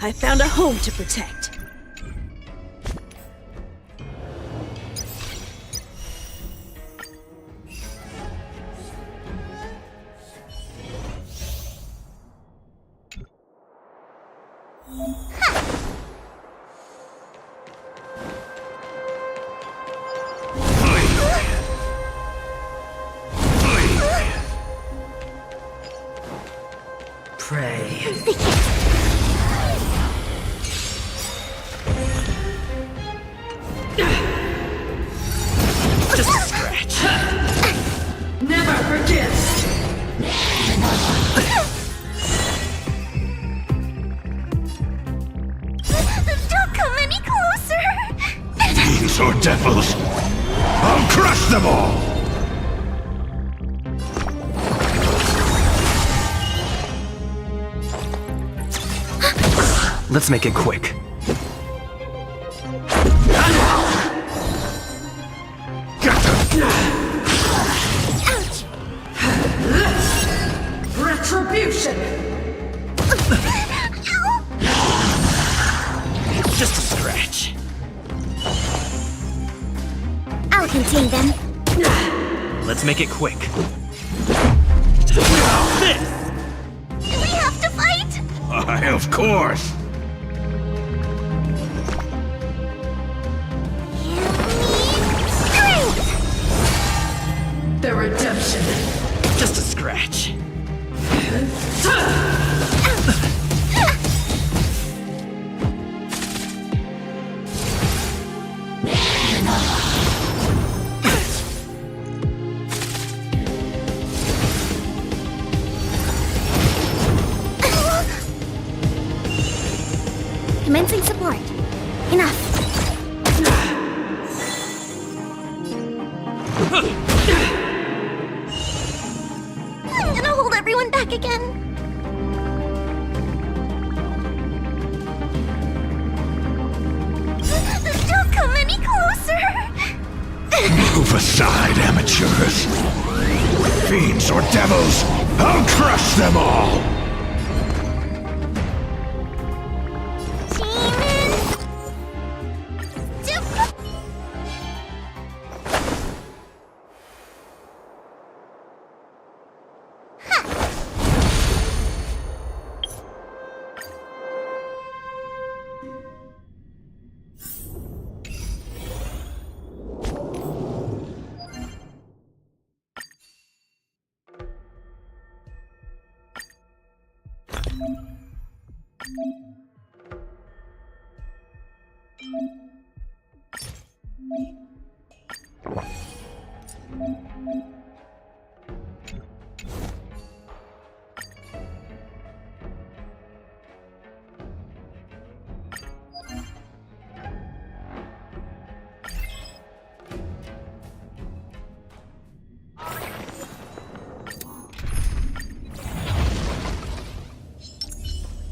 I found a home to protect. Pray. Just a scratch. Never forget. Don't come any closer! Fiends or devils, I'll crush them all! Let's make it quick. Ouch! Retribution! Just a scratch. I'll contain them. Let's make it quick. Do we have to fight? Why, of course! You need strength! The redemption. Just a scratch. Commencing support. Enough. I'm gonna hold everyone back again. Don't come any closer. Move aside, amateurs. Fiends or devils, I'll crush them all!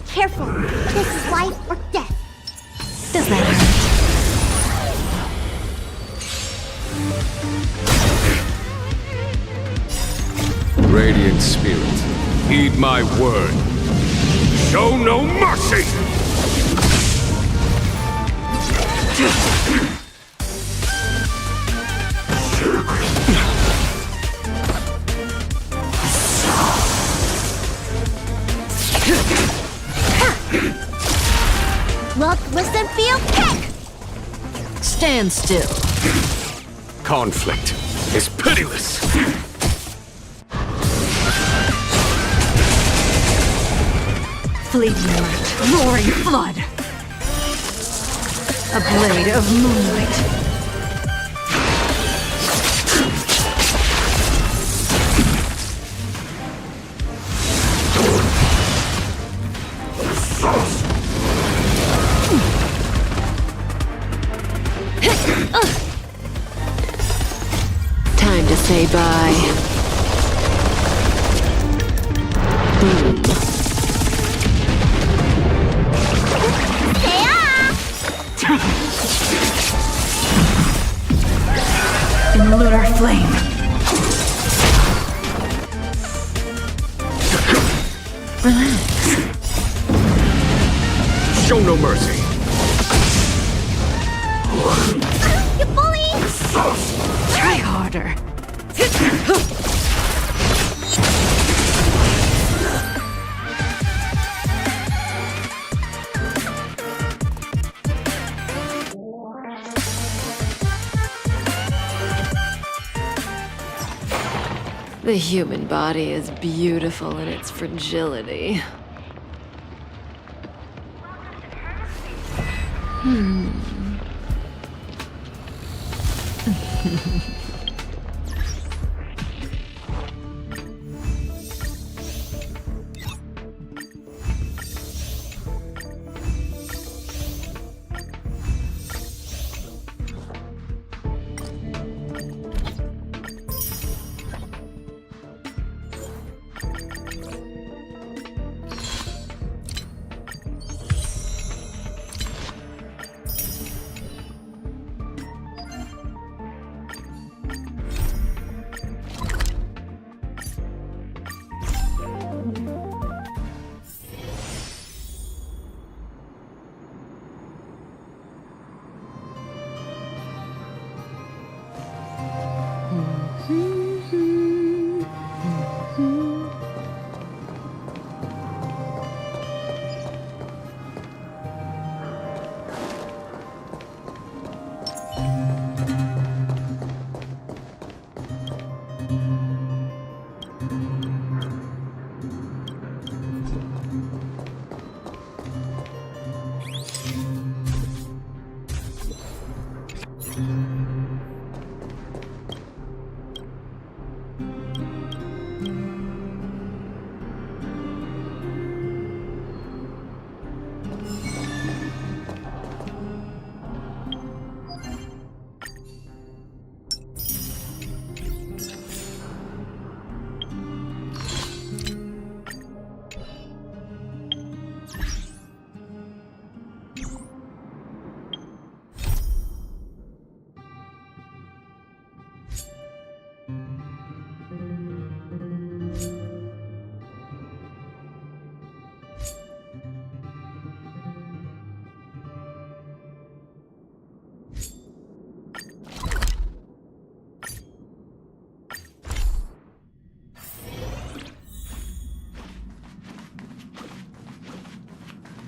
Careful. This is life or death. Does that hurt? Radiant Spirit, heed my word. Show no mercy! Look, listen, feel, kick! Stand still. Conflict is pitiless. Fleeting light, roaring flood. A blade of moonlight. Time to say bye. In lunar flame. Relax. Show no mercy. You bully! Try harder. The human body is beautiful in its fragility.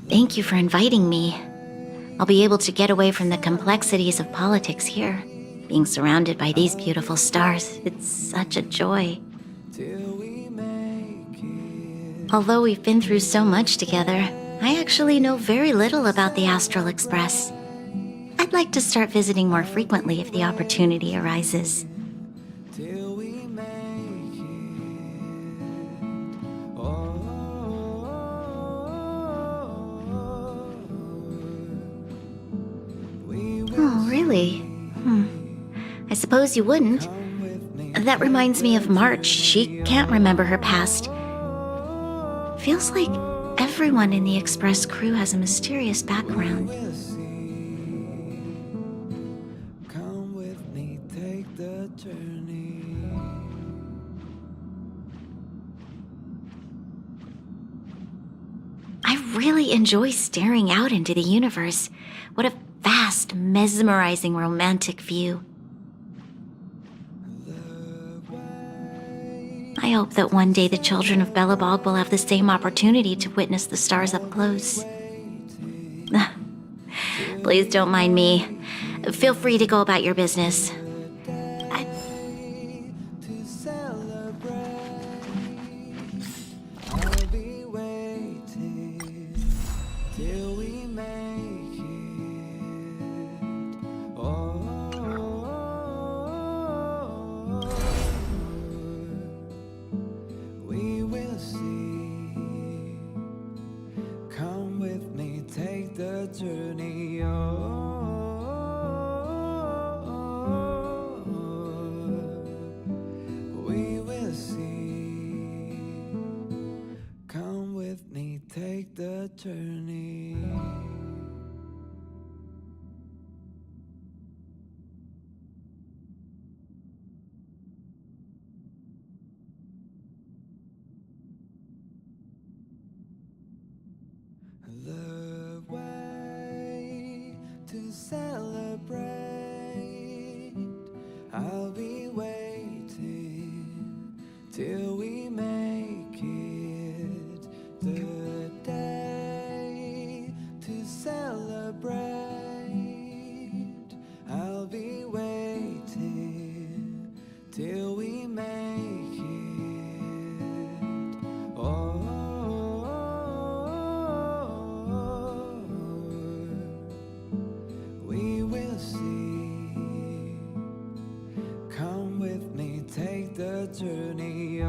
Thank you for inviting me. I'll be able to get away from the complexities of politics here. Being surrounded by these beautiful stars, it's such a joy. Although we've been through so much together, I actually know very little about the Astral Express. I'd like to start visiting more frequently if the opportunity arises. Oh, really? I suppose you wouldn't. That reminds me of March. She can't remember her past. Feels like everyone in the Express crew has a mysterious background. Come with me, take the journey. I really enjoy staring out into the universe. What a vast, mesmerizing, romantic view. I hope that one day the children of Belobog will have the same opportunity to witness the stars up close. Please don't mind me. Feel free to go about your business. To celebrate, I'll be waiting till we make it. We will see. Come with me, take the journey. We will see. Come with me, take the journey. The way to celebrate. I'll be waiting till we make it the day to celebrate. I'll be waiting till we make it. Oh, we will see. Come with me, take the journey.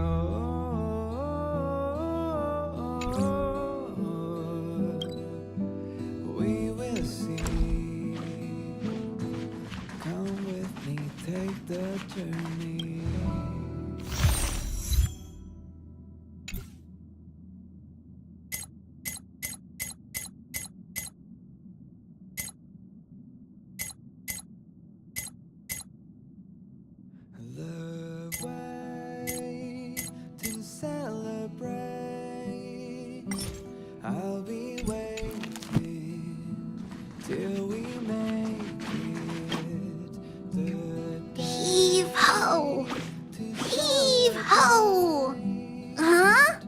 We will see. Come with me, take the journey. The way to celebrate. I'll be waiting till we make it the Heave ho! Heave ho! Huh?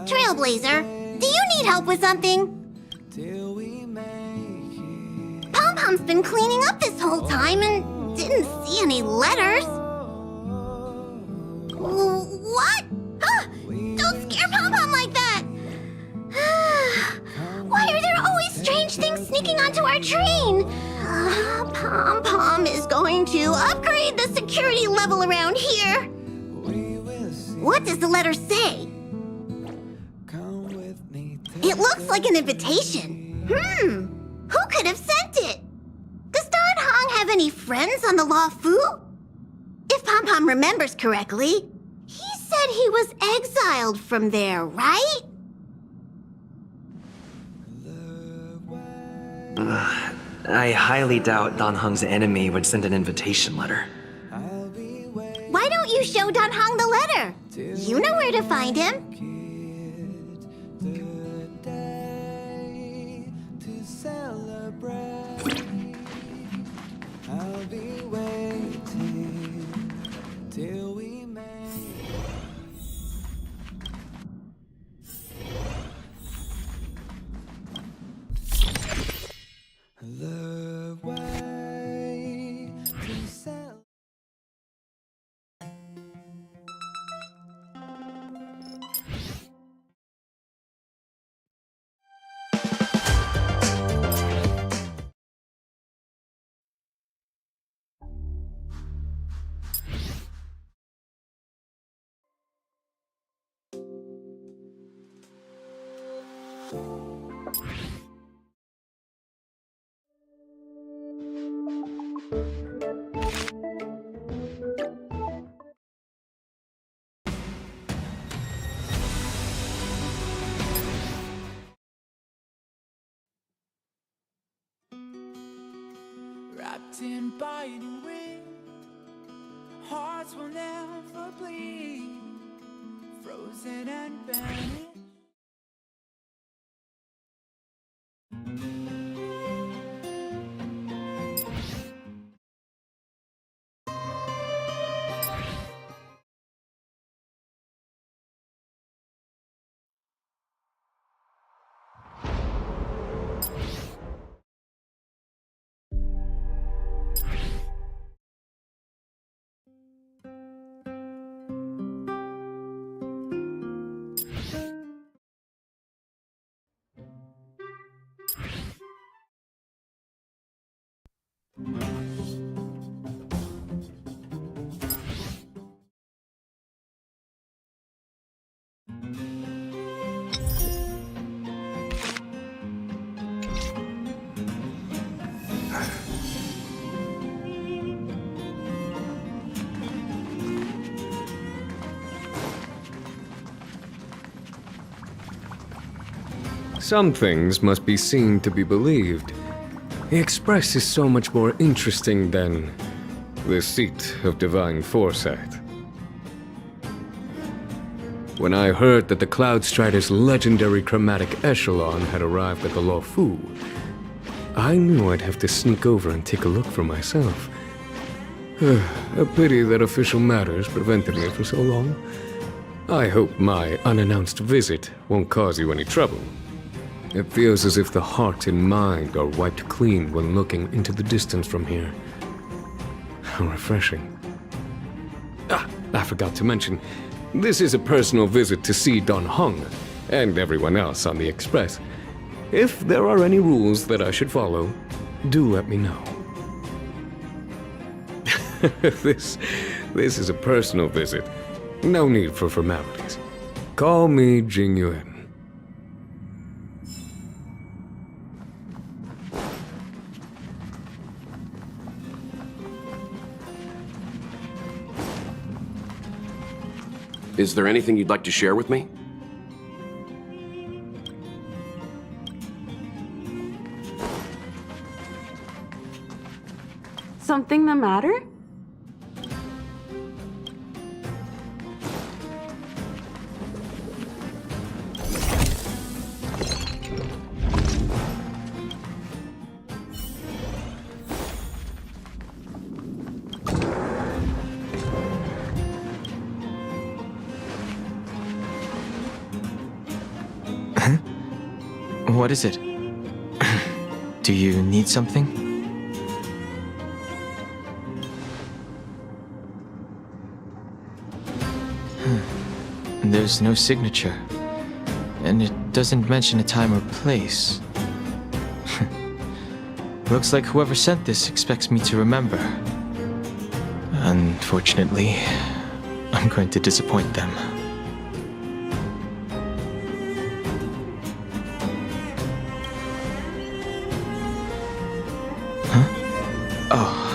Trailblazer, do you need help with something? till we make it. Pom-Pom's been cleaning up this whole time and didn't see any letters. What? Ah, don't scare Pom-Pom like that! Why are there always strange things sneaking onto our train? Pom-Pom is going to upgrade the security level around here. We will see. What does the letter say? Come with me. It looks like an invitation. Who could have sent it? Does Don Hong have any friends on the Law Fu? If Pom-Pom remembers correctly, he said he was exiled from there, right? I highly doubt Don Hung's enemy would send an invitation letter. Why don't you show Don Hong the letter? You know where to find him. The day to celebrate. I'll be waiting till we make the way to celebrate. Wrapped in biting wind, hearts will never bleed, frozen and vanished. Some things must be seen to be believed. The Express is so much more interesting than the seat of divine foresight. When I heard that the Cloud Strider's legendary chromatic echelon had arrived at the Lo Fu, I knew I'd have to sneak over and take a look for myself. A pity that official matters prevented me for so long. I hope my unannounced visit won't cause you any trouble. It feels as if the heart and mind are wiped clean when looking into the distance from here. How refreshing. I forgot to mention, this is a personal visit to see Don Hung and everyone else on the Express. If there are any rules that I should follow, do let me know. This is a personal visit. No need for formalities. Call me Jing Yuan. Is there anything you'd like to share with me? Something the matter? What is it? Do you need something? There's no signature. And it doesn't mention a time or place. Looks like whoever sent this expects me to remember. Unfortunately, I'm going to disappoint them.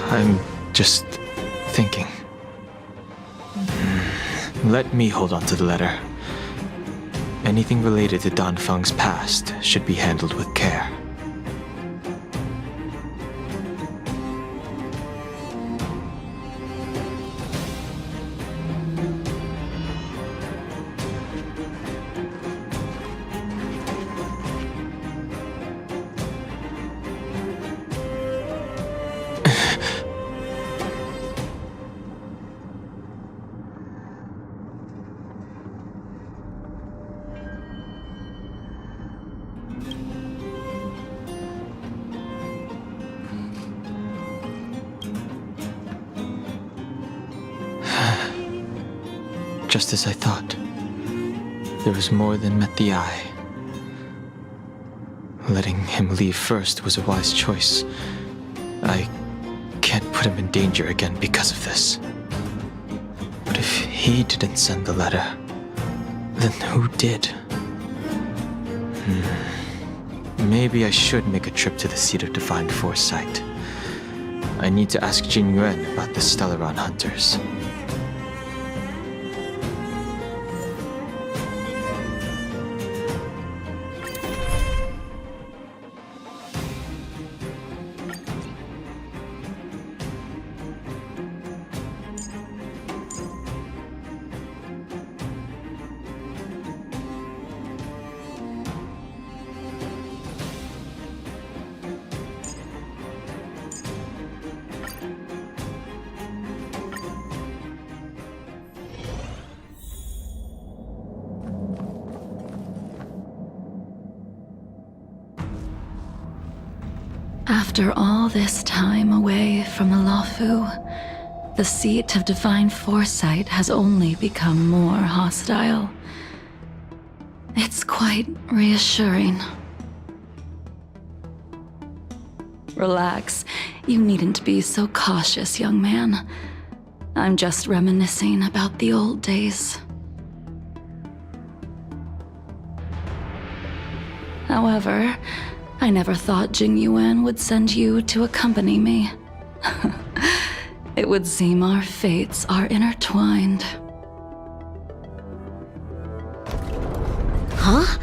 I'm just thinking. Let me hold on to the letter. Anything related to Dan Feng's past should be handled with care. Just as I thought. There was more than met the eye. Letting him leave first was a wise choice. I can't put him in danger again because of this. But if he didn't send the letter, then who did? Maybe I should make a trip to the seat of divine foresight. I need to ask Jin Yuan about the Stellaron hunters. After all this time away from the Luofu, the seat of divine foresight has only become more hostile. It's quite reassuring. Relax. You needn't be so cautious, young man. I'm just reminiscing about the old days. However, I never thought Jing Yuan would send you to accompany me. It would seem our fates are intertwined. Huh?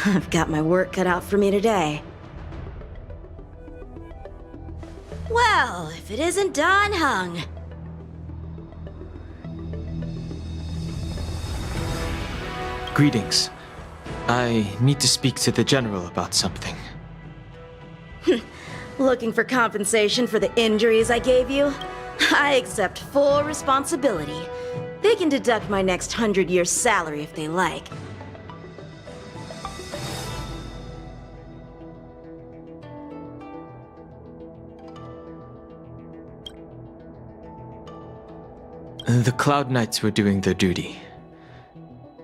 I've got my work cut out for me today. Well, if it isn't Don Hung. Greetings. I need to speak to the General about something. Looking for compensation for the injuries I gave you? I accept full responsibility. They can deduct my next 100 years' salary if they like. The Cloud Knights were doing their duty.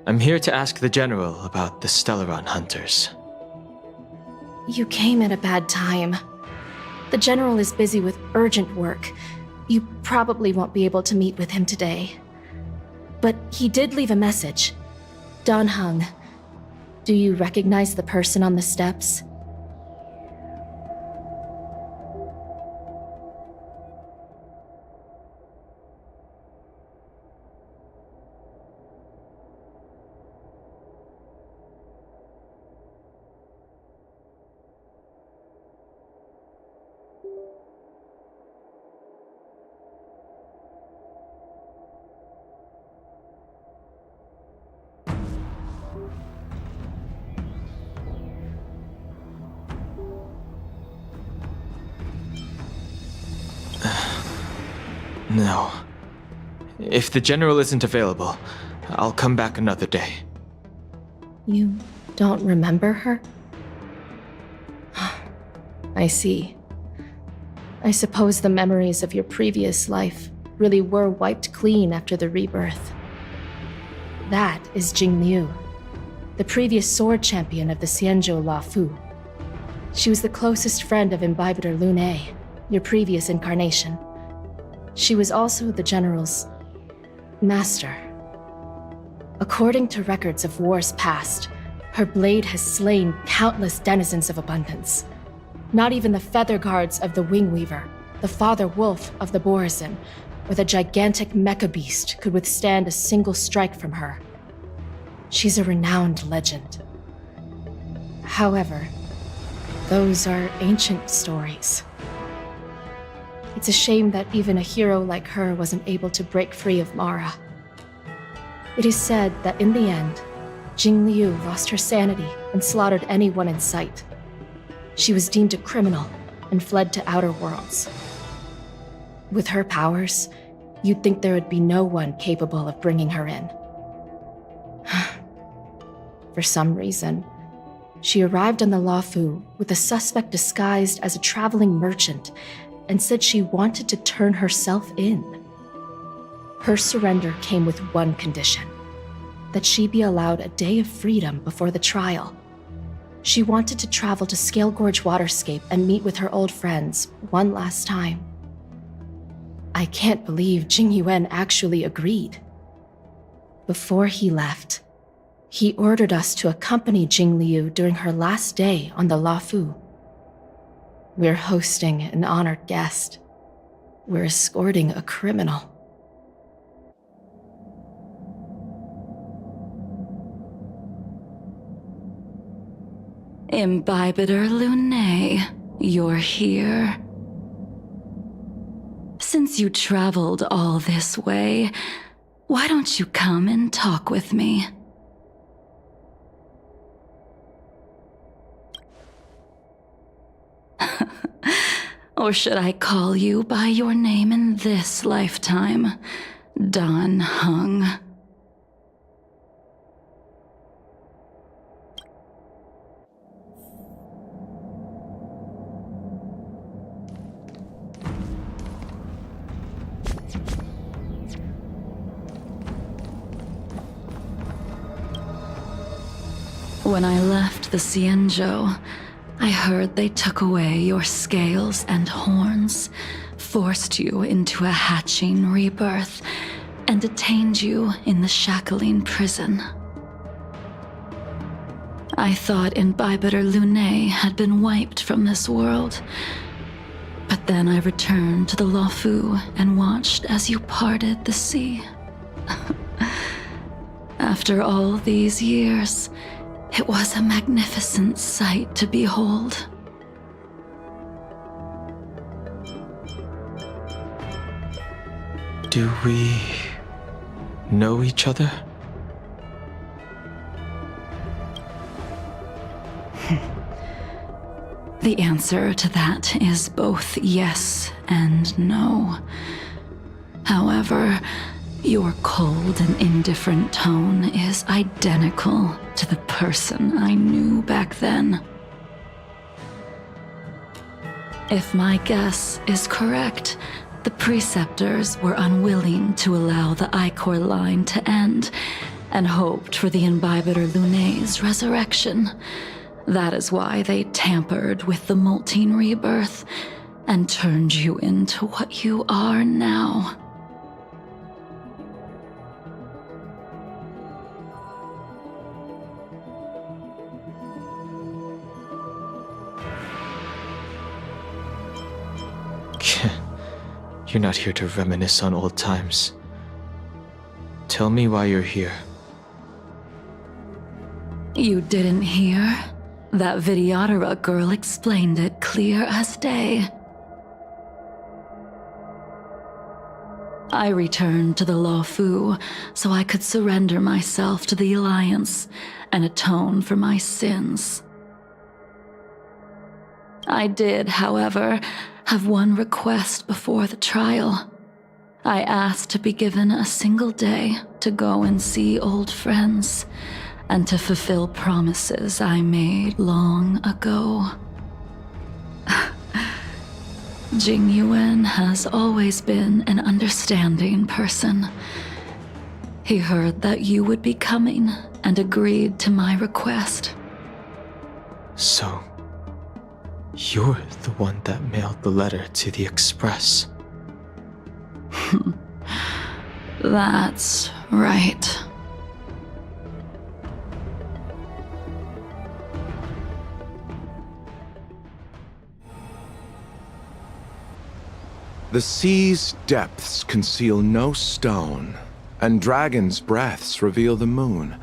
I'm here to ask the General about the Stellaron Hunters. You came at a bad time. The General is busy with urgent work. You probably won't be able to meet with him today. But he did leave a message. Dan Heng. Do you recognize the person on the steps? No. If the General isn't available, I'll come back another day. You don't remember her? I see. I suppose the memories of your previous life really were wiped clean after the rebirth. That is Jing Liu, the previous sword champion of the Xianzhou La Fu. She was the closest friend of Imbibitor Lune, your previous incarnation. She was also the General's master. According to records of wars past, her blade has slain countless denizens of abundance. Not even the feather guards of the Wing Weaver, the father wolf of the Borazon, or the gigantic mecha beast could withstand a single strike from her. She's a renowned legend. However, those are ancient stories. It's a shame that even a hero like her wasn't able to break free of Mara. It is said that in the end, Jing Liu lost her sanity and slaughtered anyone in sight. She was deemed a criminal and fled to outer worlds. With her powers, you'd think there would be no one capable of bringing her in. For some reason, she arrived on the Luofu with a suspect disguised as a traveling merchant and said she wanted to turn herself in. Her surrender came with one condition: that she be allowed a day of freedom before the trial. She wanted to travel to Scale Gorge Waterscape and meet with her old friends one last time. I can't believe Jing Yuan actually agreed. Before he left, he ordered us to accompany Jing Liu during her last day on the Luofu. We're hosting an honored guest. We're escorting a criminal. Imbibitor Lune, you're here. Since you traveled all this way, why don't you come and talk with me? Or should I call you by your name in this lifetime, Dan Heng? When I left the Xianzhou, I heard they took away your scales and horns, forced you into a hatching rebirth, and detained you in the Shackling prison. I thought Imbibitor Lune had been wiped from this world, but then I returned to the Luofu and watched as you parted the sea. After all these years, it was a magnificent sight to behold. Do we know each other? The answer to that is both yes and no. However, your cold and indifferent tone is identical to the person I knew back then. If my guess is correct, the Preceptors were unwilling to allow the Ichor line to end and hoped for the Imbibiter Lunay's resurrection. That is why they tampered with the Moltene rebirth and turned you into what you are now. You're not here to reminisce on old times. Tell me why you're here. You didn't hear? That Vidyadhara girl explained it clear as day. I returned to the Luofu so I could surrender myself to the Alliance and atone for my sins. I did, however, have one request before the trial. I asked to be given a single day to go and see old friends and to fulfill promises I made long ago. Jing Yuan has always been an understanding person. He heard that you would be coming and agreed to my request. So, you're the one that mailed the letter to the Express. That's right. The sea's depths conceal no stone, and dragons' breaths reveal the moon.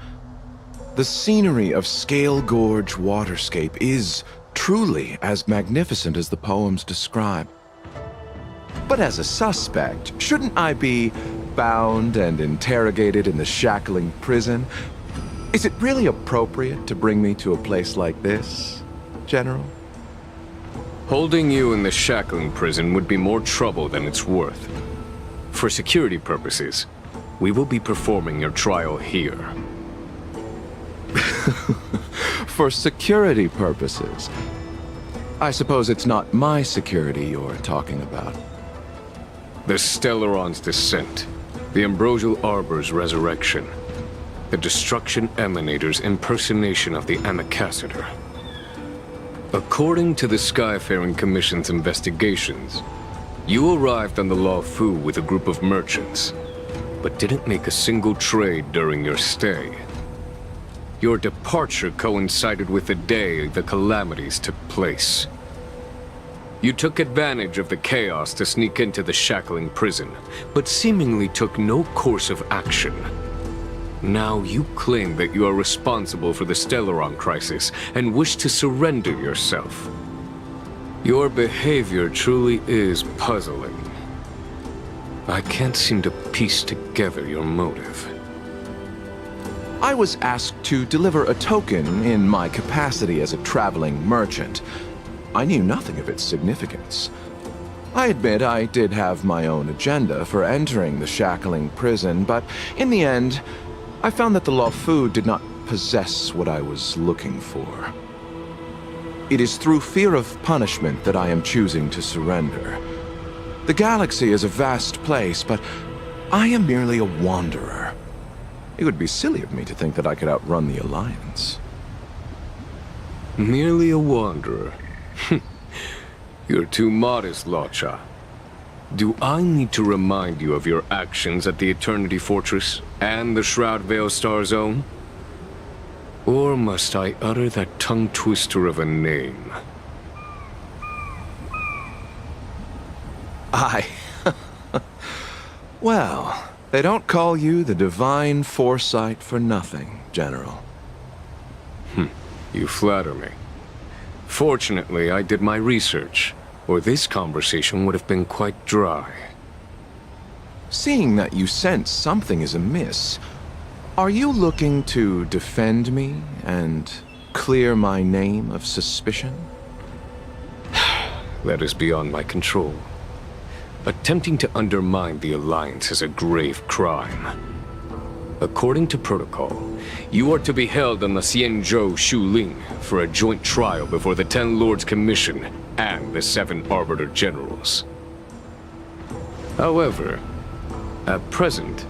The scenery of Scale Gorge waterscape is truly as magnificent as the poems describe. But as a suspect, shouldn't I be bound and interrogated in the shackling prison? Is it really appropriate to bring me to a place like this, General? Holding you in the shackling prison would be more trouble than it's worth. For security purposes, we will be performing your trial here. For security purposes? I suppose it's not my security you're talking about. The Stellaron's descent, the Ambrosial Arbor's resurrection, the Destruction Emanator's impersonation of the Amicassator. According to the Skyfaring Commission's investigations, you arrived on the Luofu with a group of merchants, but didn't make a single trade during your stay. Your departure coincided with the day the calamities took place. You took advantage of the chaos to sneak into the shackling prison, but seemingly took no course of action. Now you claim that you are responsible for the Stellaron crisis and wish to surrender yourself. Your behavior truly is puzzling. I can't seem to piece together your motive. I was asked to deliver a token in my capacity as a traveling merchant. I knew nothing of its significance. I admit I did have my own agenda for entering the shackling prison, but in the end, I found that the Luofu did not possess what I was looking for. It is through fear of punishment that I am choosing to surrender. The galaxy is a vast place, but I am merely a wanderer. It would be silly of me to think that I could outrun the Alliance. Merely a wanderer? You're too modest, Locha. Do I need to remind you of your actions at the Eternity Fortress and the Shroud Veil Star Zone? Or must I utter that tongue twister of a name? Well, they don't call you the Divine Foresight for nothing, General. You flatter me. Fortunately, I did my research, or this conversation would have been quite dry. Seeing that you sense something is amiss, are you looking to defend me and clear my name of suspicion? that is beyond my control. Attempting to undermine the Alliance is a grave crime. According to protocol, you are to be held on the Xianzhou Shuling for a joint trial before the Ten Lords Commission and the 7 Arbiter Generals. However, at present,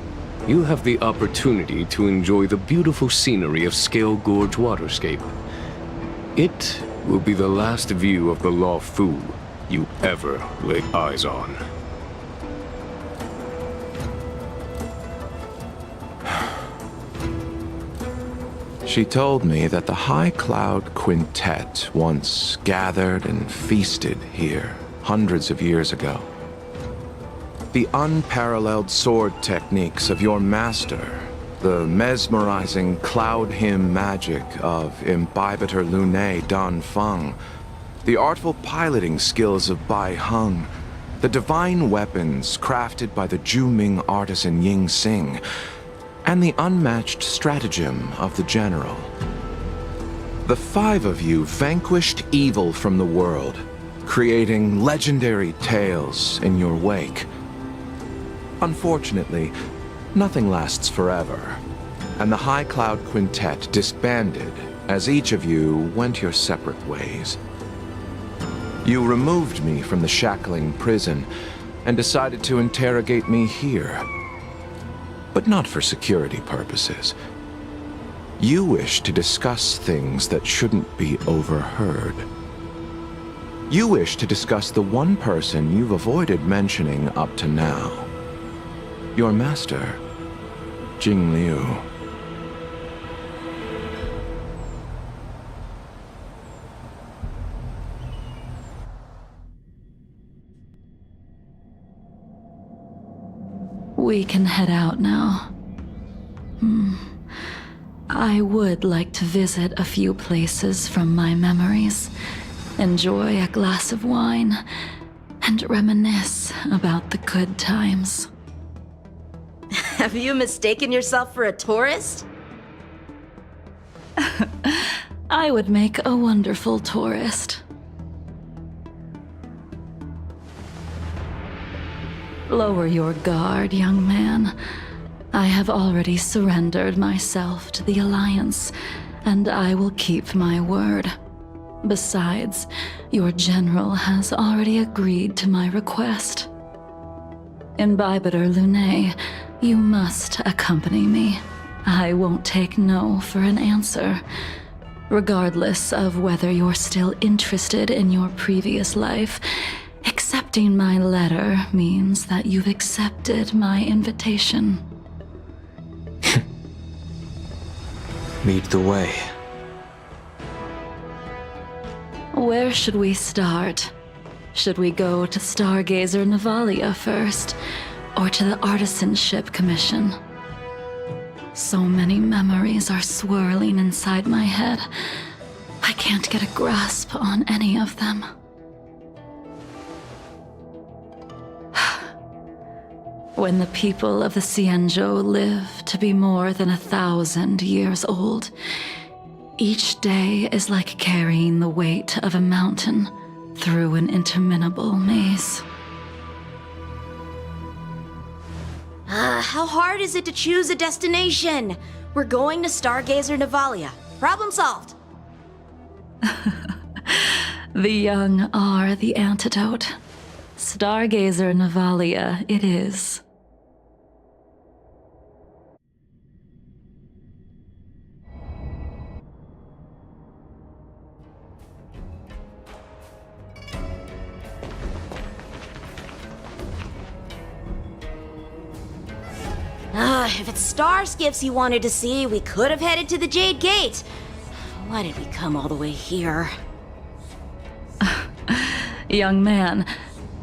you have the opportunity to enjoy the beautiful scenery of Scale Gorge Waterscape. It will be the last view of the Law Fu you ever lay eyes on. She told me that the High Cloud Quintet once gathered and feasted here hundreds of years ago. The unparalleled sword techniques of your master, the mesmerizing cloud hymn magic of Imbibitor Lunae Dan Feng, the artful piloting skills of Bai Heng, the divine weapons crafted by the Juming artisan Ying Xing, and the unmatched stratagem of the general. The 5 of you vanquished evil from the world, creating legendary tales in your wake. Unfortunately, nothing lasts forever, and the High Cloud Quintet disbanded as each of you went your separate ways. You removed me from the shackling prison and decided to interrogate me here. But not for security purposes. You wish to discuss things that shouldn't be overheard. You wish to discuss the one person you've avoided mentioning up to now. Your master, Jing Liu. We can head out now. I would like to visit a few places from my memories, enjoy a glass of wine, and reminisce about the good times. Have you mistaken yourself for a tourist? I would make a wonderful tourist. Lower your guard, young man. I have already surrendered myself to the Alliance, and I will keep my word. Besides, your general has already agreed to my request. Imbibitor Lunae, you must accompany me. I won't take no for an answer, regardless of whether you're still interested in your previous life. Accepting my letter means that you've accepted my invitation. Lead the way. Where should we start? Should we go to Stargazer Navalia first, or to the Artisanship Commission? So many memories are swirling inside my head. I can't get a grasp on any of them. When the people of the Xianzhou live to be more than 1,000 years old, each day is like carrying the weight of a mountain through an interminable maze. How hard is it to choose a destination? We're going to Stargazer Navalia. Problem solved. The young are the antidote. Stargazer Navalia it is. If it's star skiffs he wanted to see, we could have headed to the Jade Gate. Why did we come all the way here? Young man,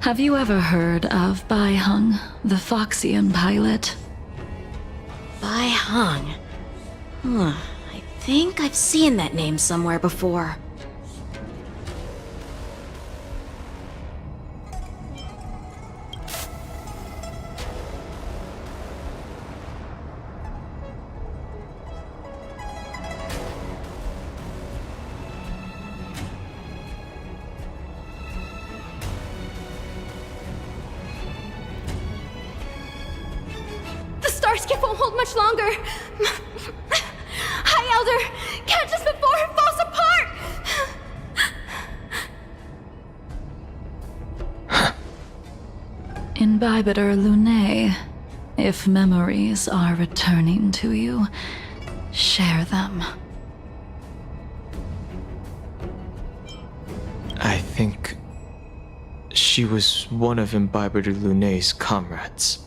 have you ever heard of Bai Heng, the Foxian pilot? Bai Heng. I think I've seen that name somewhere before. Starskiff won't hold much longer. High Elder, catch us before it falls apart! Imbibitor Lunae, if memories are returning to you, share them. I think she was one of Imbibitor Lunae's comrades.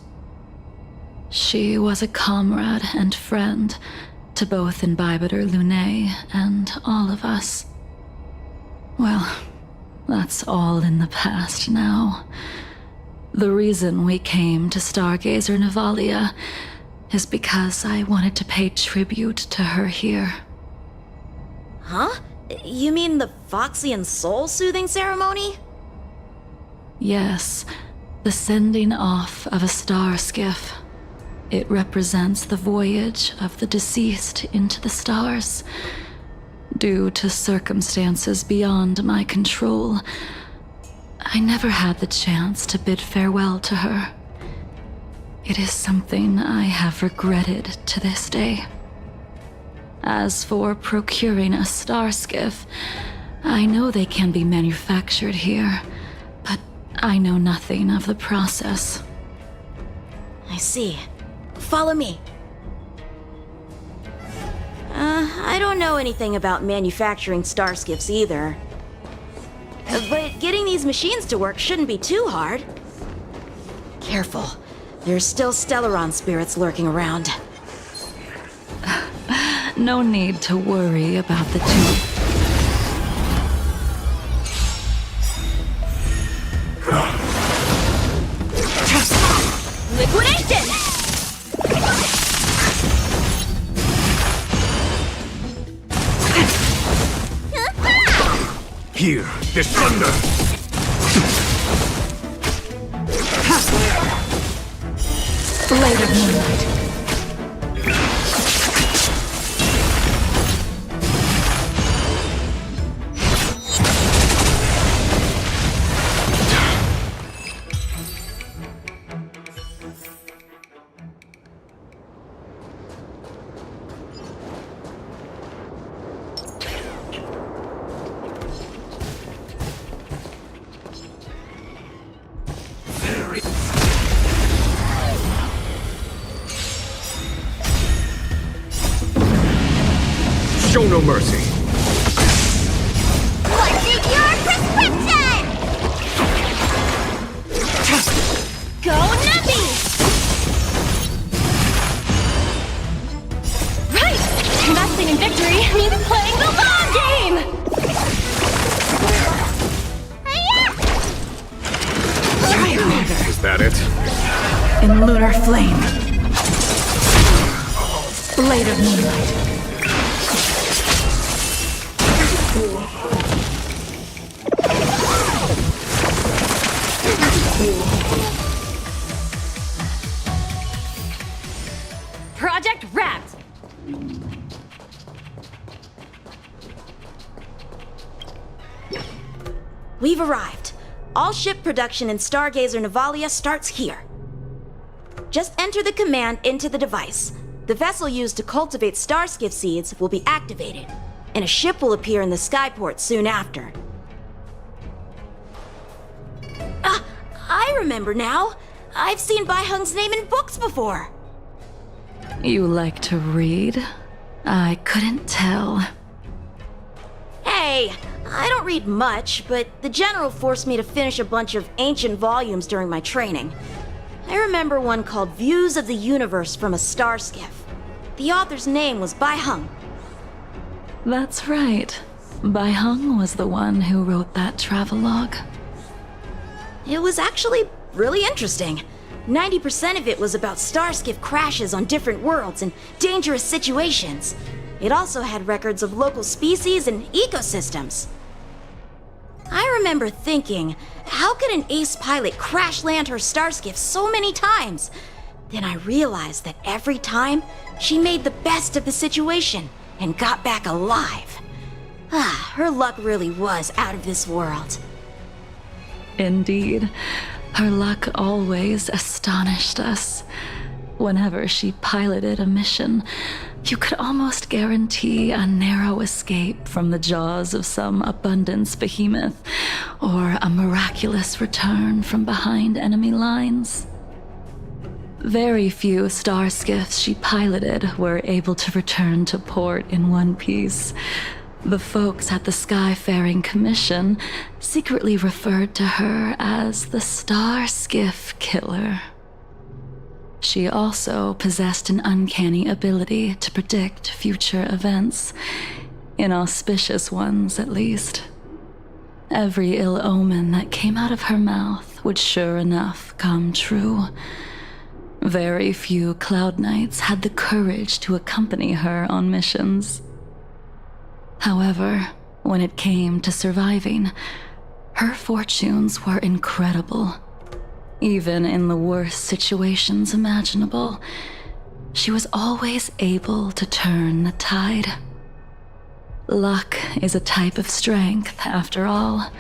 She was a comrade and friend to both Imbibitor Lunae and all of us. Well, that's all in the past now. The reason we came to Stargazer Navalia is because I wanted to pay tribute to her here. Huh? You mean the Foxian soul-soothing ceremony? Yes, the sending off of a star skiff. It represents the voyage of the deceased into the stars. Due to circumstances beyond my control, I never had the chance to bid farewell to her. It is something I have regretted to this day. As for procuring a star skiff, I know they can be manufactured here, but I know nothing of the process. I see. Follow me. I don't know anything about manufacturing starskiffs either. But getting these machines to work shouldn't be too hard. Careful. There's still Stellaron spirits lurking around. No need to worry about the two. Liquidation! Here, this thunder! Blade of Moonlight. Show no mercy. What's in your prescription? Go Nubby! Right! Investing in victory means playing the long game! Is that it? In lunar flame. Blade of Moonlight. Project wrapped! We've arrived. All ship production in Stargazer Navalia starts here. Just enter the command into the device. The vessel used to cultivate starskiff seeds will be activated, and a ship will appear in the skyport soon after. I remember now. I've seen Bai Hung's name in books before. You like to read? I couldn't tell. Hey, I don't read much, but the General forced me to finish a bunch of ancient volumes during my training. I remember one called Views of the Universe from a Star Skiff. The author's name was Bai Hung. That's right. Bai Hung was the one who wrote that travelogue. It was actually really interesting. 90% of it was about starskiff crashes on different worlds and dangerous situations. It also had records of local species and ecosystems. I remember thinking, how could an ace pilot crash land her starskiff so many times? Then I realized that every time, she made the best of the situation and got back alive. Her luck really was out of this world. Indeed. Her luck always astonished us. whenever she piloted a mission, you could almost guarantee a narrow escape from the jaws of some abundance behemoth, or a miraculous return from behind enemy lines. Very few star skiffs she piloted were able to return to port in one piece. The folks at the Skyfaring Commission secretly referred to her as the Star Skiff Killer. She also possessed an uncanny ability to predict future events, inauspicious ones at least. Every ill omen that came out of her mouth would sure enough come true. Very few Cloud Knights had the courage to accompany her on missions. However, when it came to surviving, her fortunes were incredible. Even in the worst situations imaginable, she was always able to turn the tide. Luck is a type of strength, after all.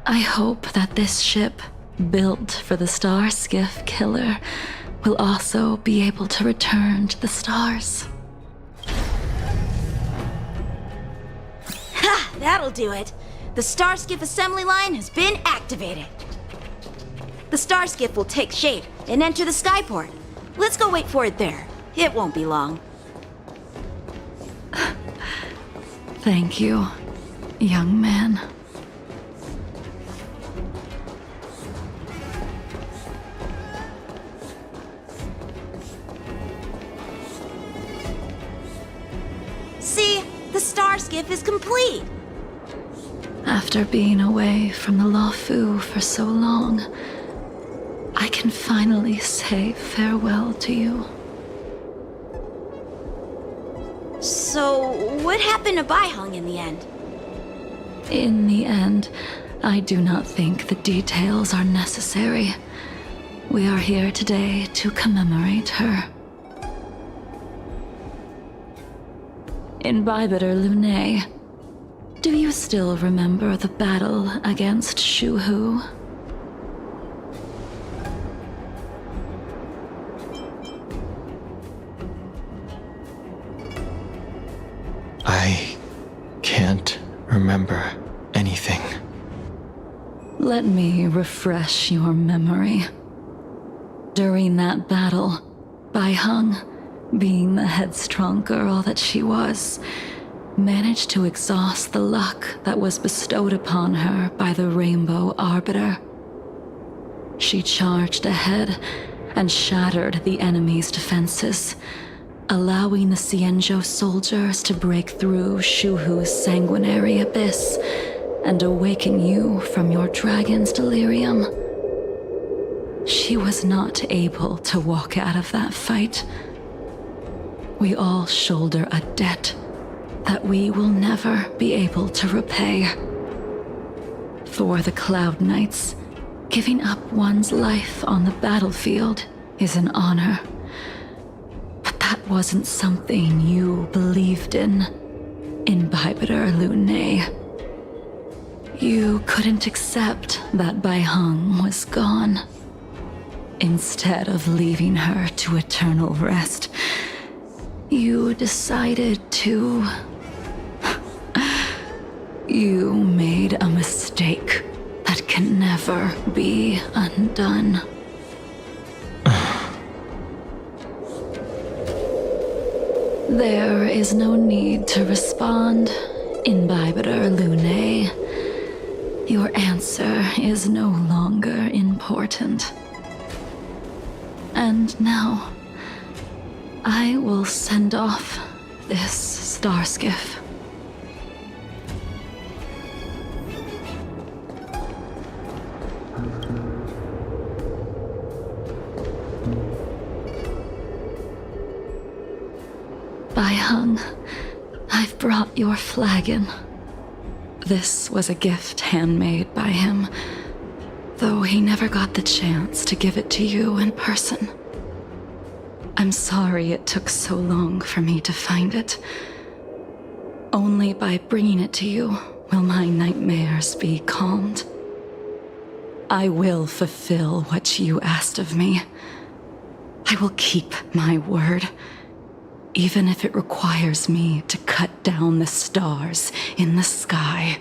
I hope that this ship, built for the Star Skiff Killer, will also be able to return to the stars. Ha! That'll do it. The Starskiff assembly line has been activated. The Starskiff will take shape and enter the skyport. Let's go wait for it there. It won't be long. Thank you, young man. See? The Starskiff is complete! After being away from the Luofu for so long, I can finally say farewell to you. So, what happened to Baiheng in the end? In the end, I do not think the details are necessary. We are here today to commemorate her. In Bybiter Lunae, do you still remember the battle against Shuhu? I can't remember anything. Let me refresh your memory. During that battle, Baiheng, being the headstrong girl that she was, managed to exhaust the luck that was bestowed upon her by the Rainbow Arbiter. She charged ahead and shattered the enemy's defenses, allowing the Xianzhou soldiers to break through Shuhu's sanguinary abyss and awaken you from your dragon's delirium. She was not able to walk out of that fight. We all shoulder a debt that we will never be able to repay. For the Cloud Knights, giving up one's life on the battlefield is an honor. But that wasn't something you believed in Bybiter Lunae. You couldn't accept that Baiheng was gone. Instead of leaving her to eternal rest, you decided to... You made a mistake that can never be undone. There is no need to respond, Bybiter Lunae. Your answer is no longer important. And now, I will send off this starskiff. Baiheng, I've brought your flagon. This was a gift handmade by him, though he never got the chance to give it to you in person. I'm sorry it took so long for me to find it. Only by bringing it to you will my nightmares be calmed. I will fulfill what you asked of me. I will keep my word, even if it requires me to cut down the stars in the sky.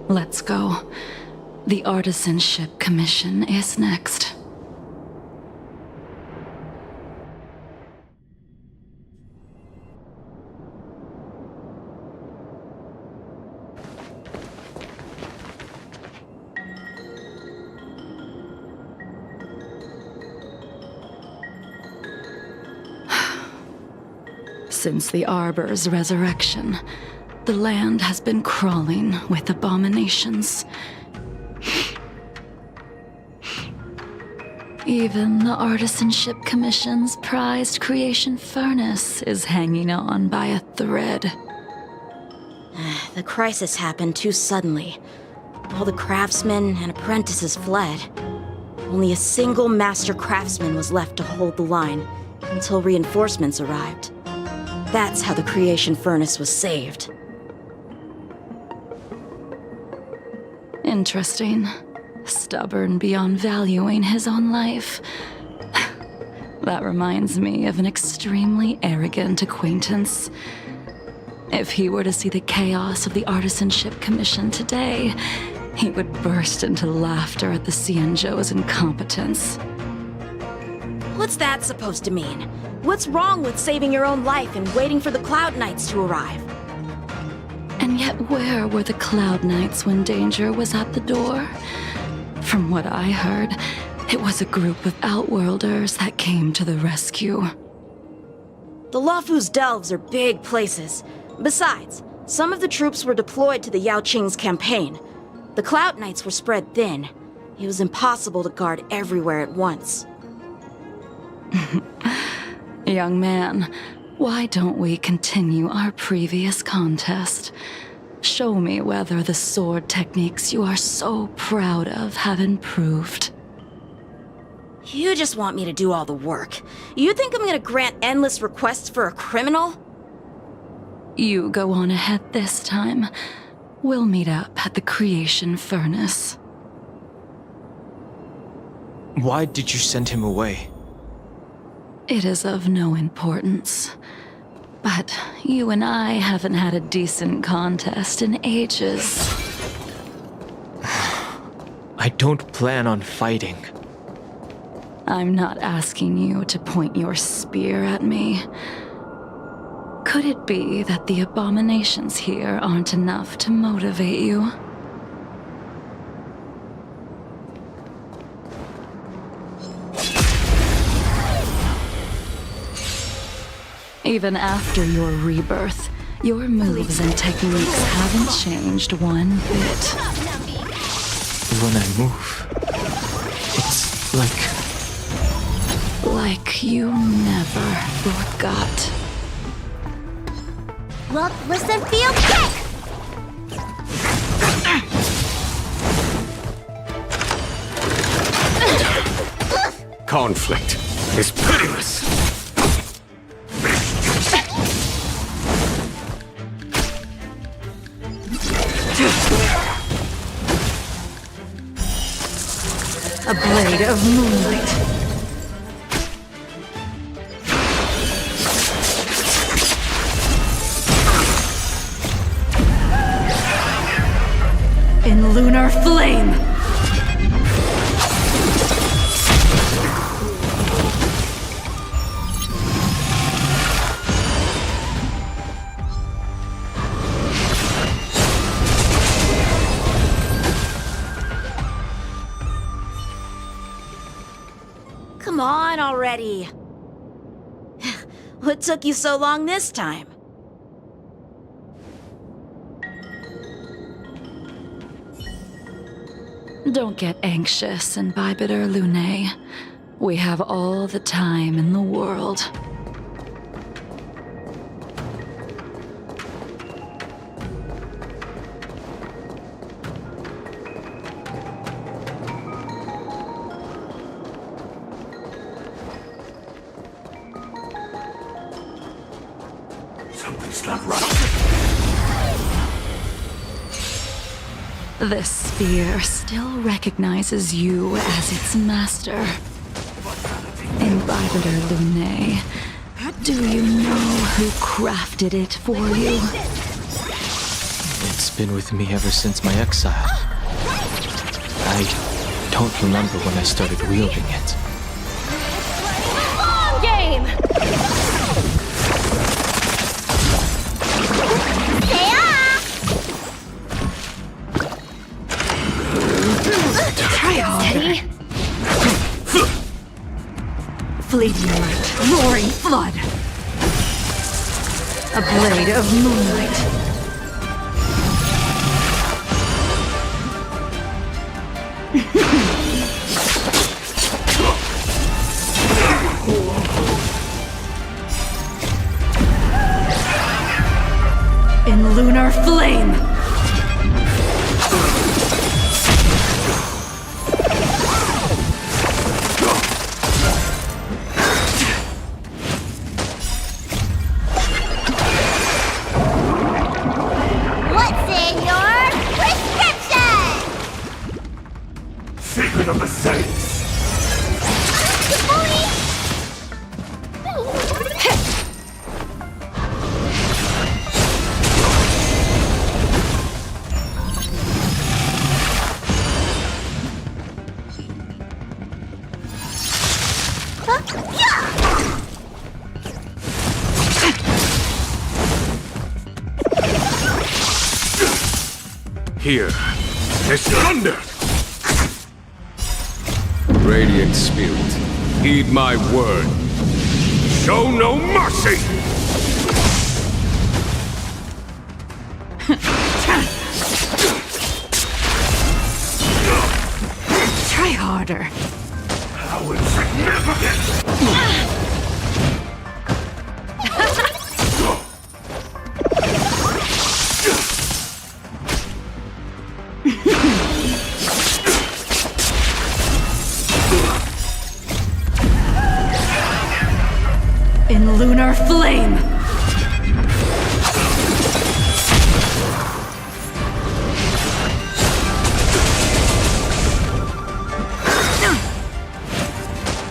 Let's go. The Artisanship Commission is next. Since the Arbor's resurrection, the land has been crawling with abominations. Even the Artisanship Commission's prized creation furnace is hanging on by a thread. The crisis happened too suddenly. All the craftsmen and apprentices fled. Only a single master craftsman was left to hold the line until reinforcements arrived. That's how the creation furnace was saved. Interesting. Stubborn beyond valuing his own life. That reminds me of an extremely arrogant acquaintance. If he were to see the chaos of the Artisanship Commission today, he would burst into laughter at the Xianzhou's incompetence. What's that supposed to mean? What's wrong with saving your own life and waiting for the Cloud Knights to arrive? And yet where were the Cloud Knights when danger was at the door? From what I heard, it was a group of Outworlders that came to the rescue. The Luofu's delves are big places. Besides, some of the troops were deployed to the Yao Qing's campaign. The Cloud Knights were spread thin. It was impossible to guard everywhere at once. Young man, why don't we continue our previous contest? Show me whether the sword techniques you are so proud of have improved. You just want me to do all the work. You think I'm gonna grant endless requests for a criminal? You go on ahead this time. We'll meet up at the creation furnace. Why did you send him away? It is of no importance. But you and I haven't had a decent contest in ages. I don't plan on fighting. I'm not asking you to point your spear at me. Could it be that the abominations here aren't enough to motivate you? Even after your rebirth, your moves and techniques haven't changed one bit. When I move, it's like you never forgot. Look, listen, feel, kick! Conflict is pitiless. A blade of moonlight. In lunar flame! Come on already! What took you so long this time? Don't get anxious, Imbibitor Lunae. We have all the time in the world. Somebody's not right. This spear still recognizes you as its master. Imbibitor Lunae, do you know who crafted it for you? It's been with me ever since my exile. I don't remember when I started wielding it. Long game! Try harder. Fleeting light, roaring flood. A blade of moonlight. In lunar flame. What's in your prescription? Secret of the Saints. Here is thunder! Radiant Spirit, heed my word. Show no mercy! Try harder. How insignificant! In lunar flame.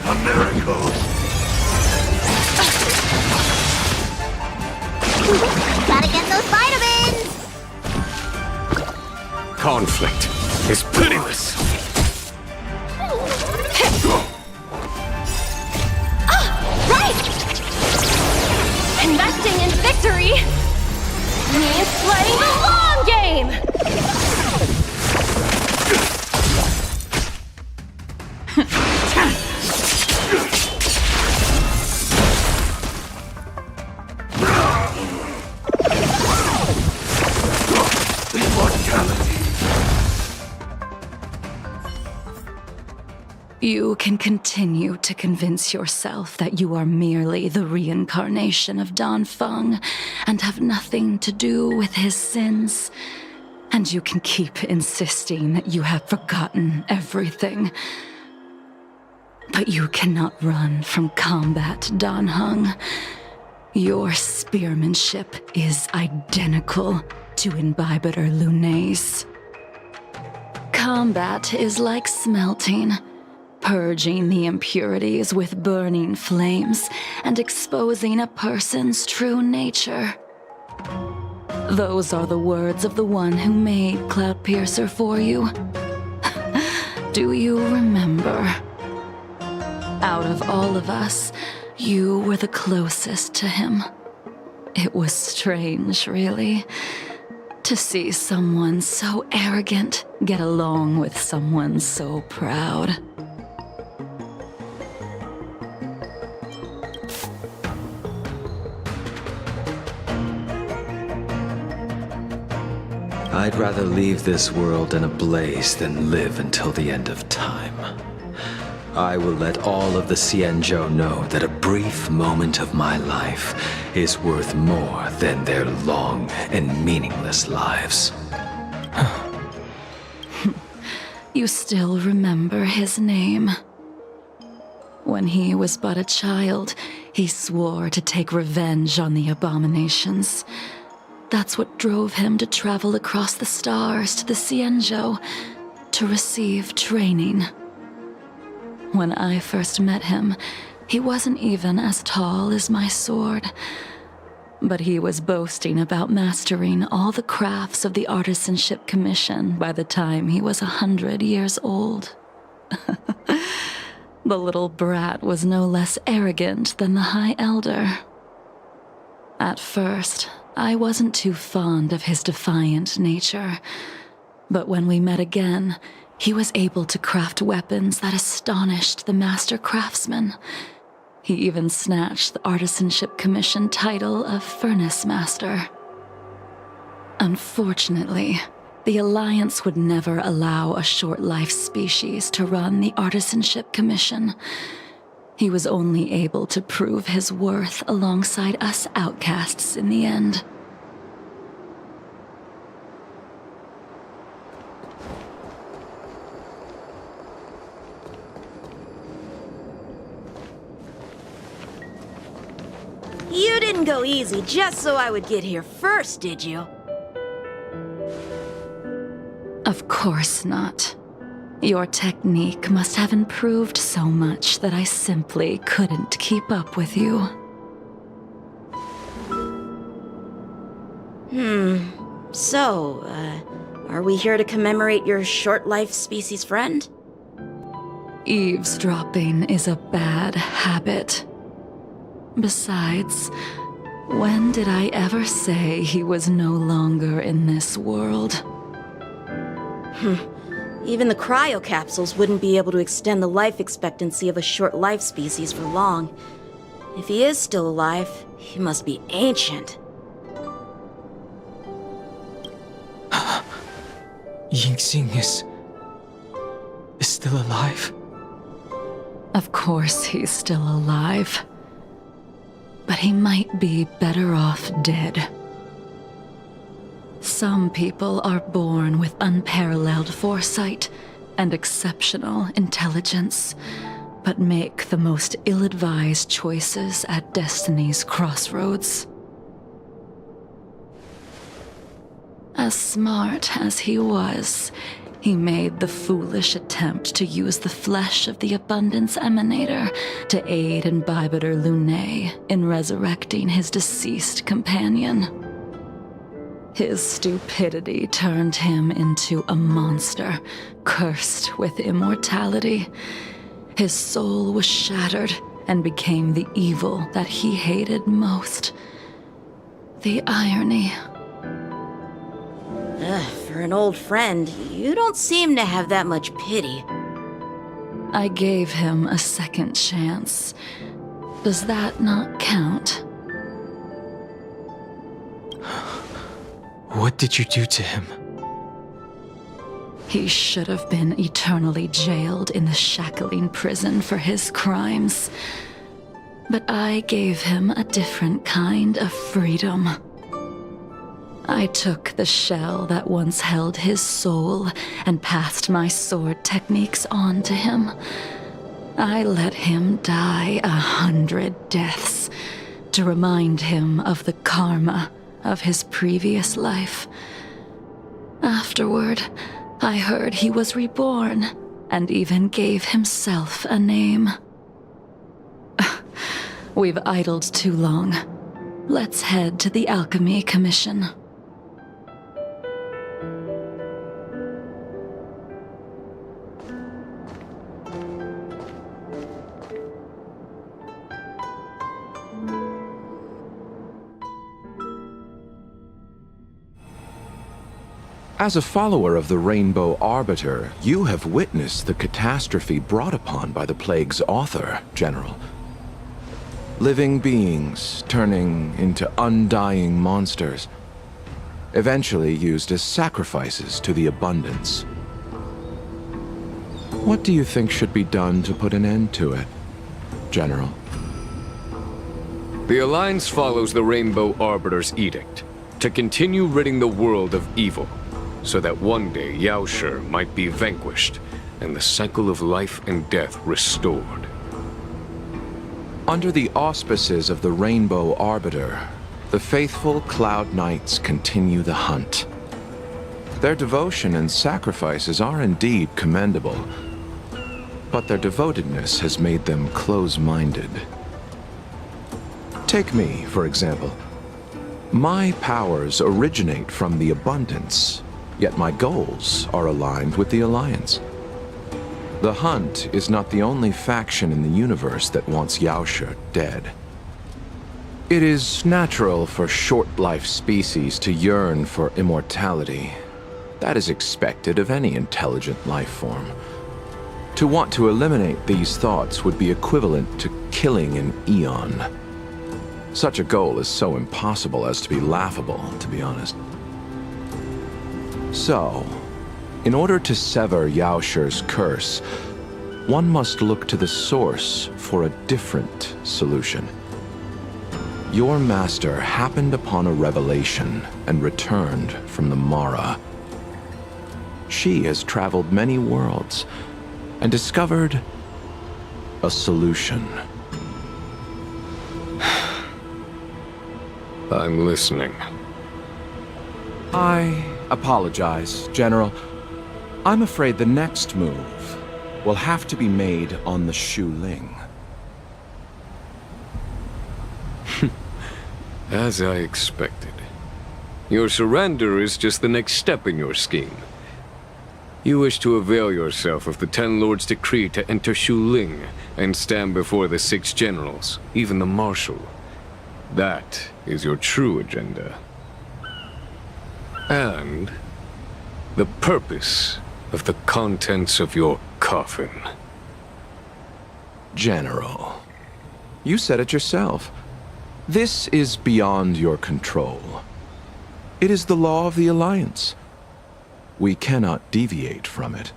A miracle! Gotta get those vitamins! Conflict is pitiless! Investing in victory means playing the long game! You can continue to convince yourself that you are merely the reincarnation of Dan Feng and have nothing to do with his sins. And you can keep insisting that you have forgotten everything. But you cannot run from combat, Dan Heng. Your spearmanship is identical to Imbibitor Lunae's. Combat is like smelting, purging the impurities with burning flames and exposing a person's true nature. Those are the words of the one who made Cloudpiercer for you. Do you remember? Out of all of us, you were the closest to him. It was strange, really, to see someone so arrogant get along with someone so proud. I'd rather leave this world in a blaze than live until the end of time. I will let all of the Xianzhou know that a brief moment of my life is worth more than their long and meaningless lives. You still remember his name? When he was but a child, he swore to take revenge on the abominations. That's what drove him to travel across the stars to the Cienjo to receive training. When I first met him, he wasn't even as tall as my sword, but he was boasting about mastering all the crafts of the Artisanship Commission by the time he was 100 years old. The little brat was no less arrogant than the High Elder. At first, I wasn't too fond of his defiant nature, but when we met again, he was able to craft weapons that astonished the master craftsmen. He even snatched the Artisanship Commission title of Furnace Master. Unfortunately, the Alliance would never allow a short-life species to run the Artisanship Commission. He was only able to prove his worth alongside us outcasts in the end. You didn't go easy just so I would get here first, did you? Of course not. Your technique must have improved so much that I simply couldn't keep up with you. So, are we here to commemorate your short-life species friend? Eavesdropping is a bad habit. Besides, when did I ever say he was no longer in this world? Even the cryocapsules wouldn't be able to extend the life expectancy of a short-life species for long. If he is still alive, he must be ancient. Yingxing is still alive? Of course he's still alive. But he might be better off dead. Some people are born with unparalleled foresight and exceptional intelligence, but make the most ill-advised choices at destiny's crossroads. As smart as he was, he made the foolish attempt to use the flesh of the Abundance Emanator to aid in Bibiter Lunae in resurrecting his deceased companion. His stupidity turned him into a monster, cursed with immortality. His soul was shattered and became the evil that he hated most. The irony. For an old friend, you don't seem to have that much pity. I gave him a second chance. Does that not count? What did you do to him? He should have been eternally jailed in the shackling prison for his crimes. But I gave him a different kind of freedom. I took the shell that once held his soul and passed my sword techniques on to him. I let him die 100 deaths to remind him of the karma of his previous life. Afterward, I heard he was reborn and even gave himself a name. We've idled too long. Let's head to the Alchemy Commission. As a follower of the Rainbow Arbiter, you have witnessed the catastrophe brought upon by the plague's author, General. Living beings turning into undying monsters, eventually used as sacrifices to the Abundance. What do you think should be done to put an end to it, General? The Alliance follows the Rainbow Arbiter's edict to continue ridding the world of evil, so that one day Yaoshi might be vanquished and the cycle of life and death restored. Under the auspices of the Rainbow Arbiter, the faithful Cloud Knights continue the hunt. Their devotion and sacrifices are indeed commendable, but their devotedness has made them close-minded. Take me, for example. My powers originate from the Abundance, yet my goals are aligned with the Alliance. The Hunt is not the only faction in the universe that wants Yaoshe dead. It is natural for short-life species to yearn for immortality. That is expected of any intelligent life form. To want to eliminate these thoughts would be equivalent to killing an Ayon. Such a goal is so impossible as to be laughable, to be honest. So, in order to sever Yaoshe's curse, one must look to the source for a different solution. Your master happened upon a revelation and returned from the Mara. She has traveled many worlds and discovered a solution. I'm listening. I apologize, General. I'm afraid the next move will have to be made on the Shu Ling. As I expected. Your surrender is just the next step in your scheme. You wish to avail yourself of the Ten Lords' decree to enter Shu Ling and stand before the 6 generals, even the Marshal. That is your true agenda. And the purpose of the contents of your coffin. General, you said it yourself. This is beyond your control. It is the law of the Alliance. We cannot deviate from it.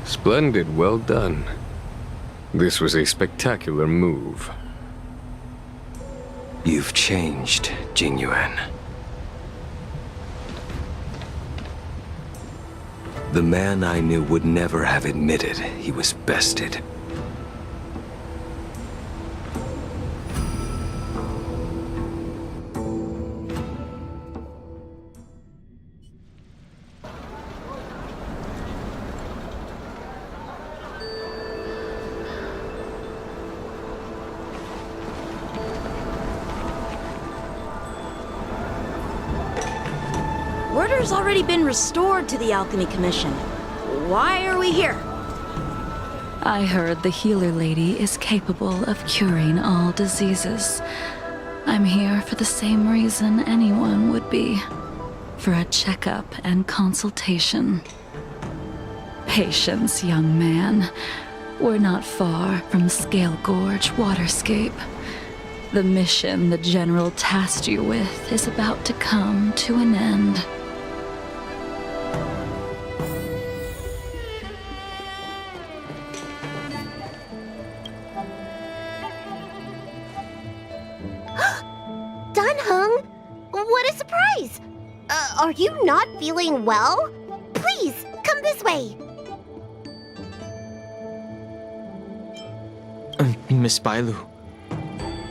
Splendid, well done. This was a spectacular move. You've changed, Jingyuan. The man I knew would never have admitted he was bested. Order's already been restored to the Alchemy Commission. Why are we here? I heard the healer lady is capable of curing all diseases. I'm here for the same reason anyone would be. For a checkup and consultation. Patience, young man. We're not far from Scale Gorge waterscape. The mission the General tasked you with is about to come to an end. What a surprise! Are you not feeling well? Please, come this way. Miss Bailu.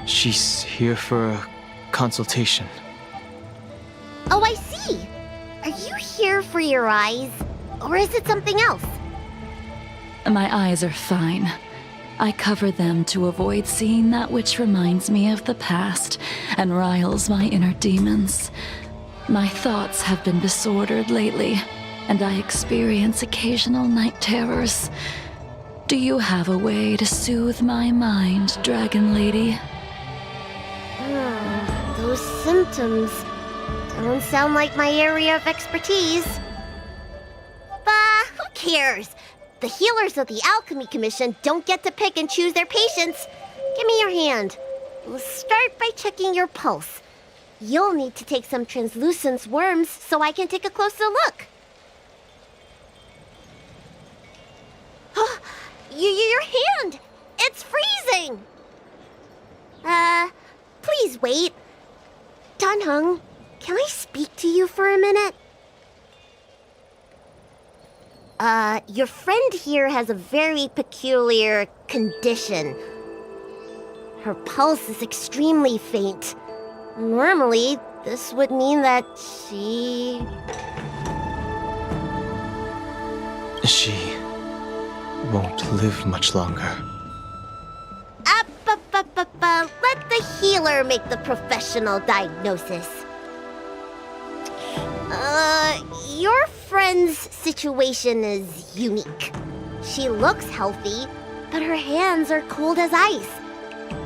She's here for a consultation. Oh, I see. Are you here for your eyes? Or is it something else? My eyes are fine. I cover them to avoid seeing that which reminds me of the past and riles my inner demons. My thoughts have been disordered lately, and I experience occasional night terrors. Do you have a way to soothe my mind, Dragon Lady? Those symptoms don't sound like my area of expertise. But who cares? The healers of the Alchemy Commission don't get to pick and choose their patients. Give me your hand. We'll start by checking your pulse. You'll need to take some translucent worms so I can take a closer look. Your hand! It's freezing! Please wait. Danheng, can I speak to you for a minute? Your friend here has a very peculiar condition. Her pulse is extremely faint. Normally, this would mean that she won't live much longer. Let the healer make the professional diagnosis. Your friend's situation is unique. She looks healthy, but her hands are cold as ice.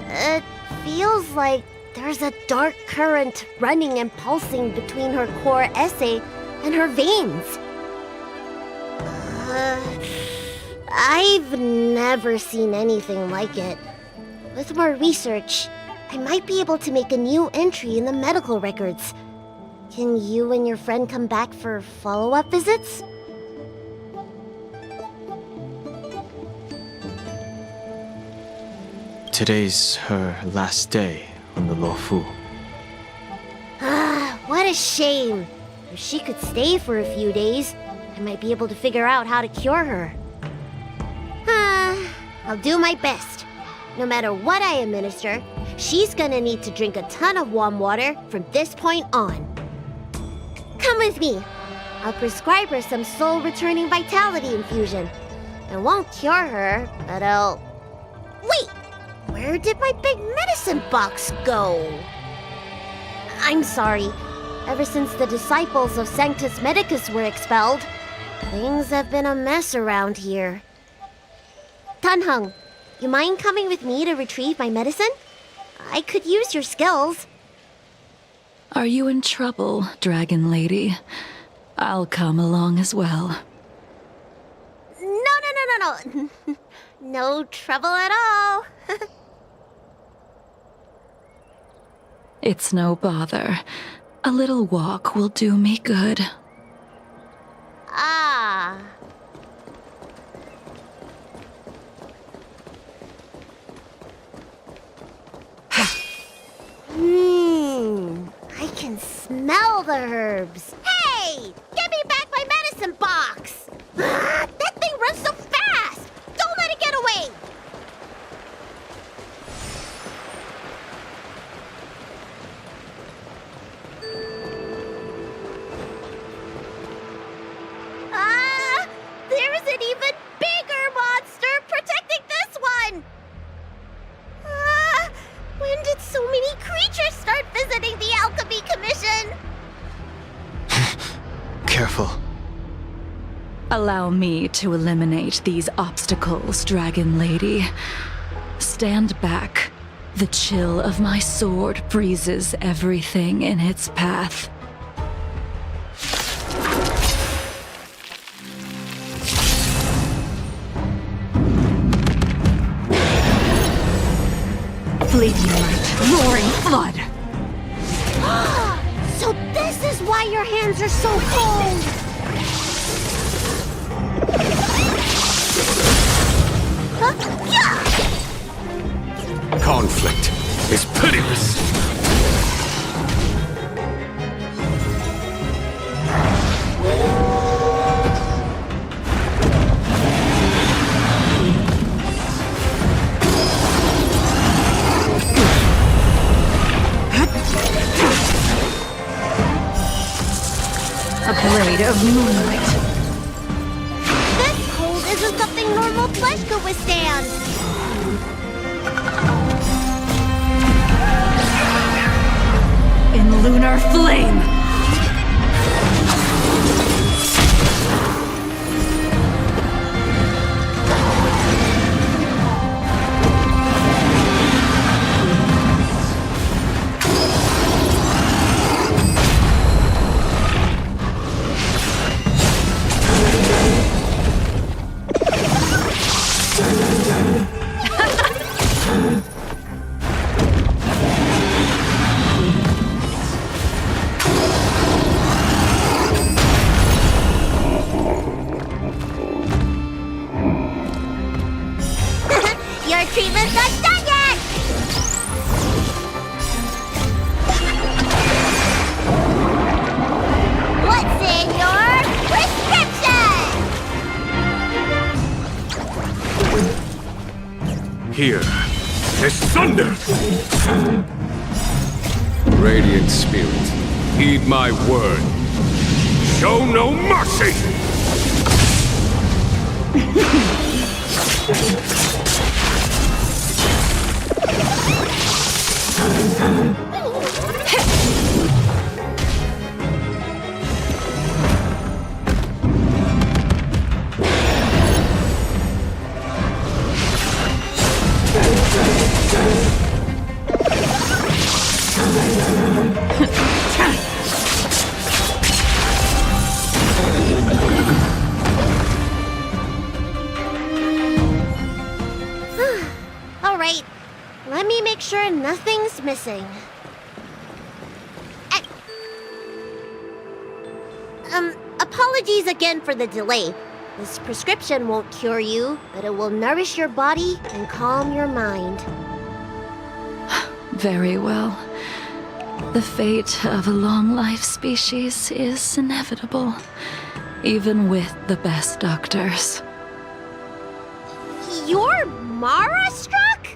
It feels like there's a dark current running and pulsing between her core esse and her veins. I've never seen anything like it. With more research, I might be able to make a new entry in the medical records. Can you and your friend come back for follow-up visits? Today's her last day on the Luofu. What a shame. If she could stay for a few days, I might be able to figure out how to cure her. I'll do my best. No matter what I administer, she's gonna need to drink a ton of warm water from this point on. Come with me. I'll prescribe her some soul-returning vitality infusion. It won't cure her, but I'll... Wait! Where did my big medicine box go? I'm sorry. Ever since the disciples of Sanctus Medicus were expelled, things have been a mess around here. Tanheng, you mind coming with me to retrieve my medicine? I could use your skills. Are you in trouble, Dragon Lady? I'll come along as well. No. No trouble at all. It's no bother. A little walk will do me good. I can smell the herbs. Hey! Give me back my medicine box! That thing runs so fast! Don't let it get away! There's an even bigger monster protecting this one! When did so many creatures start visiting the Alchemy Commission? Careful. Allow me to eliminate these obstacles, Dragon Lady. Stand back. The chill of my sword freezes everything in its path. Fleeting light, roaring flood! So this is why your hands are so cold! Conflict is pitiless. A blade of moonlight. This cold isn't something normal flesh could withstand. In lunar flame! This thunder! Radiant Spirit, heed my word. Show no mercy! All right, let me make sure nothing's missing. Apologies again for the delay. This prescription won't cure you, but it will nourish your body and calm your mind. Very well. The fate of a long-life species is inevitable, even with the best doctors. You're Mara-struck?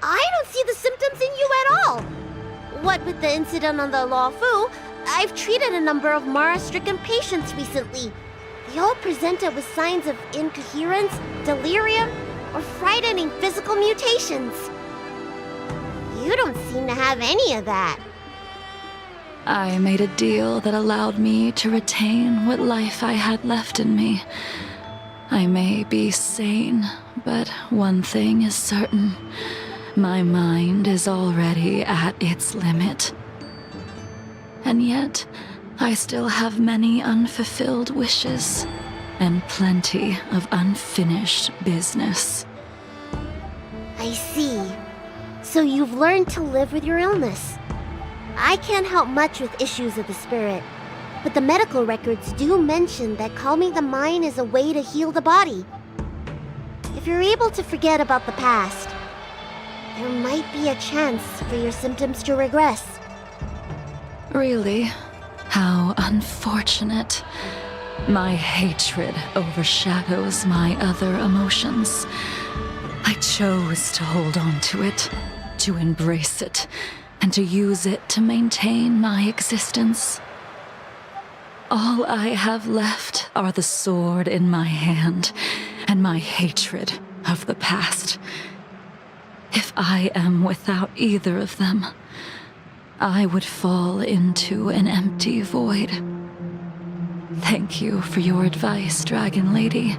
I don't see the symptoms in you at all. What with the incident on the Law Fu, I've treated a number of Mara-stricken patients recently. They all presented with signs of incoherence, delirium, or frightening physical mutations. You don't seem to have any of that. I made a deal that allowed me to retain what life I had left in me. I may be sane, but one thing is certain. My mind is already at its limit. And yet, I still have many unfulfilled wishes, and plenty of unfinished business. I see. So you've learned to live with your illness. I can't help much with issues of the spirit, but the medical records do mention that calming the mind is a way to heal the body. If you're able to forget about the past, there might be a chance for your symptoms to regress. Really? How unfortunate. My hatred overshadows my other emotions. I chose to hold on to it, to embrace it, and to use it to maintain my existence. All I have left are the sword in my hand and my hatred of the past. If I am without either of them, I would fall into an empty void. Thank you for your advice, Dragon Lady.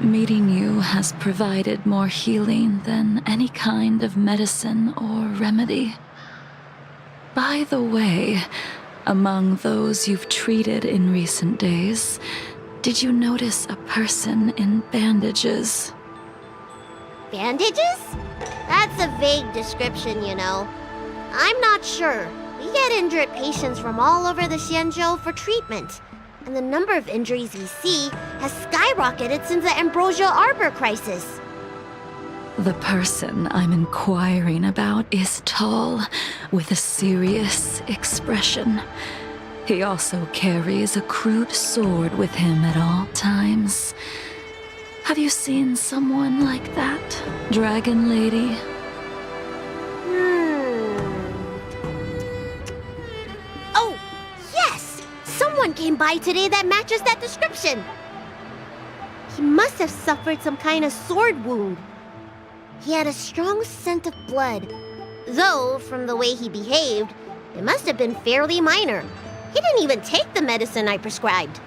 Meeting you has provided more healing than any kind of medicine or remedy. By the way, among those you've treated in recent days, did you notice a person in bandages? Bandages? That's a vague description, you know. I'm not sure. We get injured patients from all over the Xianzhou for treatment, and the number of injuries we see has skyrocketed since the Ambrosia Arbor crisis. The person I'm inquiring about is tall, with a serious expression. He also carries a crude sword with him at all times. Have you seen someone like that, Dragon Lady? Oh, yes! Someone came by today that matches that description. He must have suffered some kind of sword wound. He had a strong scent of blood, though from the way he behaved, it must have been fairly minor. He didn't even take the medicine I prescribed.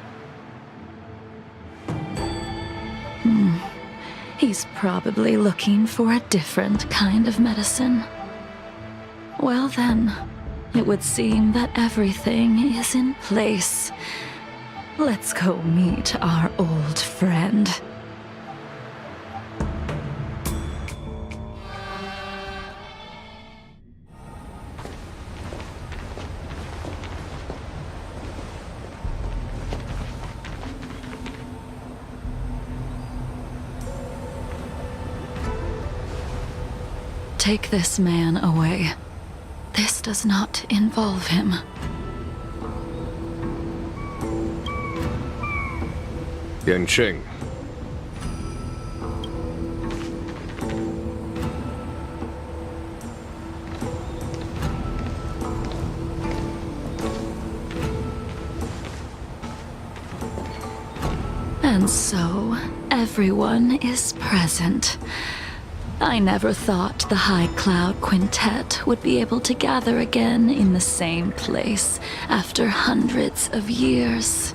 He's probably looking for a different kind of medicine. Well then, it would seem that everything is in place. Let's go meet our old friend. Take this man away. This does not involve him. Yanqing. And so, everyone is present. I never thought the High Cloud Quintet would be able to gather again in the same place after hundreds of years.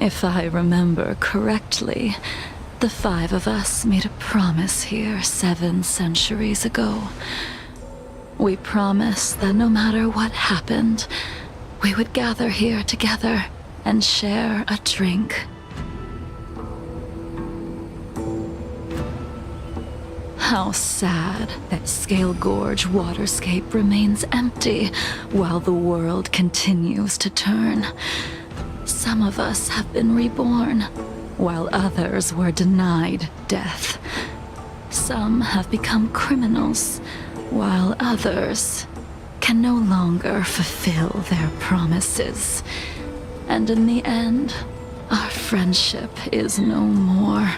If I remember correctly, the 5 of us made a promise here 7 centuries ago. We promised that no matter what happened, we would gather here together and share a drink. How sad that Scale Gorge waterscape remains empty while the world continues to turn. Some of us have been reborn, while others were denied death. Some have become criminals, while others can no longer fulfill their promises. And in the end, our friendship is no more.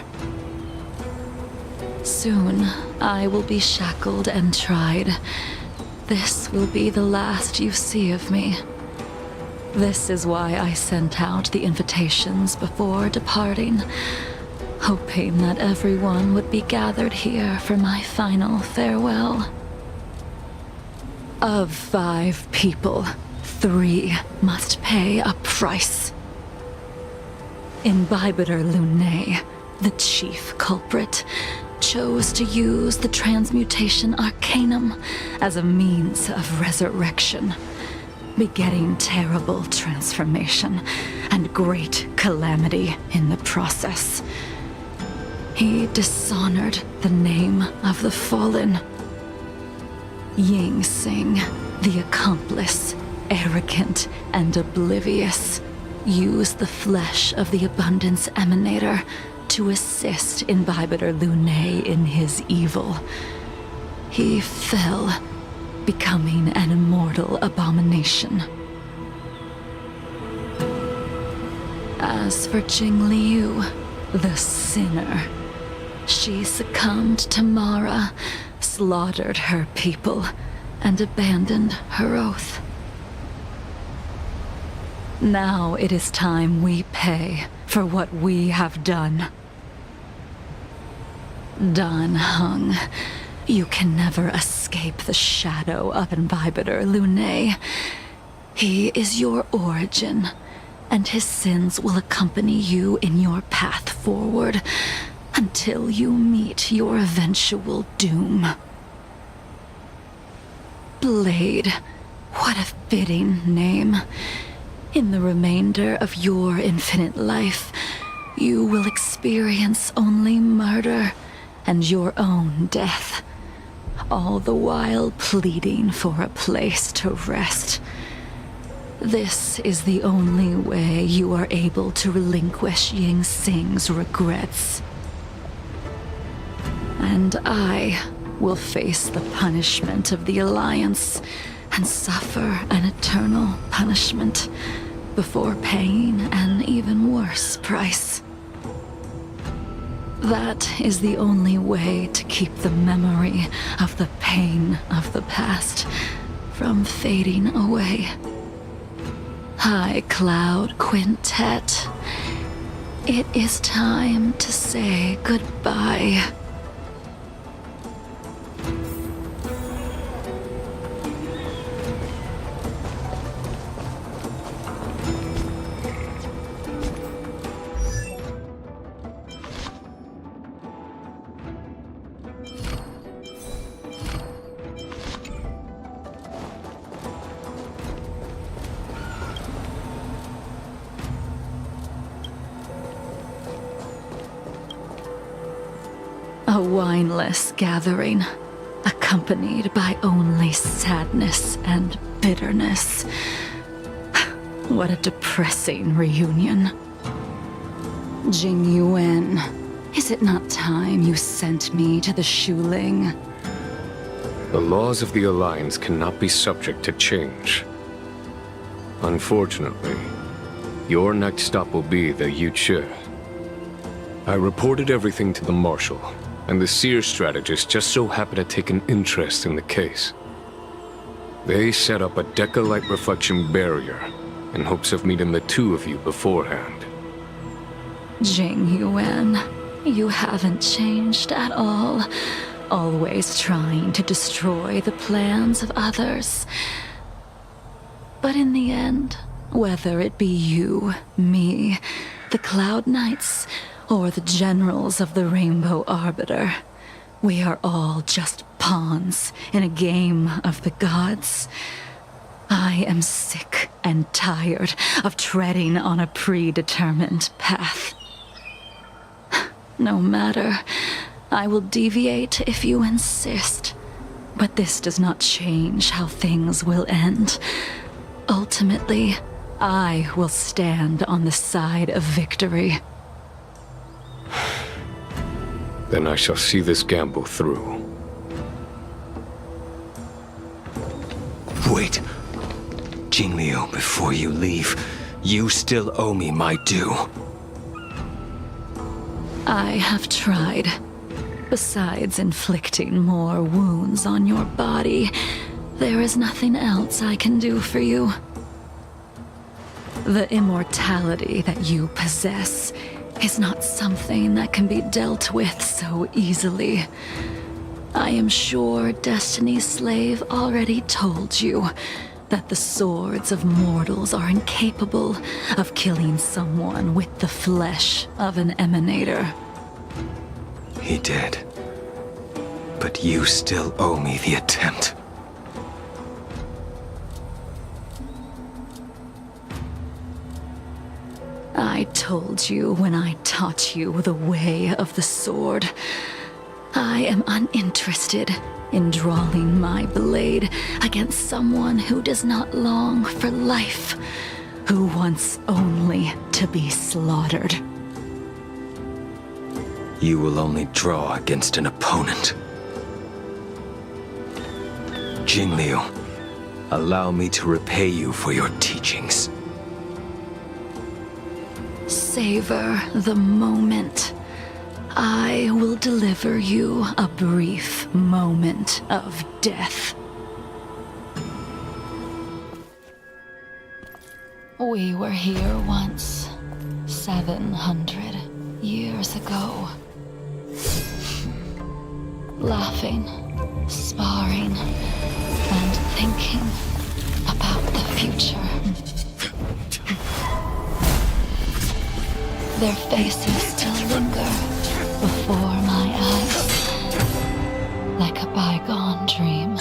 Soon, I will be shackled and tried. This will be the last you see of me. This is why I sent out the invitations before departing, hoping that everyone would be gathered here for my final farewell. Of 5 people, 3 must pay a price. Imbibitor Lunae, the chief culprit, chose to use the transmutation arcanum as a means of resurrection, begetting terrible transformation and great calamity in the process. He dishonored the name of the fallen. Ying Sing, the accomplice, arrogant and oblivious, used the flesh of the Abundance Emanator to assist Imbibitor Lunae in his evil. He fell, becoming an immortal abomination. As for Jing Liu, the sinner, she succumbed to Mara, slaughtered her people, and abandoned her oath. Now it is time we pay for what we have done. Dan Heng, you can never escape the shadow of Imbibitor Lunae. He is your origin, and his sins will accompany you in your path forward until you meet your eventual doom. Blade, what a fitting name. In the remainder of your infinite life, you will experience only murder and your own death, all the while pleading for a place to rest. This is the only way you are able to relinquish Ying Sing's regrets. And I will face the punishment of the Alliance and suffer an eternal punishment before paying an even worse price. That is the only way to keep the memory of the pain of the past from fading away. High Cloud Quintet, it is time to say goodbye. A wineless gathering, accompanied by only sadness and bitterness. What a depressing reunion. Jing Yuan, is it not time you sent me to the Shuling? The laws of the Alliance cannot be subject to change. Unfortunately, your next stop will be the Yuchi. I reported everything to the Marshal, and the Seer strategist just so happened to take an interest in the case. They set up a Deca-light reflection barrier in hopes of meeting the 2 of you beforehand. Jing Yuan, you haven't changed at all. Always trying to destroy the plans of others. But in the end, whether it be you, me, the Cloud Knights, or the generals of the Rainbow Arbiter. We are all just pawns in a game of the gods. I am sick and tired of treading on a predetermined path. No matter, I will deviate if you insist. But this does not change how things will end. Ultimately, I will stand on the side of victory. Then I shall see this gamble through. Wait. Jingliu, before you leave, you still owe me my due. I have tried. Besides inflicting more wounds on your body, there is nothing else I can do for you. The immortality that you possess is not something that can be dealt with so easily. I am sure Destiny's Slave already told you that the swords of mortals are incapable of killing someone with the flesh of an emanator. He did. But you still owe me the attempt. I told you when I taught you the way of the sword. I am uninterested in drawing my blade against someone who does not long for life, who wants only to be slaughtered. You will only draw against an opponent. Jingliu, allow me to repay you for your teachings. Savor the moment. I will deliver you a brief moment of death. We were here once, 700 years ago. Laughing, sparring, and thinking about the future. Their faces still linger before my eyes, like a bygone dream.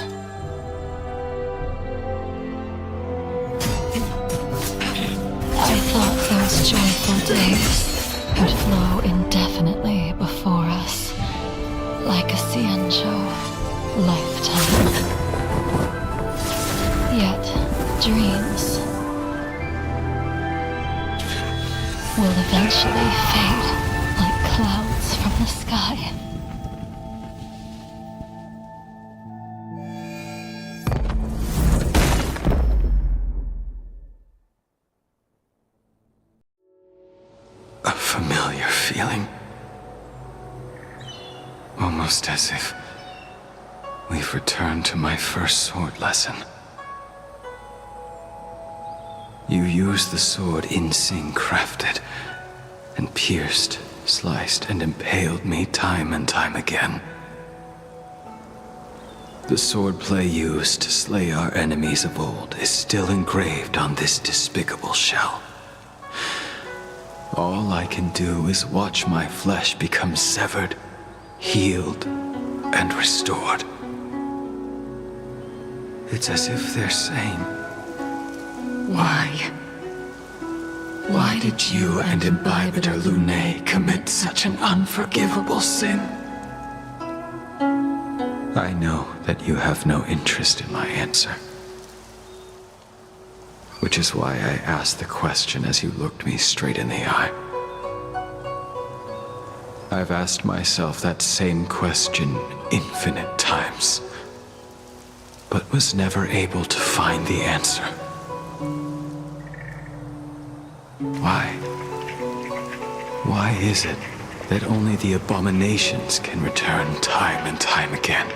I thought those joyful days would flow indefinitely before us, like a Xianzhou lifetime. Yet, dreams will eventually fade like clouds from the sky. A familiar feeling. Almost as if we've returned to my first sword lesson. You used the sword Insing crafted, and pierced, sliced, and impaled me time and time again. The swordplay used to slay our enemies of old is still engraved on this despicable shell. All I can do is watch my flesh become severed, healed, and restored. It's as if they're saying, Why? Why did you and Imbibitor Lunae commit such an unforgivable sin? I know that you have no interest in my answer. Which is why I asked the question as you looked me straight in the eye. I've asked myself that same question infinite times, but was never able to find the answer. Why? Why is it that only the abominations can return time and time again?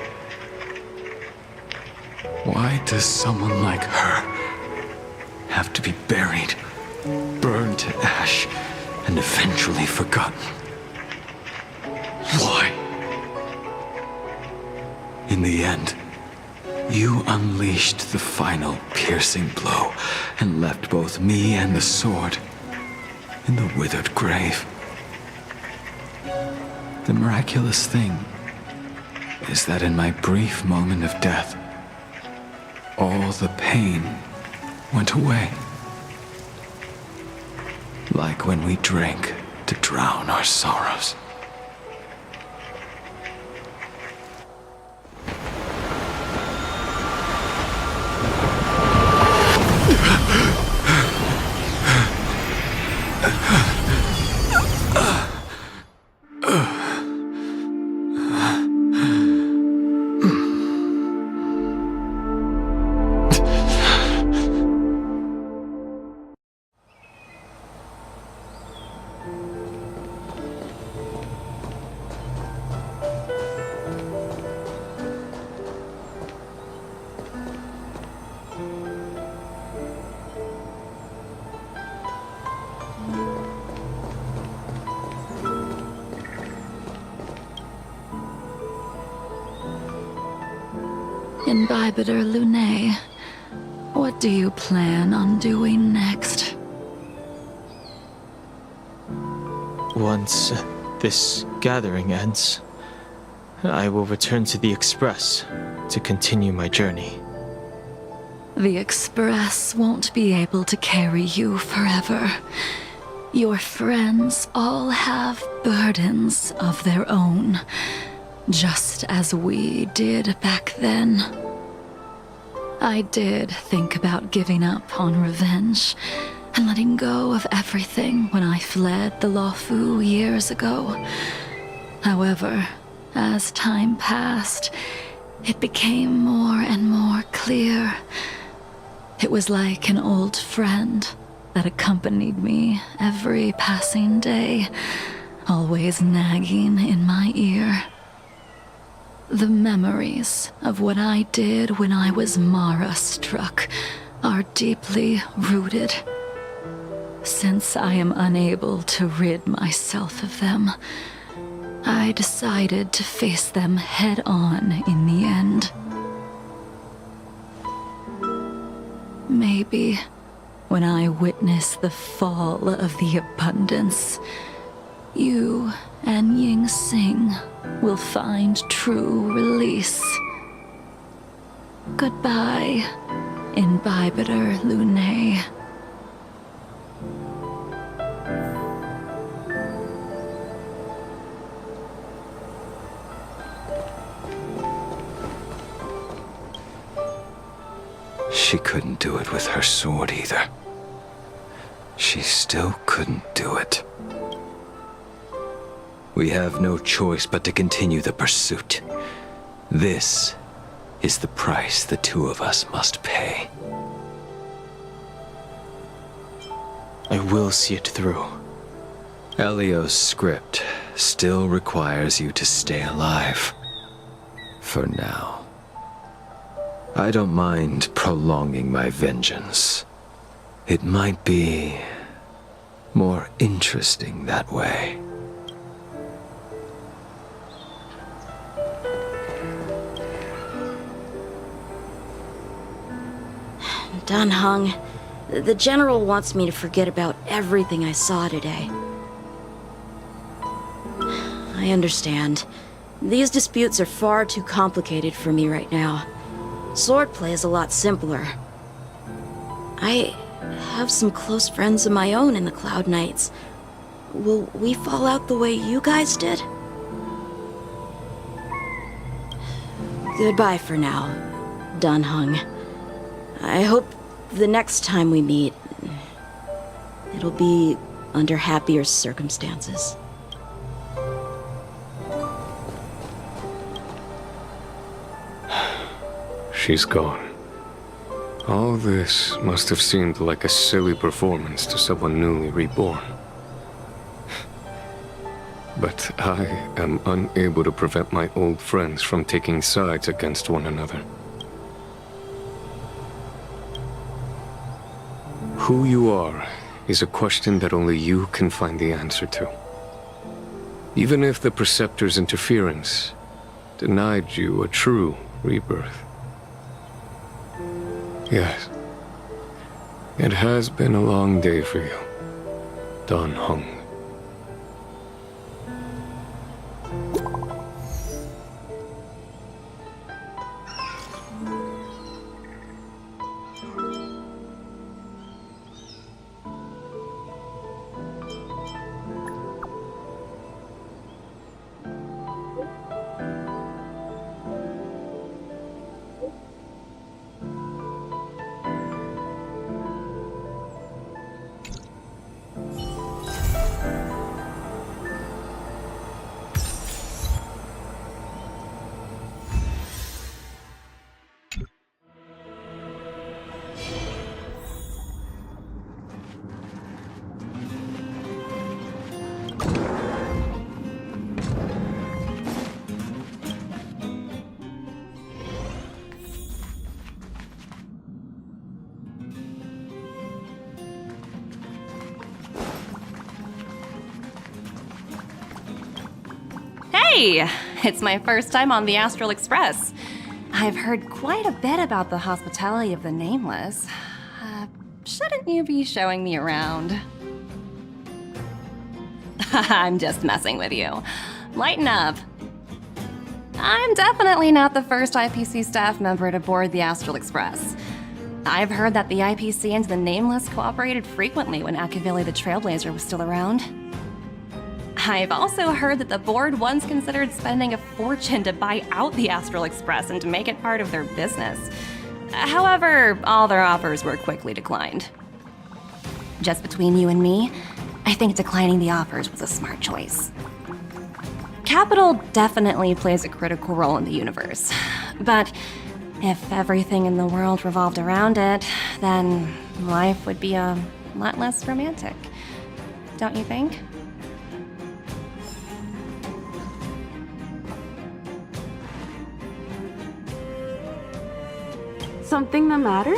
Why does someone like her have to be buried, burned to ash, and eventually forgotten? Why? In the end, you unleashed the final piercing blow and left both me and the sword in the withered grave. The miraculous thing is that in my brief moment of death, all the pain went away. Like when we drink to drown our sorrows. Imbibitor Lunae, what do you plan on doing next? Once this gathering ends, I will return to the Express to continue my journey. The Express won't be able to carry you forever. Your friends all have burdens of their own, just as we did back then. I did think about giving up on revenge and letting go of everything when I fled the Luofu years ago. However, as time passed, it became more and more clear. It was like an old friend that accompanied me every passing day, always nagging in my ear. The memories of what I did when I was Mara-struck are deeply rooted. Since I am unable to rid myself of them, I decided to face them head-on in the end. Maybe when I witness the fall of the abundance, you and Ying Sing will find true release. Goodbye, Imbibitor Lunae. She couldn't do it with her sword either. She still couldn't do it. We have no choice but to continue the pursuit. This is the price the two of us must pay. I will see it through. Elio's script still requires you to stay alive. For now. I don't mind prolonging my vengeance. It might be more interesting that way. Dunhung, the General wants me to forget about everything I saw today. I understand. These disputes are far too complicated for me right now. Swordplay is a lot simpler. I have some close friends of my own in the Cloud Knights. Will we fall out the way you guys did? Goodbye for now, Dunhung. I hope the next time we meet, it'll be under happier circumstances. She's gone. All this must have seemed like a silly performance to someone newly reborn. But I am unable to prevent my old friends from taking sides against one another. Who you are is a question that only you can find the answer to. Even if the Preceptor's interference denied you a true rebirth. Yes, it has been a long day for you, Dan Heng. Hey! It's my first time on the Astral Express. I've heard quite a bit about the hospitality of the Nameless. Shouldn't you be showing me around? I'm just messing with you. Lighten up. I'm definitely not the first IPC staff member to board the Astral Express. I've heard that the IPC and the Nameless cooperated frequently when Akavili the Trailblazer was still around. I've also heard that the board once considered spending a fortune to buy out the Astral Express and to make it part of their business. However, all their offers were quickly declined. Just between you and me, I think declining the offers was a smart choice. Capital definitely plays a critical role in the universe, but if everything in the world revolved around it, then life would be a lot less romantic. Don't you think? Something the matter?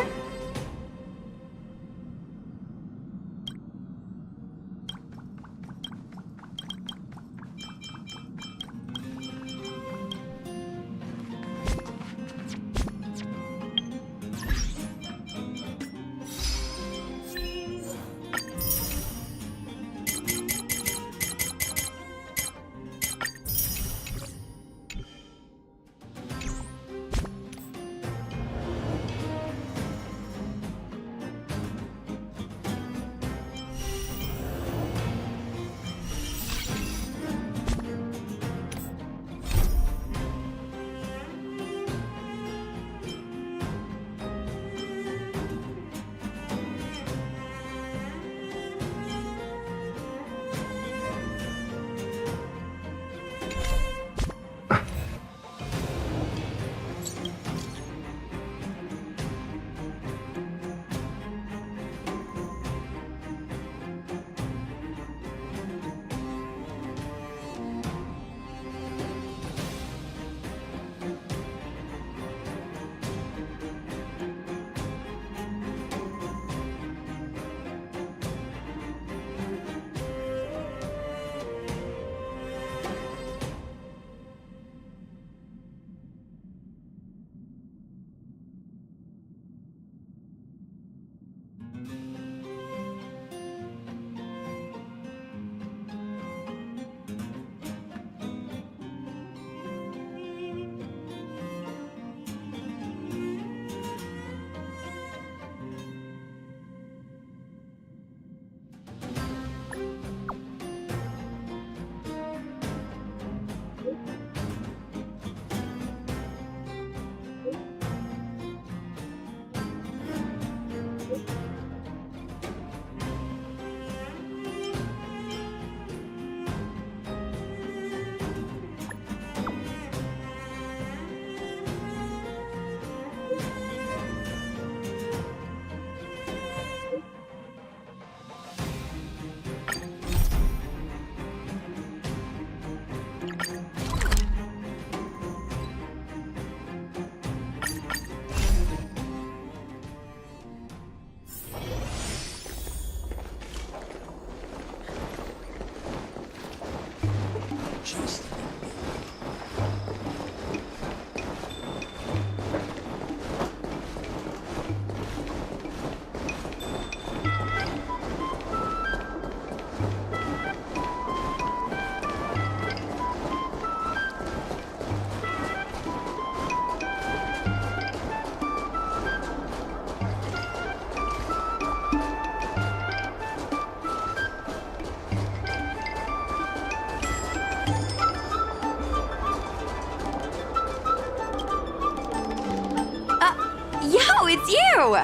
it's you!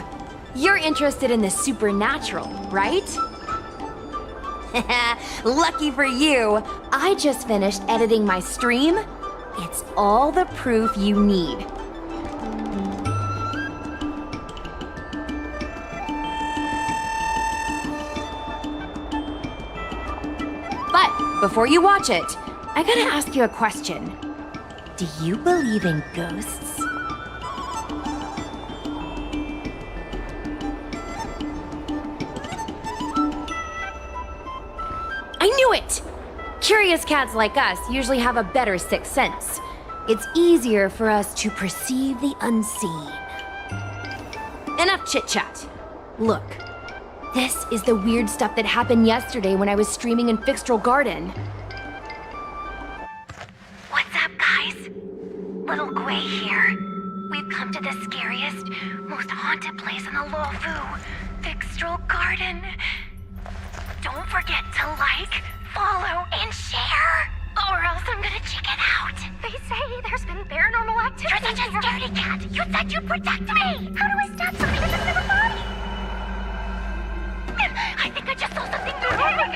You're interested in the supernatural, right? Lucky for you, I just finished editing my stream. It's all the proof you need. But before you watch it, I gotta ask you a question. Do you believe in ghosts? I knew it! Curious cats like us usually have a better sixth sense. It's easier for us to perceive the unseen. Enough chit-chat. Look, this is the weird stuff that happened yesterday when I was streaming in Fixtral Garden. What's up, guys? Little Gwei here. We've come to the scariest, most haunted place in the Luofu, Fixtral Garden. Don't forget to like, follow, and share, or else I'm gonna check it out. They say there's been paranormal activity. You're such a scaredy cat. You said you'd protect me. How do I stop something that doesn't have a body? I think I just saw something moving.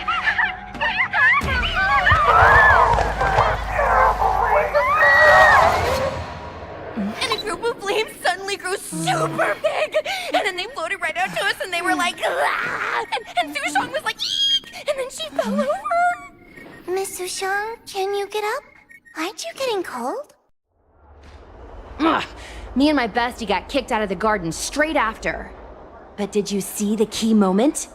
And a group of flames suddenly grew super big, and then they floated right out to us, and they were like, ah! And Sushong was like, eek! And then she fell over. Miss Sushang, can you get up? Aren't you getting cold? Ugh. Me and my bestie got kicked out of the garden straight after. But did you see the key moment?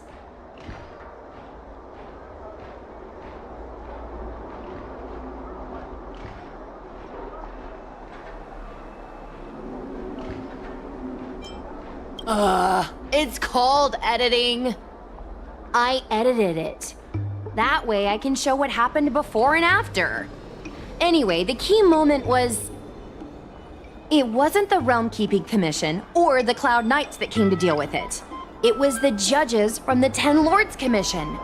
It's called editing. I edited it. That way I can show what happened before and after. Anyway, the key moment was... It wasn't the Realm Keeping Commission or the Cloud Knights that came to deal with it. It was the judges from the Ten Lords Commission.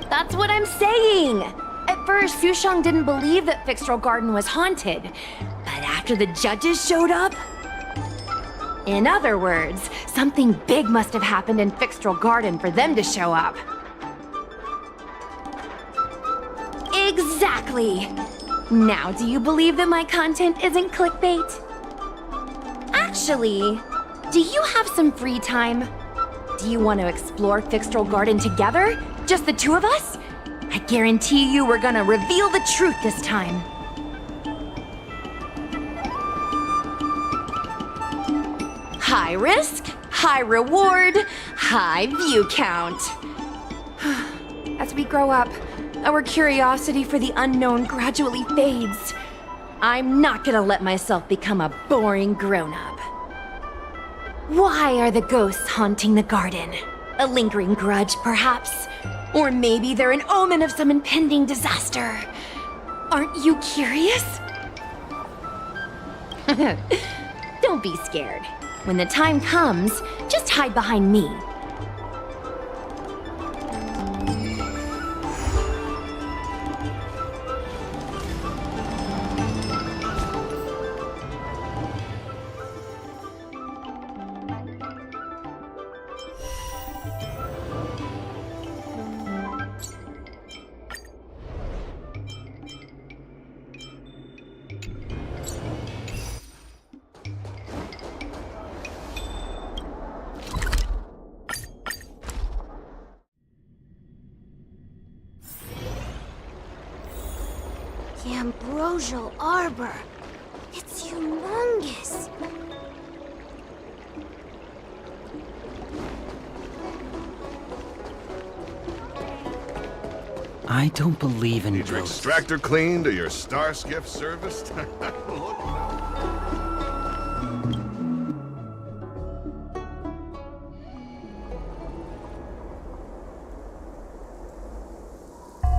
That's what I'm saying! At first, Fushang didn't believe that Fixtral Garden was haunted. But after the judges showed up... In other words, something big must have happened in Fixtral Garden for them to show up. Exactly! Now, do you believe that my content isn't clickbait? Actually, do you have some free time? Do you want to explore Fixtral Garden together? Just the two of us? I guarantee you we're gonna reveal the truth this time. High risk, high reward, high view count. As we grow up, our curiosity for the unknown gradually fades. I'm not gonna let myself become a boring grown-up. Why are the ghosts haunting the garden? A lingering grudge, perhaps? Or maybe they're an omen of some impending disaster. Aren't you curious? Don't be scared. When the time comes, just hide behind me. The Ambrosial Arbor. It's humongous. I don't believe in Need your ghosts. extractor cleaned or your star skiff serviced? Look now.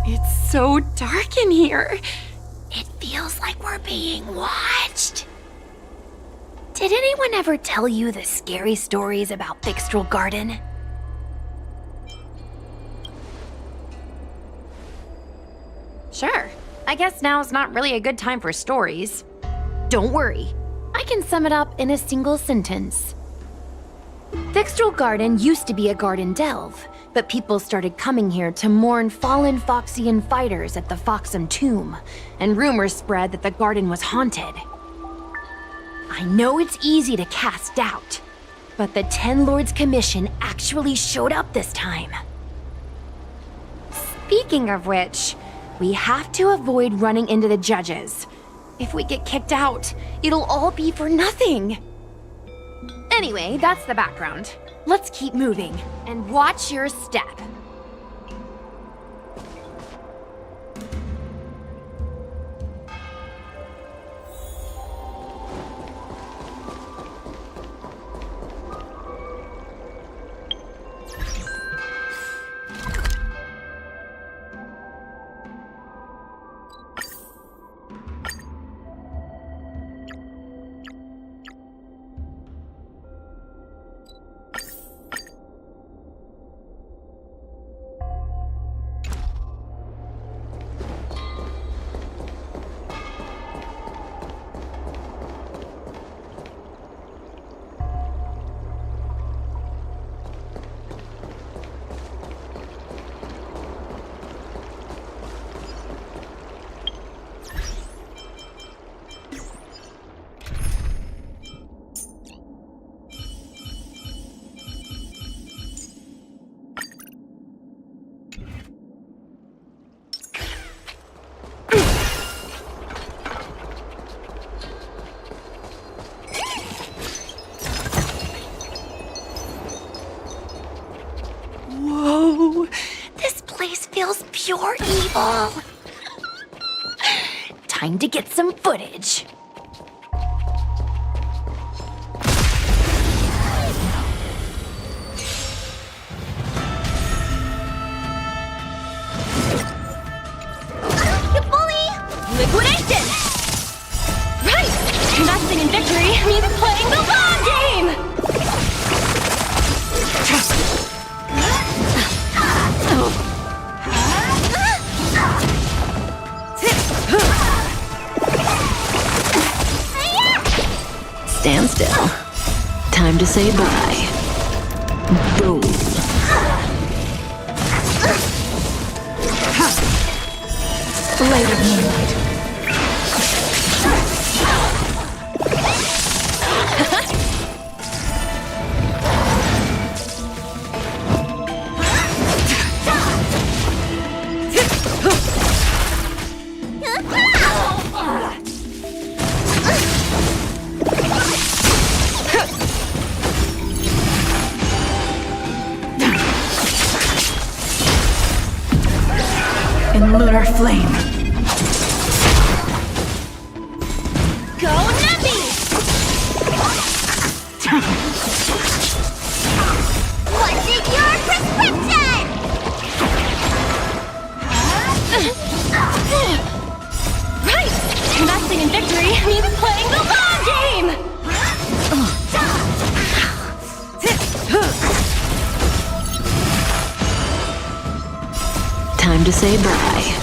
It's so dark in here. It feels like we're being watched. Did anyone ever tell you the scary stories about Fixtral Garden? Sure. I guess now's not really a good time for stories. Don't worry. I can sum it up in a single sentence. Thixtral Garden used to be a garden delve, but people started coming here to mourn fallen Foxian fighters at the Foxum tomb, and rumors spread that the garden was haunted. I know it's easy to cast doubt, but the Ten Lords Commission actually showed up this time. Speaking of which, we have to avoid running into the judges. If we get kicked out, it'll all be for nothing. Anyway, that's the background. Let's keep moving, and watch your step. Whoa! This place feels pure evil! Time to get some footage. You bully! Liquidation! Right! Investing in victory means playing the long game! Stand still. Time to say bye. Boom. Blade of moonlight. In lunar flame. Go Nappy! What's in your prescription? Right! Investing in victory means playing the long game! Time to say bye.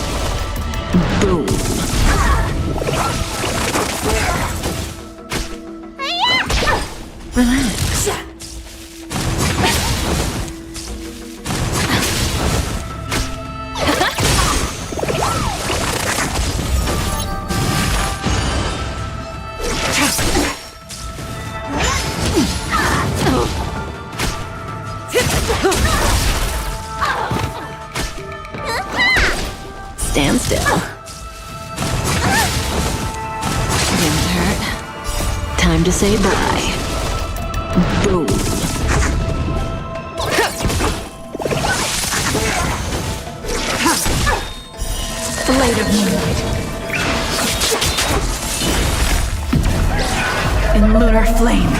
Boom. Relax. Stand still. Didn't hurt. Time to say bye. Boom. Blade of moonlight. In lunar flame.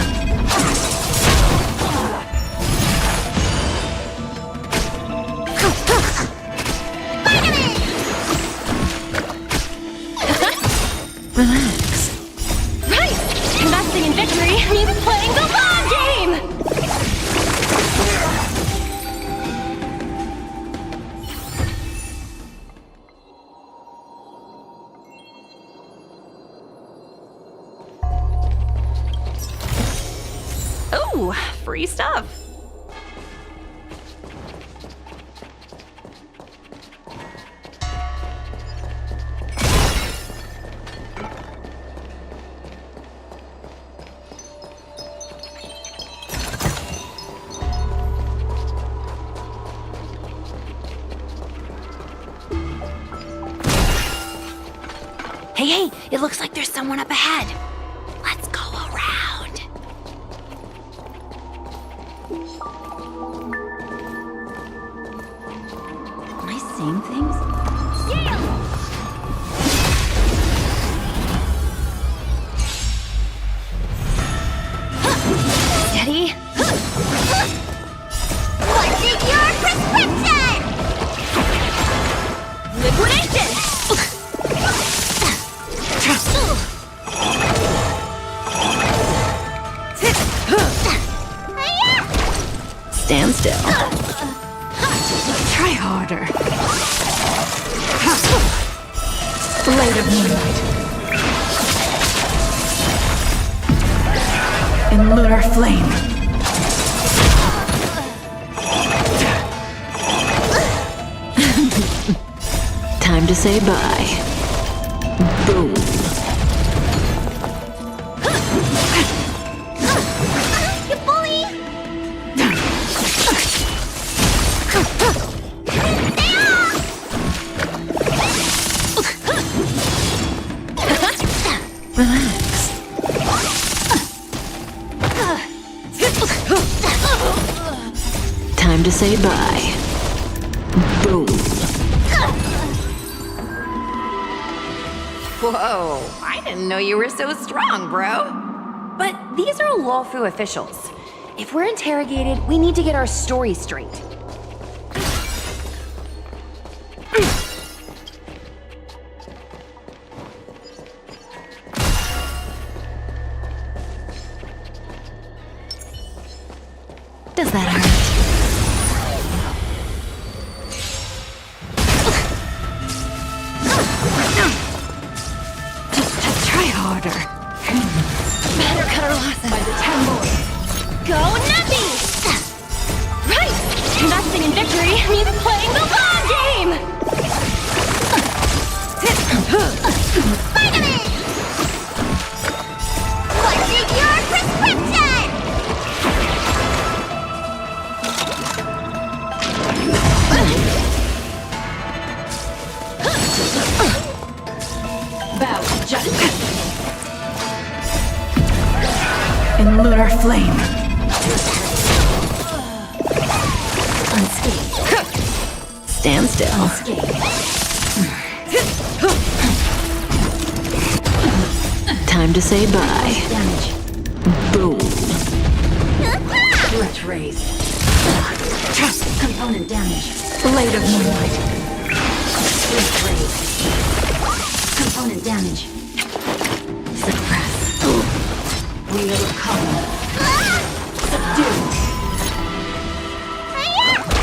Relax. Right! Investing in victory means free stuff. Hey, it looks like there's someone up ahead. Let's go around. Am I seeing things? Steady. What's in your prescription? Liquidation! Stand still. Try harder. Blade of moonlight. In lunar flame. Time to say bye. Boom. You bully! Relax. Time to say bye. Boom. Whoa, I didn't know you were so strong, bro. But these are Luofu officials. If we're interrogated, we need to get our story straight. Does that hurt? Just try harder. Better cut our losses. By the 10 more. Go Nubby! Right! Investing in victory means playing the long game! Finally! What's in your prescription? Bow to justice. In lunar flame. Unscathed. Stand still. Unscathed. Time to say bye. Damage. Boom. Threat raised. Component damage. Blade of moonlight. Threat raised. Component damage. Suppress. Wheel of column. Subdue.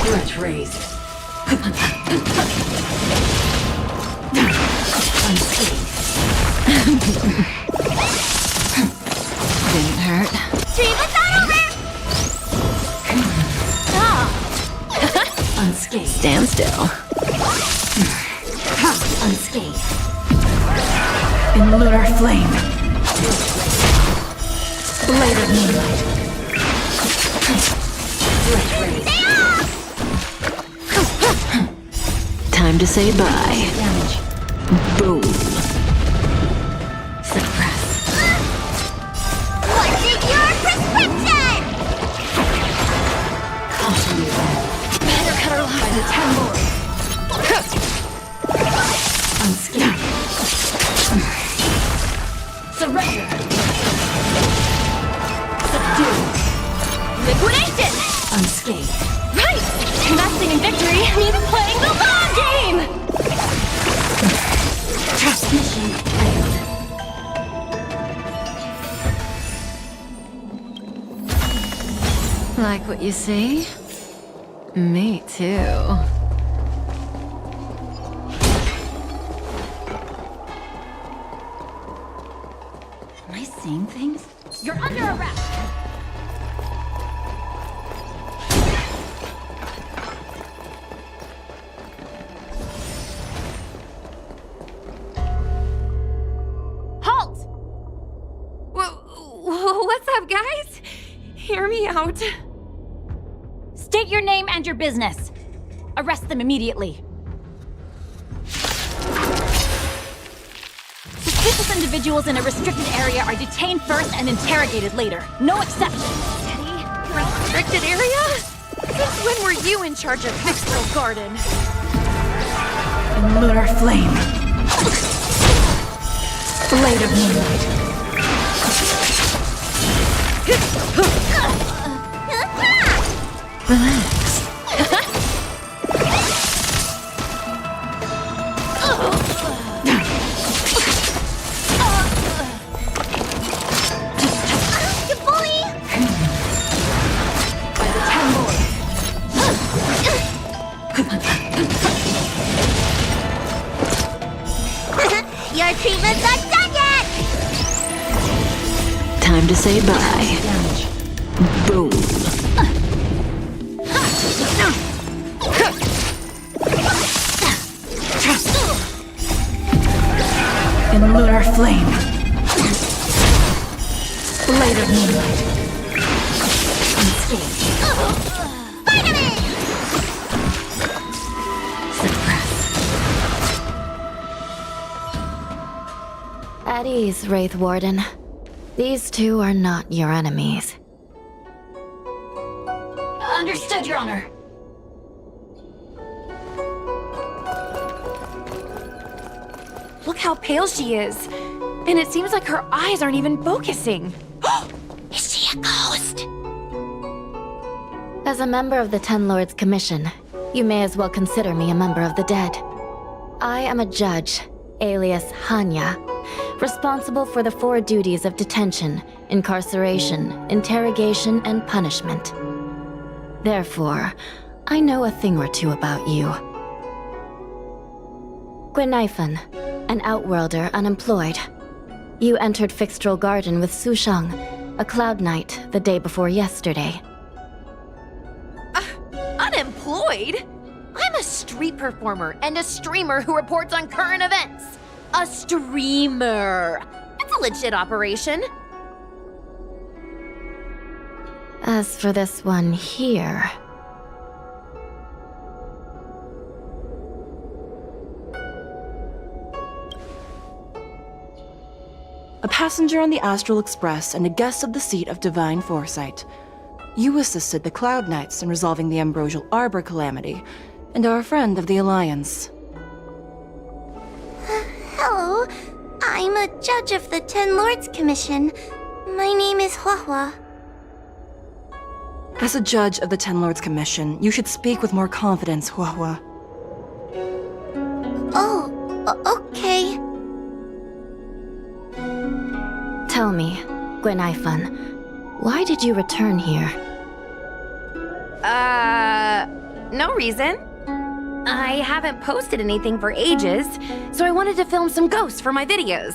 Threat raised. Unscathed. Didn't hurt. Dream is not over! Unscathed. Stand still. Unscathed. In lunar flame. Blade of moonlight. Threat raised. Time to say bye. Damage. Boom. Suppress. What's in your prescription? Caution you then. Better cut our losses. By the 10 more. Unscathed. Surrender. Subdue. Liquidation! Unscathed. Right! Investing in victory means playing the long game! Transmission failed. Like what you see? Me too. Am I seeing things? You're under arrest! out! State your name and your business. Arrest them immediately. Suspicious individuals in a restricted area are detained first and interrogated later. No exceptions. Steady? Restricted area? Since when were you in charge of Fixwell Garden? In lunar flame. Blade of moonlight. Relax. You bully! By the Ten Lords. Your treatment's not done yet! Time to say bye. Boom. In lunar flame. Blade of moonlight. Unscathed. Vitamin! At ease, Wraith Warden. These two are not your enemies. Understood, Your Honor. Look how pale she is. And it seems like her eyes aren't even focusing. Is she a ghost? As a member of the Ten Lords Commission, you may as well consider me a member of the dead. I am a judge, alias Hanya, responsible for the 4 duties of detention, incarceration, interrogation, and punishment. Therefore, I know a thing or two about you. Gwenifan, an outworlder unemployed. You entered Fixtral Garden with Sushang, a Cloud Knight, the day before yesterday. Unemployed? I'm a street performer and a streamer who reports on current events. A streamer. It's a legit operation. As for this one here... A passenger on the Astral Express and a guest of the seat of Divine Foresight. You assisted the Cloud Knights in resolving the Ambrosial Arbor calamity, and are a friend of the Alliance. Hello, I'm a judge of the Ten Lords Commission. My name is Huahua. As a judge of the Ten Lords Commission, you should speak with more confidence, Huahua. Okay. Tell me, Gwenifan, why did you return here? No reason. I haven't posted anything for ages, so I wanted to film some ghosts for my videos.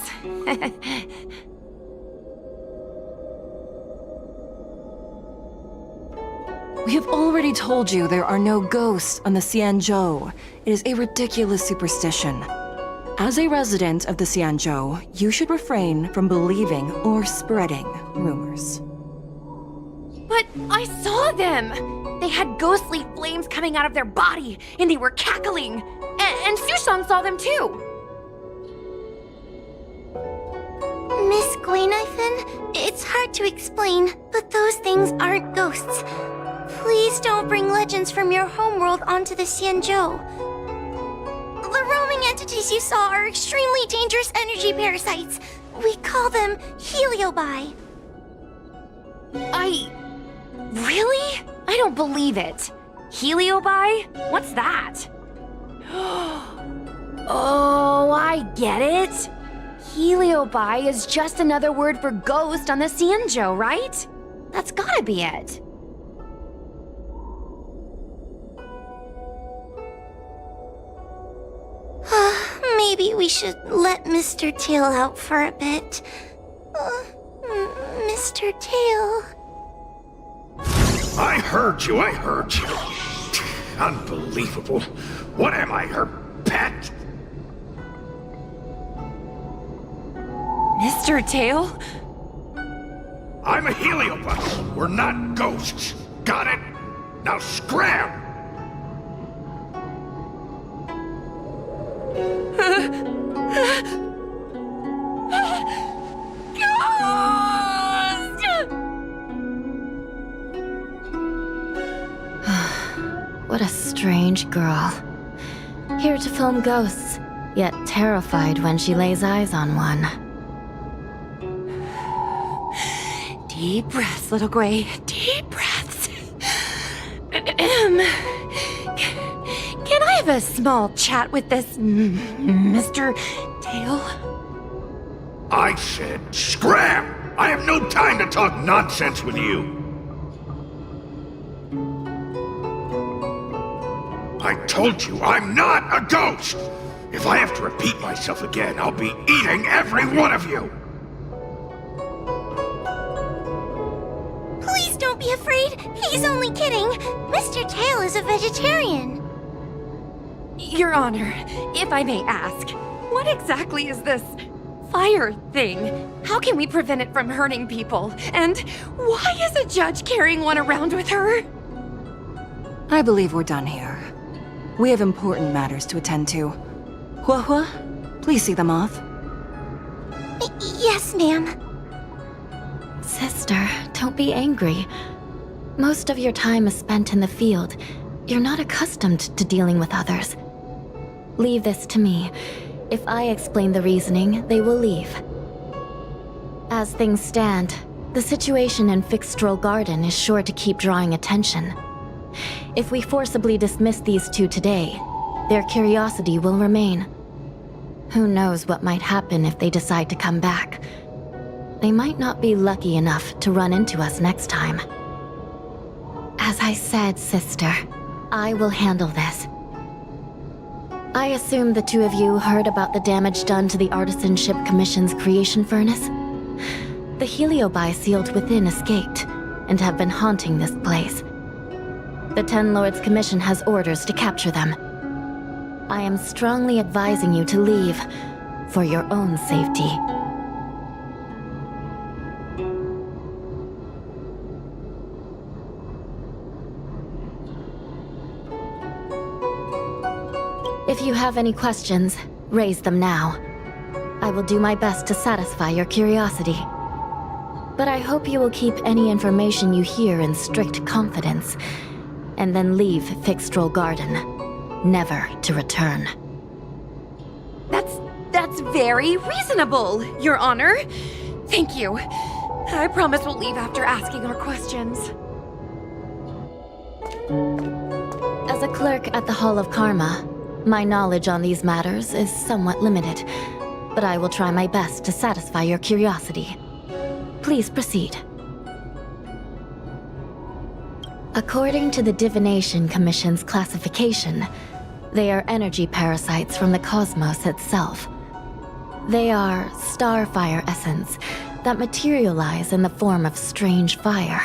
We have already told you there are no ghosts on the Xianzhou. It is a ridiculous superstition. As a resident of the Xianzhou, you should refrain from believing or spreading rumors. But I saw them! They had ghostly flames coming out of their body, and they were cackling! And Sushang saw them too! Miss Gwenifan, it's hard to explain, but those things aren't ghosts. Please don't bring legends from your homeworld onto the Xianzhou. The roaming entities you saw are extremely dangerous energy parasites. We call them heliobi. Really? I don't believe it. Heliobi? What's that? Oh, I get it. Heliobi is just another word for ghost on the Xianzhou, right? That's gotta be it. Maybe we should let Mr. Tail out for a bit. Mr. Tail. I heard you. Unbelievable. What am I, her pet? Mr. Tail? I'm a heliobus. We're not ghosts. Got it? Now scram! What a strange girl. Here to film ghosts, yet terrified when she lays eyes on one. Deep breaths, little Gray. Deep breaths. Can I have a small chat with this Mr. Tail? I said scram! I have no time to talk nonsense with you. I told you I'm not a ghost! If I have to repeat myself again, I'll be eating every one of you! Please don't be afraid. He's only kidding. Mr. Tail is a vegetarian. Your Honor, if I may ask, what exactly is this fire thing? How can we prevent it from hurting people? And why is a judge carrying one around with her? I believe we're done here. We have important matters to attend to. Hua, please see them off. Yes, ma'am. Sister, don't be angry. Most of your time is spent in the field. You're not accustomed to dealing with others. Leave this to me. If I explain the reasoning, they will leave. As things stand, the situation in Fixtral Garden is sure to keep drawing attention. If we forcibly dismiss these two today, their curiosity will remain. Who knows what might happen if they decide to come back. They might not be lucky enough to run into us next time. As I said, sister, I will handle this. I assume the two of you heard about the damage done to the Artisanship Commission's creation furnace? The heliobi sealed within escaped, and have been haunting this place. The Ten Lords Commission has orders to capture them. I am strongly advising you to leave, for your own safety. If you have any questions, raise them now. I will do my best to satisfy your curiosity. But I hope you will keep any information you hear in strict confidence, and then leave Fixtral Garden, never to return. That's very reasonable, Your Honor. Thank you. I promise we'll leave after asking our questions. As a clerk at the Hall of Karma, my knowledge on these matters is somewhat limited, but I will try my best to satisfy your curiosity. Please proceed. According to the Divination Commission's classification, they are energy parasites from the cosmos itself. They are starfire essence that materialize in the form of strange fire.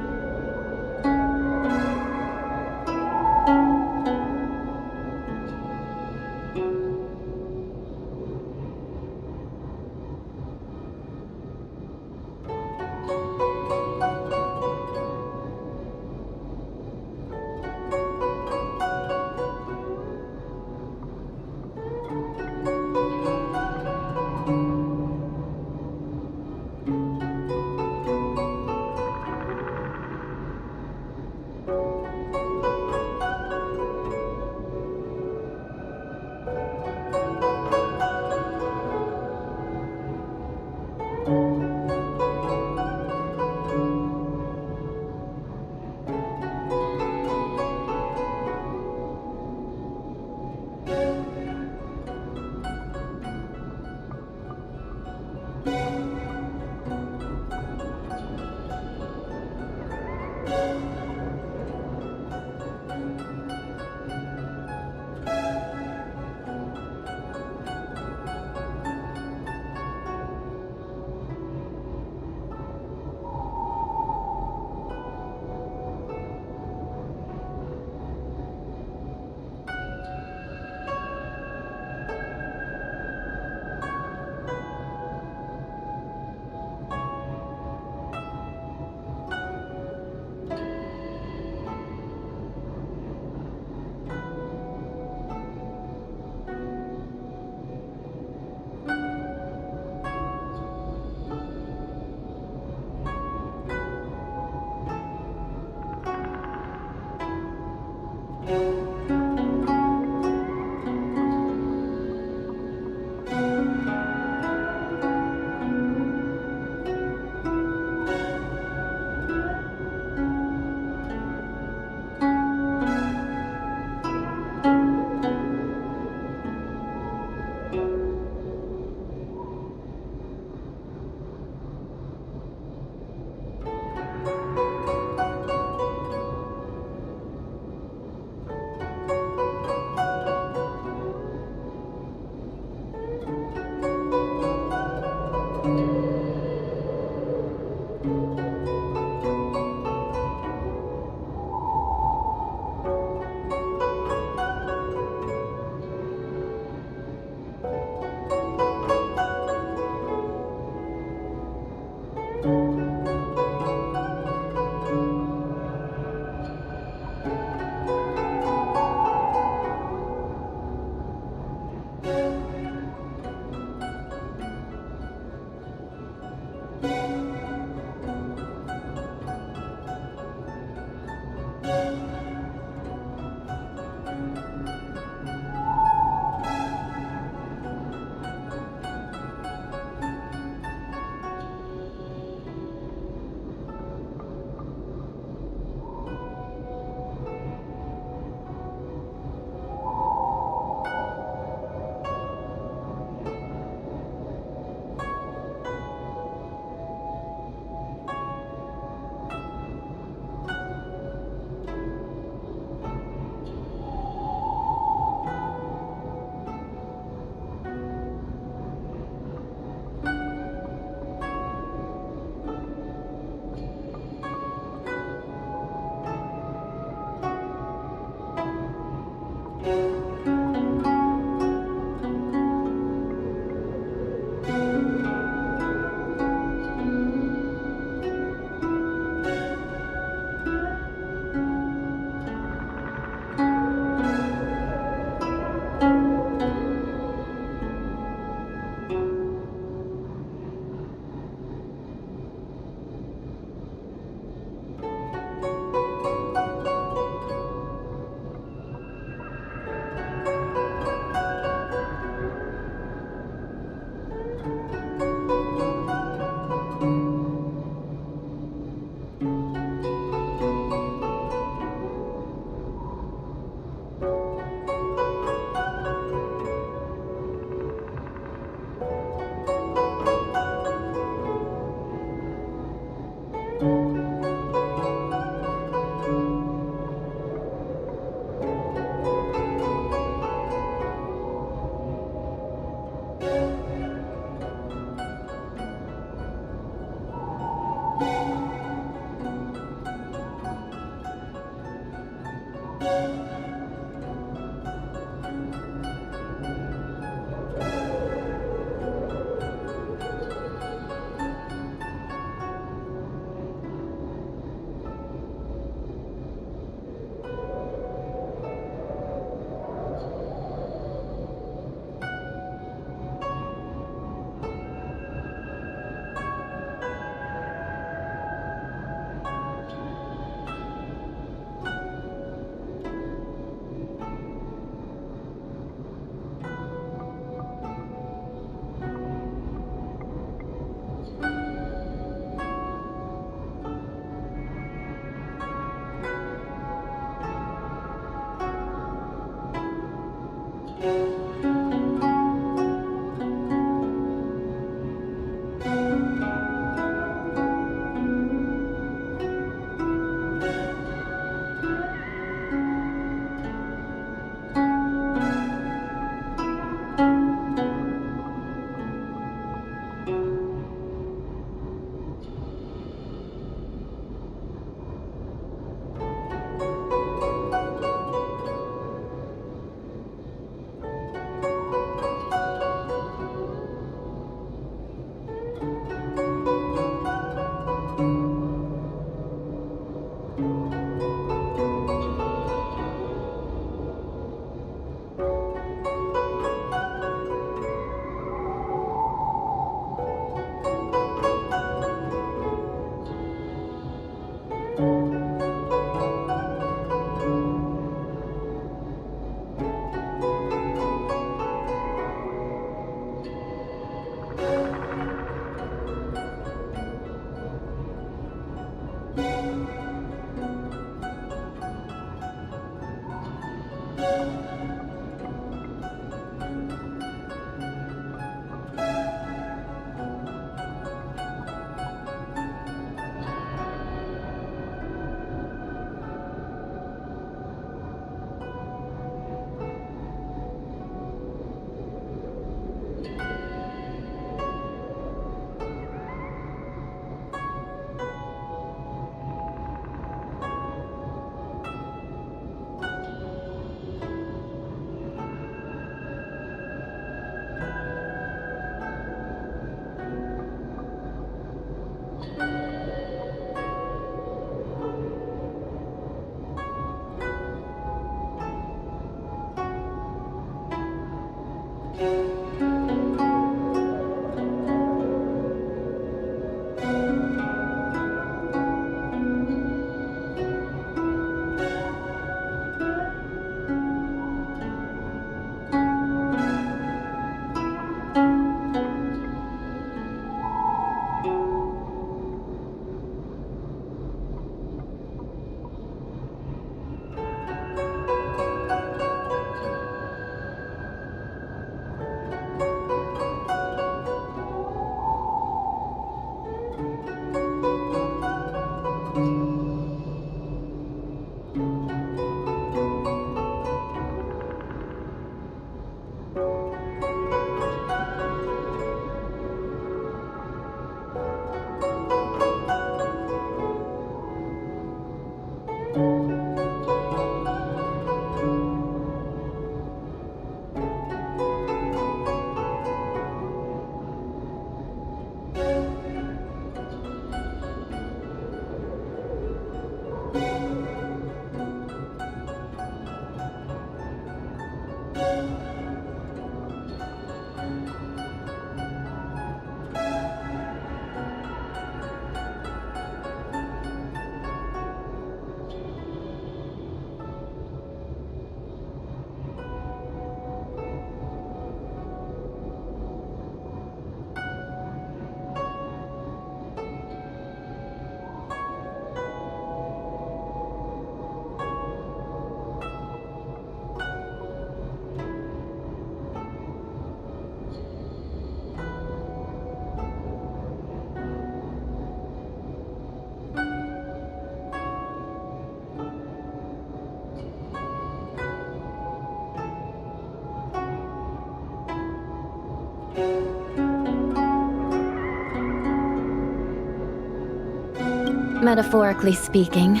Metaphorically speaking,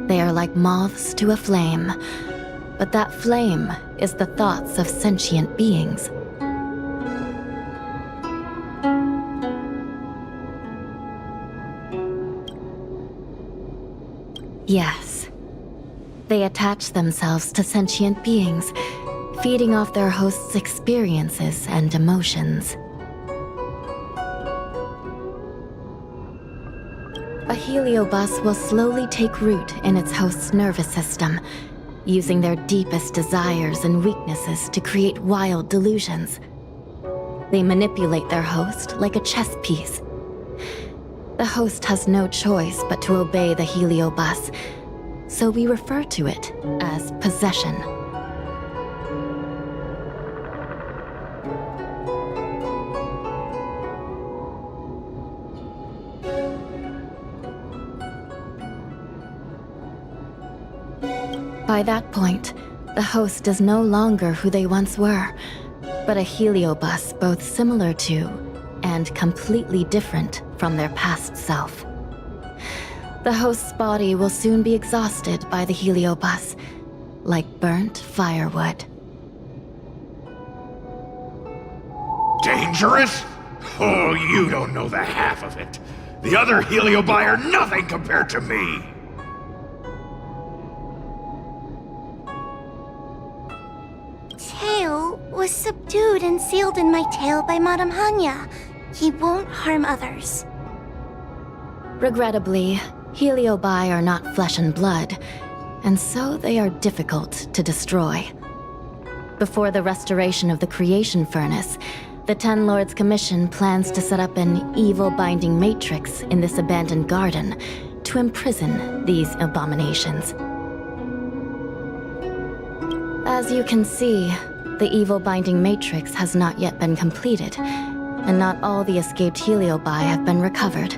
they are like moths to a flame. But that flame is the thoughts of sentient beings. Yes. They attach themselves to sentient beings, feeding off their host's experiences and emotions. A heliobus will slowly take root in its host's nervous system, using their deepest desires and weaknesses to create wild delusions. They manipulate their host like a chess piece. The host has no choice but to obey the heliobus, so we refer to it as possession. By that point, the host is no longer who they once were, but a heliobus both similar to and completely different from their past self. The host's body will soon be exhausted by the heliobus, like burnt firewood. Dangerous? Oh, you don't know the half of it. The other heliobi are nothing compared to me. Tail was subdued and sealed in my tail by Madame Hanya. He won't harm others. Regrettably, heliobi are not flesh and blood, and so they are difficult to destroy. Before the restoration of the creation furnace, the Ten Lords Commission plans to set up an evil binding matrix in this abandoned garden to imprison these abominations. As you can see, the evil binding matrix has not yet been completed, and not all the escaped heliobi have been recovered.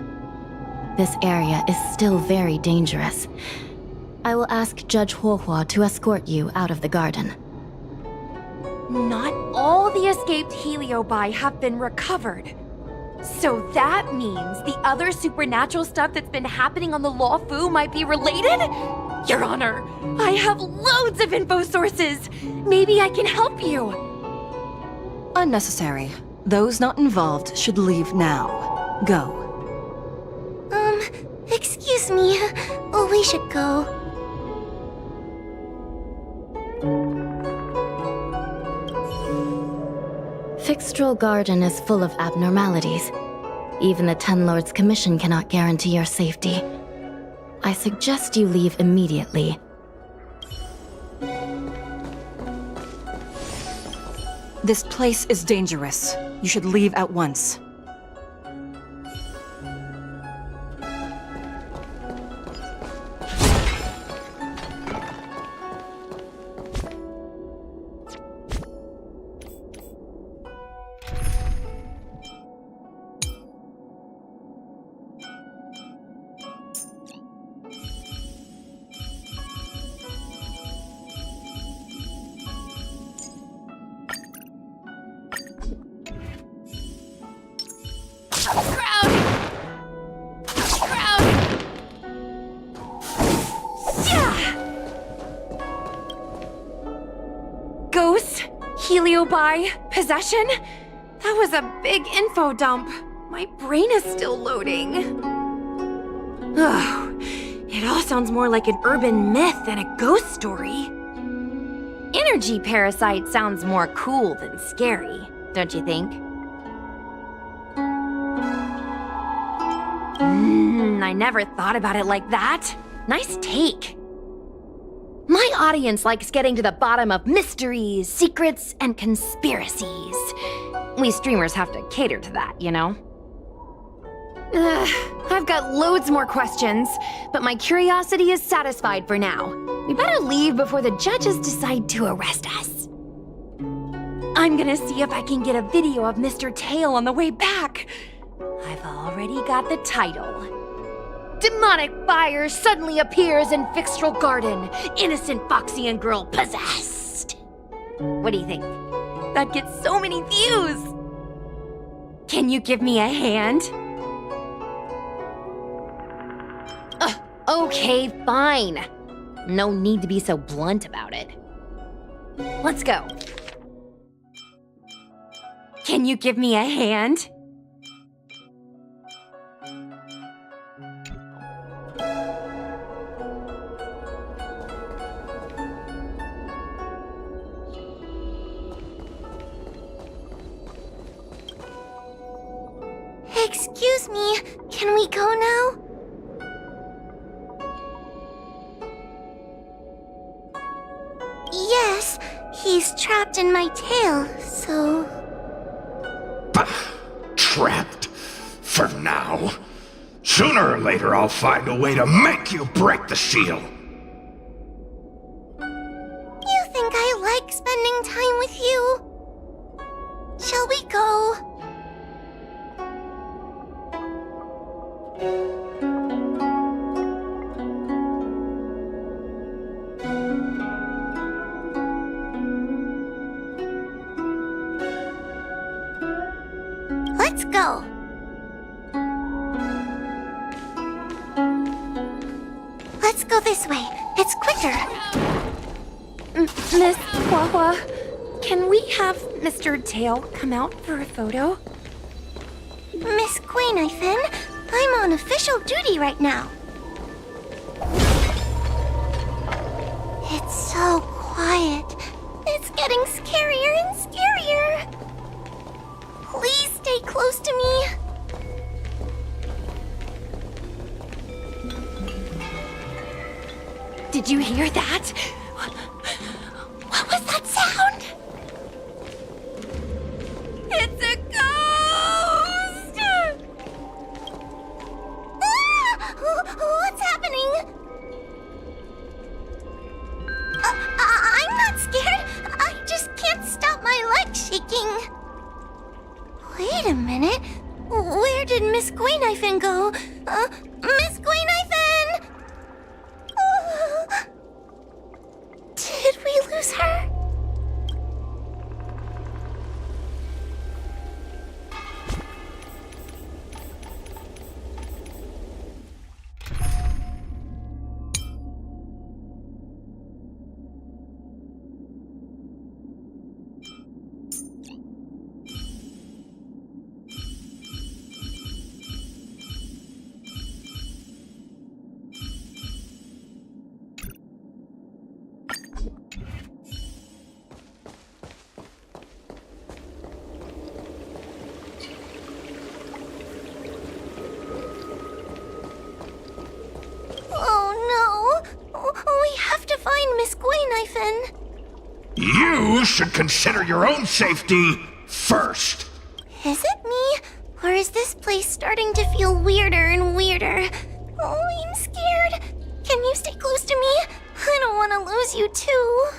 This area is still very dangerous. I will ask Judge Huohua to escort you out of the garden. Not all the escaped heliobi have been recovered. So that means the other supernatural stuff that's been happening on the Lawfu might be related? Your Honor, I have loads of info sources. Maybe I can help you. Unnecessary. Those not involved should leave now. Go. Excuse me. Oh, we should go. Fixtral Garden is full of abnormalities. Even the Ten Lords Commission cannot guarantee your safety. I suggest you leave immediately. This place is dangerous. You should leave at once. Ghosts? Heliobi? Possession? That was a big info dump. My brain is still loading. Ugh. It all sounds more like an urban myth than a ghost story. Energy parasite sounds more cool than scary, don't you think? I never thought about it like that. Nice take. My audience likes getting to the bottom of mysteries, secrets, and conspiracies. We streamers have to cater to that, you know? I've got loads more questions, but my curiosity is satisfied for now. We better leave before the judges decide to arrest us. I'm gonna see if I can get a video of Mr. Tail on the way back. I've already got the title. Demonic fire suddenly appears in Fixtral Garden. Innocent Foxian girl possessed. What do you think? That gets so many views. Can you give me a hand? Okay, fine. No need to be so blunt about it. Let's go. Can you give me a hand? Excuse me, can we go now? Yes, he's trapped in my tail, so... Trapped? For now? Sooner or later I'll find a way to make you break the seal! You think I like spending time with you? Shall we go? Let's go. Let's go this way. It's quicker. Miss Huahua, can we have Mr. Tail come out for a photo? Miss Queen Ifin, I'm on official duty right now. It's so quiet. It's getting scarier and scarier. Please stay close to me. Did you hear that? What was that sound? It's a ghost! Ah! What's happening? Wait a minute. Where did Miss Gwayniphin go? Miss Gwayniphin! Did we lose her? Oh no! We have to find Miss Gwayniphin. You should consider your own safety first. Is it me? Or is this place starting to feel weirder and weirder? Oh, I'm scared. Can you stay close to me? I don't want to lose you too.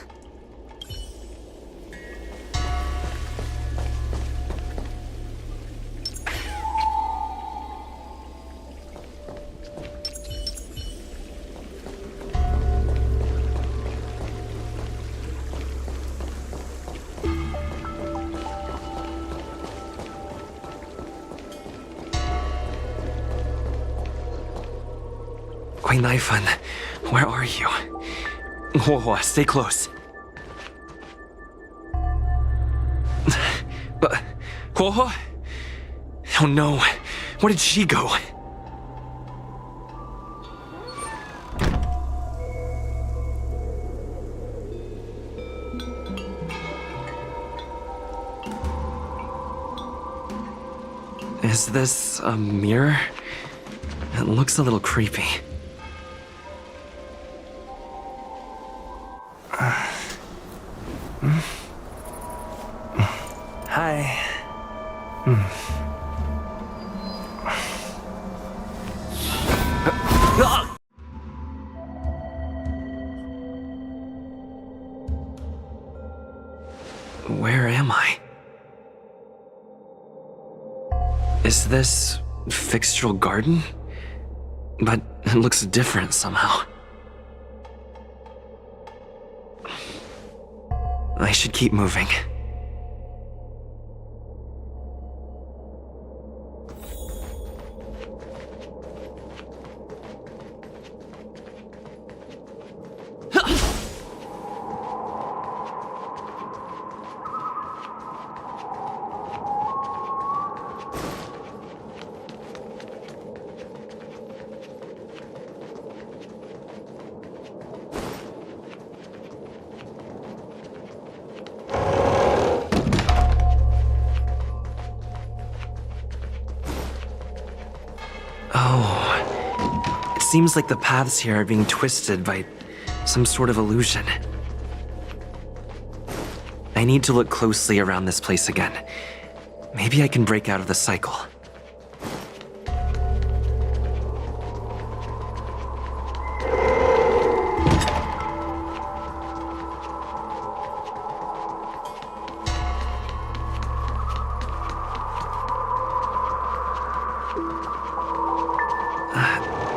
Gwayniphin, where are you? Whoa, stay close. Whoa? Oh no, where did she go? Is this a mirror? It looks a little creepy. Hi. Where am I? Is this Fixtral Garden? But it looks different somehow. I should keep moving. Seems like the paths here are being twisted by some sort of illusion. I need to look closely around this place again. Maybe I can break out of the cycle.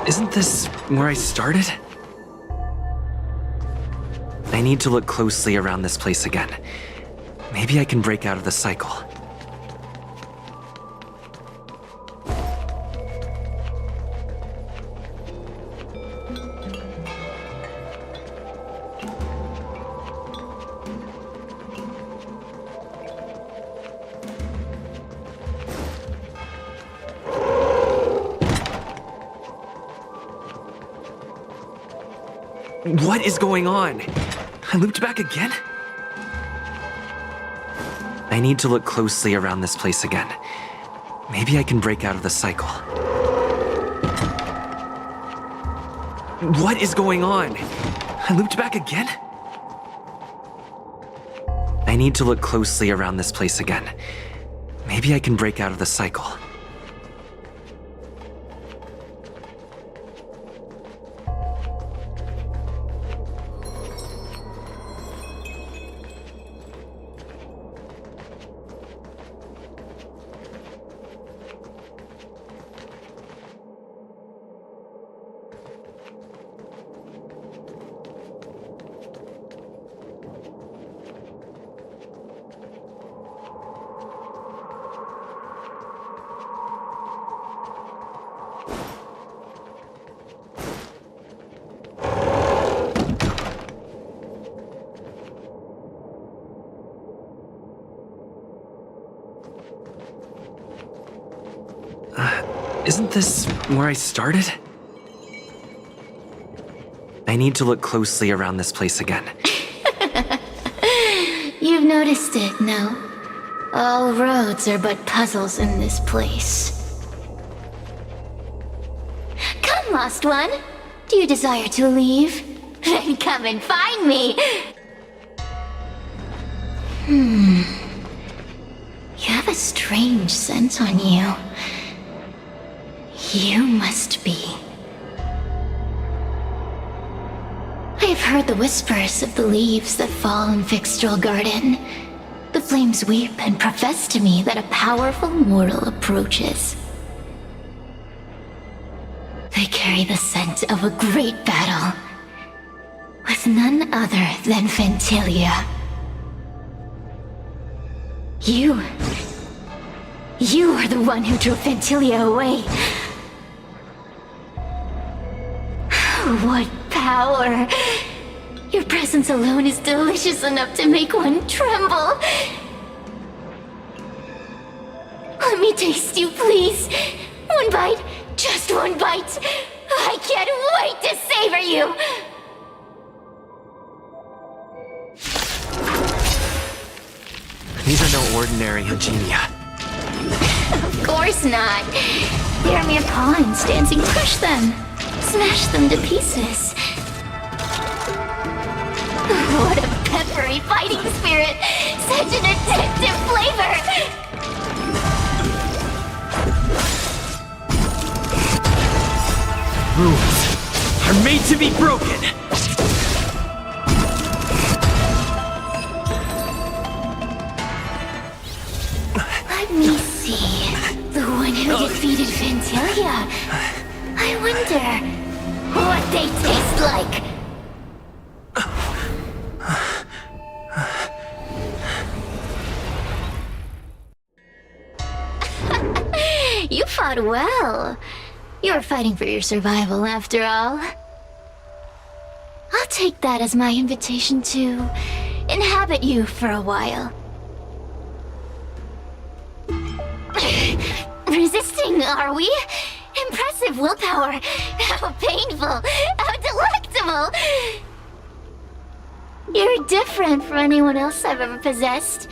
Isn't this where I started? I need to look closely around this place again. Maybe I can break out of the cycle. What is going on? I looped back again? I need to look closely around this place again. Maybe I can break out of the cycle. What is going on? I looped back again? I need to look closely around this place again. Maybe I can break out of the cycle. Isn't this where I started? I need to look closely around this place again. You've noticed it, no? All roads are but puzzles in this place. Come, lost one. Do you desire to leave? Then come and find me. You have a strange scent on you. You must be. I have heard the whispers of the leaves that fall in Fixtral Garden. The flames weep and profess to me that a powerful mortal approaches. They carry the scent of a great battle, with none other than Ventilia. You are the one who drove Ventilia away. What power! Your presence alone is delicious enough to make one tremble. Let me taste you, please. One bite, just one bite. I can't wait to savor you. These are no ordinary Eugenia. Of course not. They are mere pawns. Dancing, crush them. Smash them to pieces. What a peppery fighting spirit! Such an addictive flavor! Rules are made to be broken! Let me see. The one who defeated Ventilia. I wonder what they taste like. You fought well. You were fighting for your survival, after all. I'll take that as my invitation to inhabit you for a while. Resisting, are we? Impressive willpower. How painful. How delectable. You're different from anyone else I've ever possessed.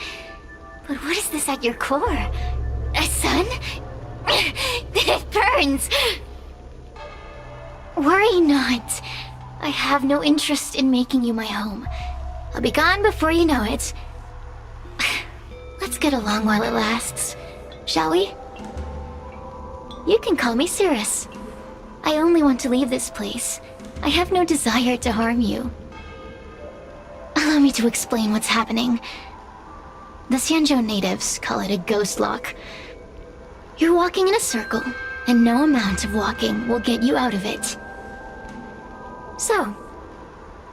But what is this at your core? A sun? It burns! Worry not. I have no interest in making you my home. I'll be gone before you know it. Let's get along while it lasts, shall we? You can call me Cirrus. I only want to leave this place. I have no desire to harm you. Allow me to explain what's happening. The Xianzhou natives call it a ghost lock. You're walking in a circle, and no amount of walking will get you out of it. So,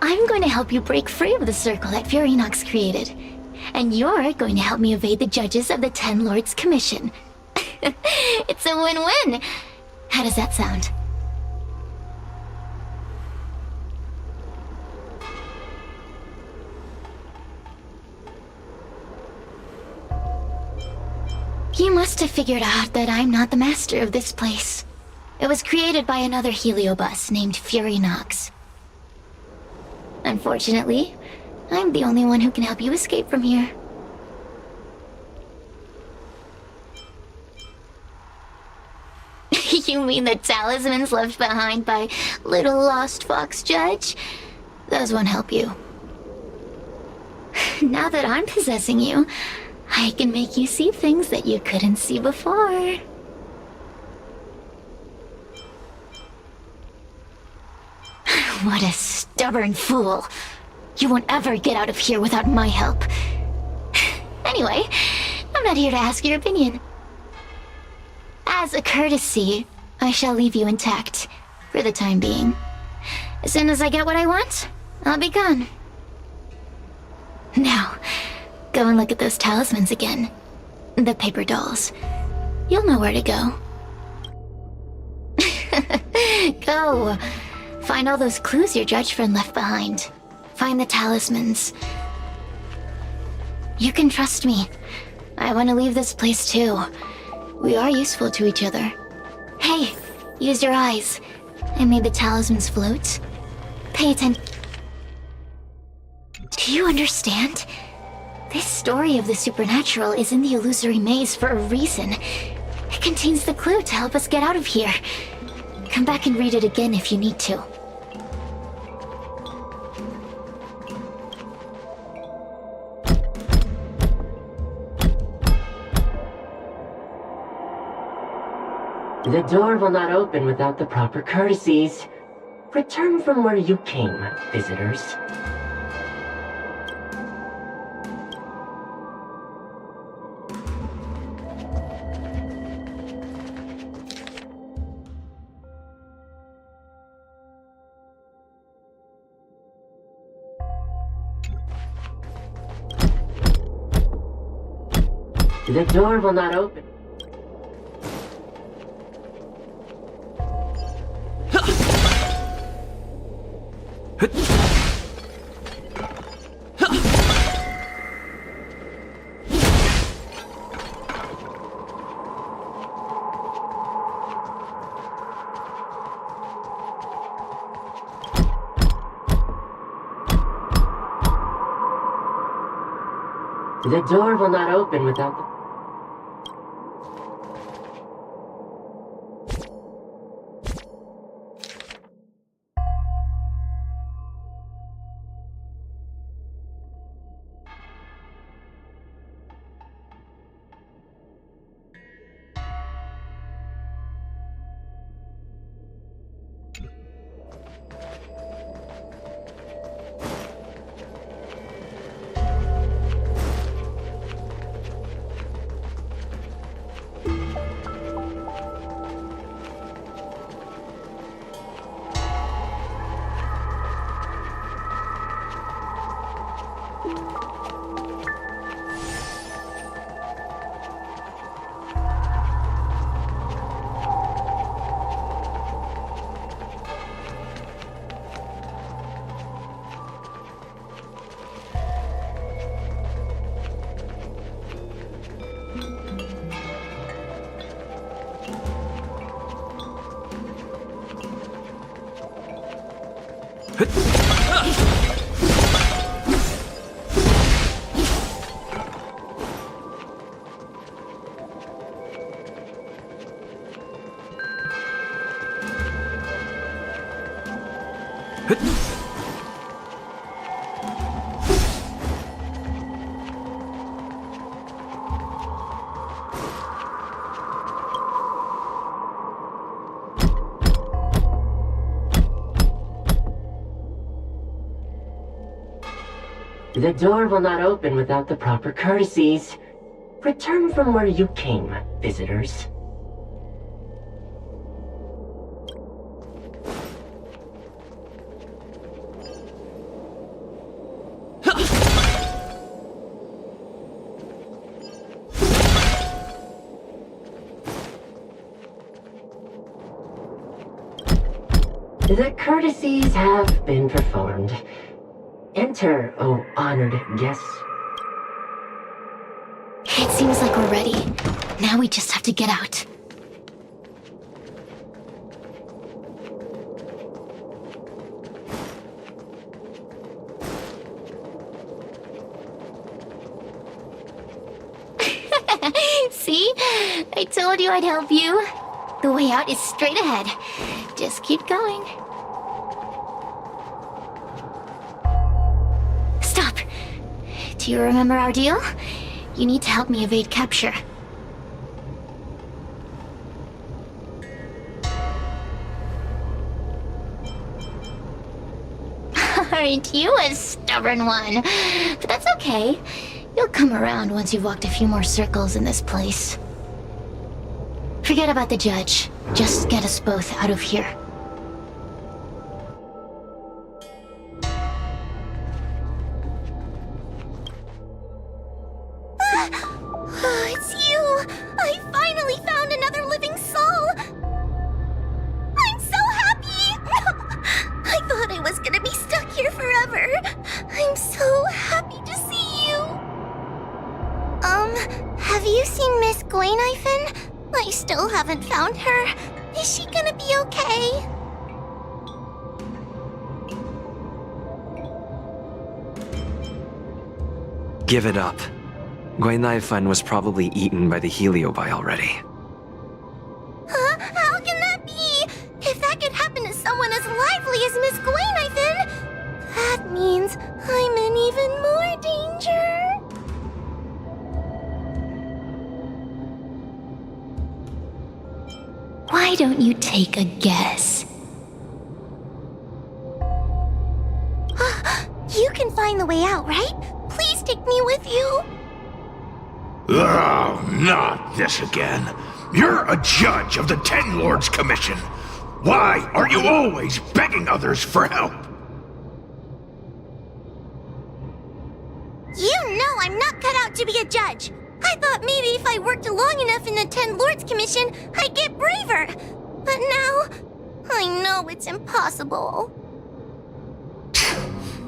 I'm going to help you break free of the circle that Furinox created. And you're going to help me evade the judges of the Ten Lords Commission. It's a win-win! How does that sound? You must have figured out that I'm not the master of this place. It was created by another heliobus named Furinox. Unfortunately, I'm the only one who can help you escape from here. You mean the talismans left behind by little lost fox judge? Those won't help you. Now that I'm possessing you, I can make you see things that you couldn't see before. What a stubborn fool. You won't ever get out of here without my help. Anyway, I'm not here to ask your opinion. As a courtesy, I shall leave you intact, for the time being. As soon as I get what I want, I'll be gone. Now, go and look at those talismans again. The paper dolls. You'll know where to go. Go! Find all those clues your judge friend left behind. Find the talismans. You can trust me. I want to leave this place too. We are useful to each other. Hey, use your eyes. I made the talismans float. Pay attention. Do you understand? This story of the supernatural is in the illusory maze for a reason. It contains the clue to help us get out of here. Come back and read it again if you need to. The door will not open without the proper courtesies. Return from where you came, visitors. The door will not open. The door will not open without the... The door will not open without the proper courtesies. Return from where you came, visitors. The courtesies have been performed. Enter, O honored guests. It seems like we're ready. Now we just have to get out. See? I told you I'd help you. The way out is straight ahead. Just keep going. Stop! Do you remember our deal? You need to help me evade capture. Aren't you a stubborn one? But that's okay. You'll come around once you've walked a few more circles in this place. Forget about the judge. Just get us both out of here. It's you! I finally found another living soul! I'm so happy! I thought I was gonna be stuck here forever. I'm so happy to see you. Have you seen Miss Gleneifen? I still haven't found her. Is she gonna be okay? Give it up. Gwen Naifan was probably eaten by the heliobi already. Huh? How can that be? If that could happen to someone as lively as Miss Gwainithan, that means I'm in even more danger. Why don't you take a guess? You can find the way out, right? Please take me with you. Oh, not this again. You're a judge of the Ten Lords Commission. Why are you always begging others for help? You know I'm not cut out to be a judge. I thought maybe if I worked long enough in the Ten Lords Commission, I'd get braver. But now, I know it's impossible.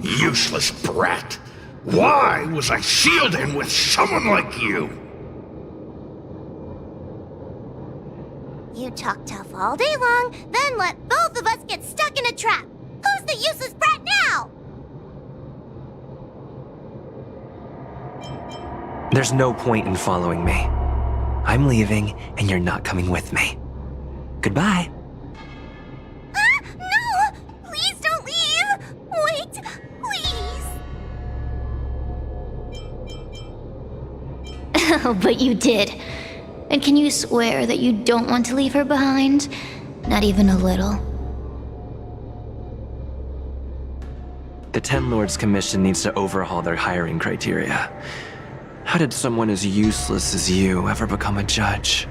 Useless brat. Why was I sealed in with someone like you? You talk tough all day long, then let both of us get stuck in a trap. Who's the useless brat now? There's no point in following me. I'm leaving, and you're not coming with me. Goodbye. No! Please don't leave! Wait, please! Oh, but you did. And can you swear that you don't want to leave her behind? Not even a little. The Ten Lords Commission needs to overhaul their hiring criteria. How did someone as useless as you ever become a judge?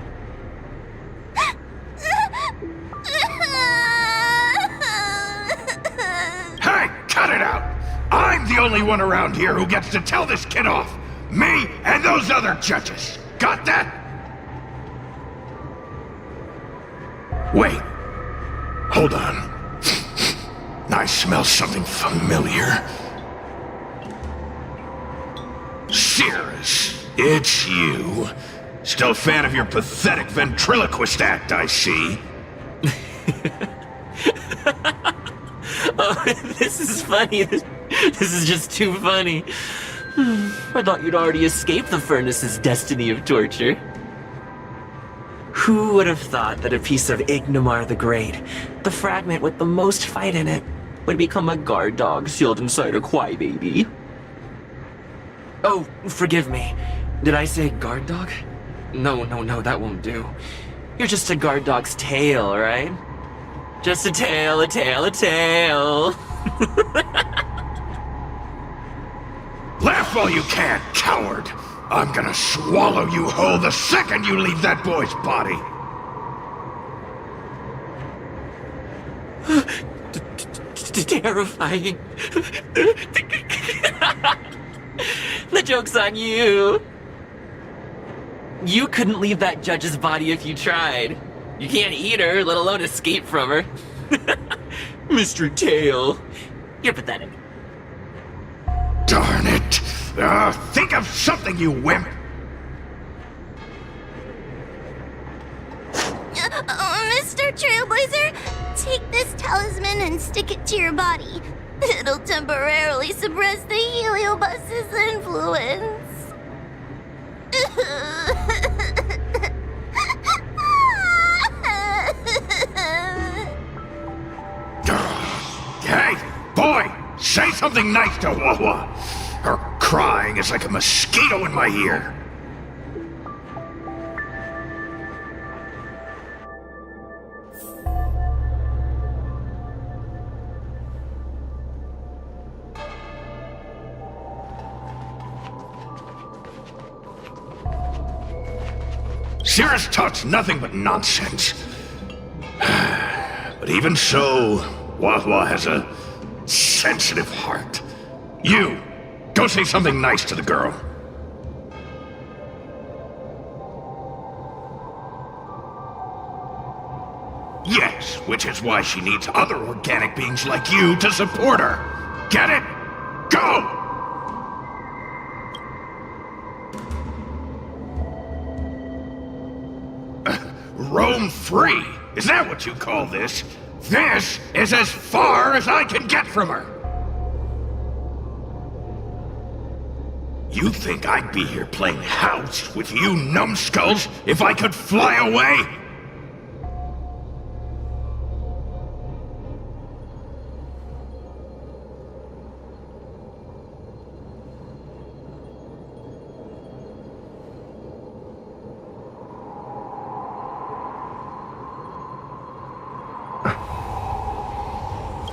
Hey, cut it out! I'm the only one around here who gets to tell this kid off. Me and those other judges. Got that? Wait. Hold on. I smell something familiar. Cirrus, it's you. Still a fan of your pathetic ventriloquist act, I see. Oh, this is funny. This is just too funny. I thought you'd already escaped the furnace's destiny of torture. Who would have thought that a piece of Ignomar the Great, the fragment with the most fight in it, would become a guard dog sealed inside a crybaby? Oh, forgive me. Did I say guard dog? No, that won't do. You're just a guard dog's tail, right? Just a tail, a tail, a tail. Laugh all you can, coward! I'm gonna swallow you whole the second you leave that boy's body! Terrifying. The joke's on you. You couldn't leave that judge's body if you tried. You can't eat her, let alone escape from her. Mr. Tail, you're pathetic. Darn it! Think of something, you wimp! Mr. Trailblazer, take this talisman and stick it to your body. It'll temporarily suppress the heliobus's influence. Hey, boy! Say something nice to Wawa! Her crying is like a mosquito in my ear. Cirrus talks nothing but nonsense. But even so, Wawa has a sensitive heart. You, go say something nice to the girl. Yes, which is why she needs other organic beings like you to support her. Get it? Go! Roam free? Is that what you call this? This is as far as I can get from her! You think I'd be here playing house with you numbskulls if I could fly away?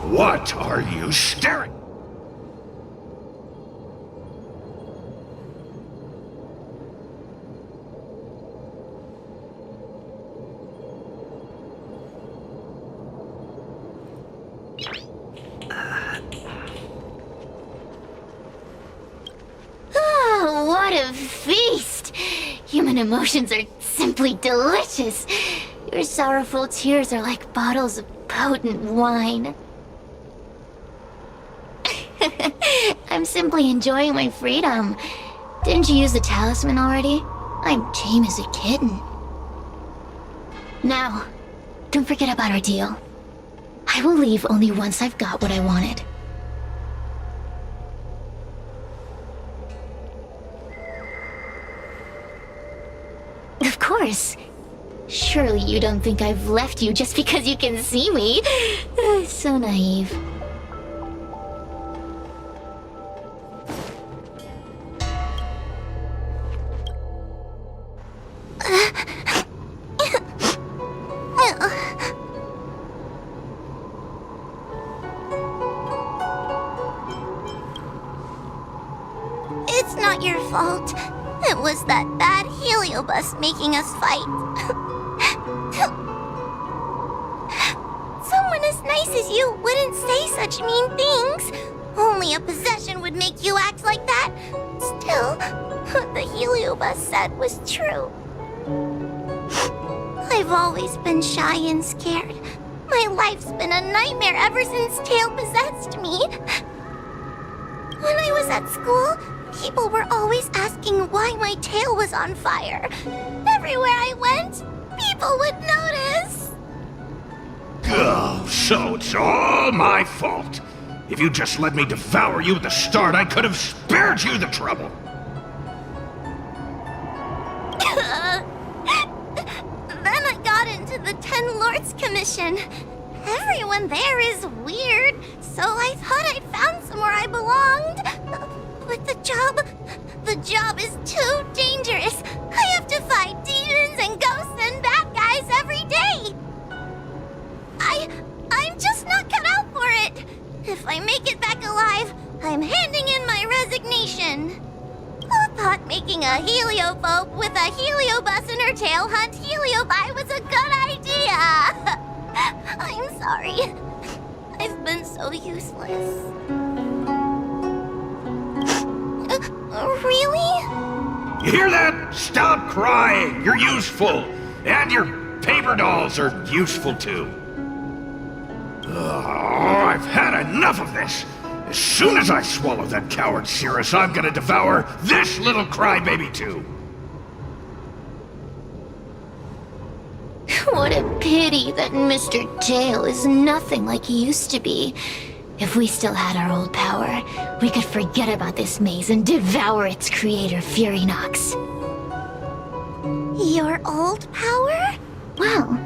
What are you staring? Oh, what a feast! Human emotions are simply delicious. Your sorrowful tears are like bottles of potent wine. I'm simply enjoying my freedom. Didn't you use the talisman already? I'm tame as a kitten. Now, don't forget about our deal. I will leave only once I've got what I wanted. Of course. Surely you don't think I've left you just because you can see me. So naive. It's not your fault. It was that bad heliobus making us fight. Someone as nice as you wouldn't say such mean things. Only a possession would make you act like that. Still, what the heliobus said was true. I've always been shy and scared. My life's been a nightmare ever since Tail possessed me. When I was at school, people were always asking why my tail was on fire. Everywhere I went, people would notice. Oh, so it's all my fault. If you just let me devour you at the start, I could have spared you the trouble. Then I got into the Ten Lords Commission. Everyone there is weird, so I thought I'd found somewhere I belonged. But the job is too dangerous. I have to fight demons and ghosts and bad guys every day. I'm just not cut out for it. If I make it back alive, I'm handing in my resignation. Who thought making a heliophobe with a heliobus in her tail hunt heliobi was a good idea? I'm sorry. I've been so useless. Really? You hear that? Stop crying. You're useful. And your paper dolls are useful too. Oh, I've had enough of this. As soon as I swallow that coward Cirrus, I'm gonna devour this little crybaby too. What a pity that Mr. Tail is nothing like he used to be. If we still had our old power, we could forget about this maze and devour its creator, Furynox. Your old power? Well,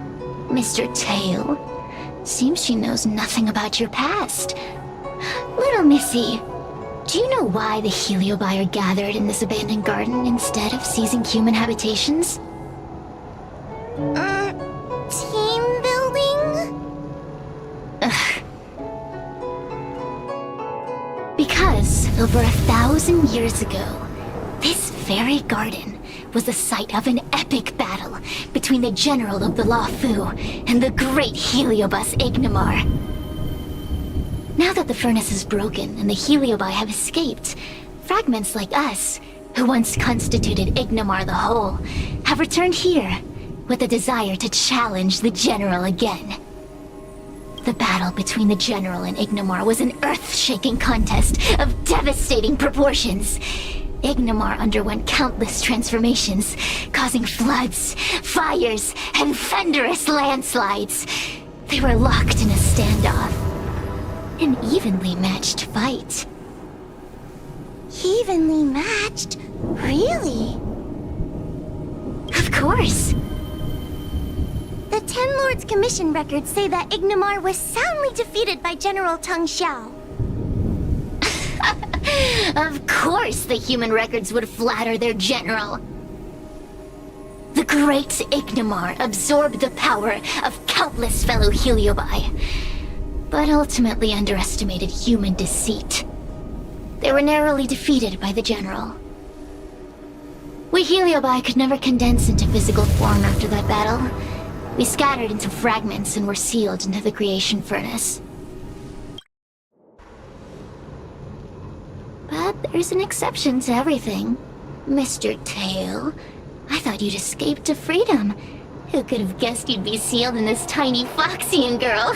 Mr. Tail, seems she knows nothing about your past. Little Missy, do you know why the heliobi are gathered in this abandoned garden instead of seizing human habitations? Team building? Ugh. Because over 1,000 years ago, this very garden was the site of an epic battle between the general of the Lafu and the great heliobus Ignimar. Now that the furnace is broken and the heliobi have escaped, fragments like us, who once constituted Ignimar the Whole, have returned here with the desire to challenge the general again. The battle between the general and Ignimar was an earth-shaking contest of devastating proportions. Ignomar underwent countless transformations, causing floods, fires, and thunderous landslides. They were locked in a standoff. An evenly matched fight. Evenly matched? Really? Of course. The Ten Lords Commission records say that Ignomar was soundly defeated by General Teng Xiao. Of course the human records would flatter their general. The great Ignomar absorbed the power of countless fellow Heliobi, but ultimately underestimated human deceit. They were narrowly defeated by the general. We Heliobi could never condense into physical form after that battle. We scattered into fragments and were sealed into the creation furnace. But there's an exception to everything. Mr. Tail, I thought you'd escaped to freedom. Who could have guessed you'd be sealed in this tiny Foxian girl?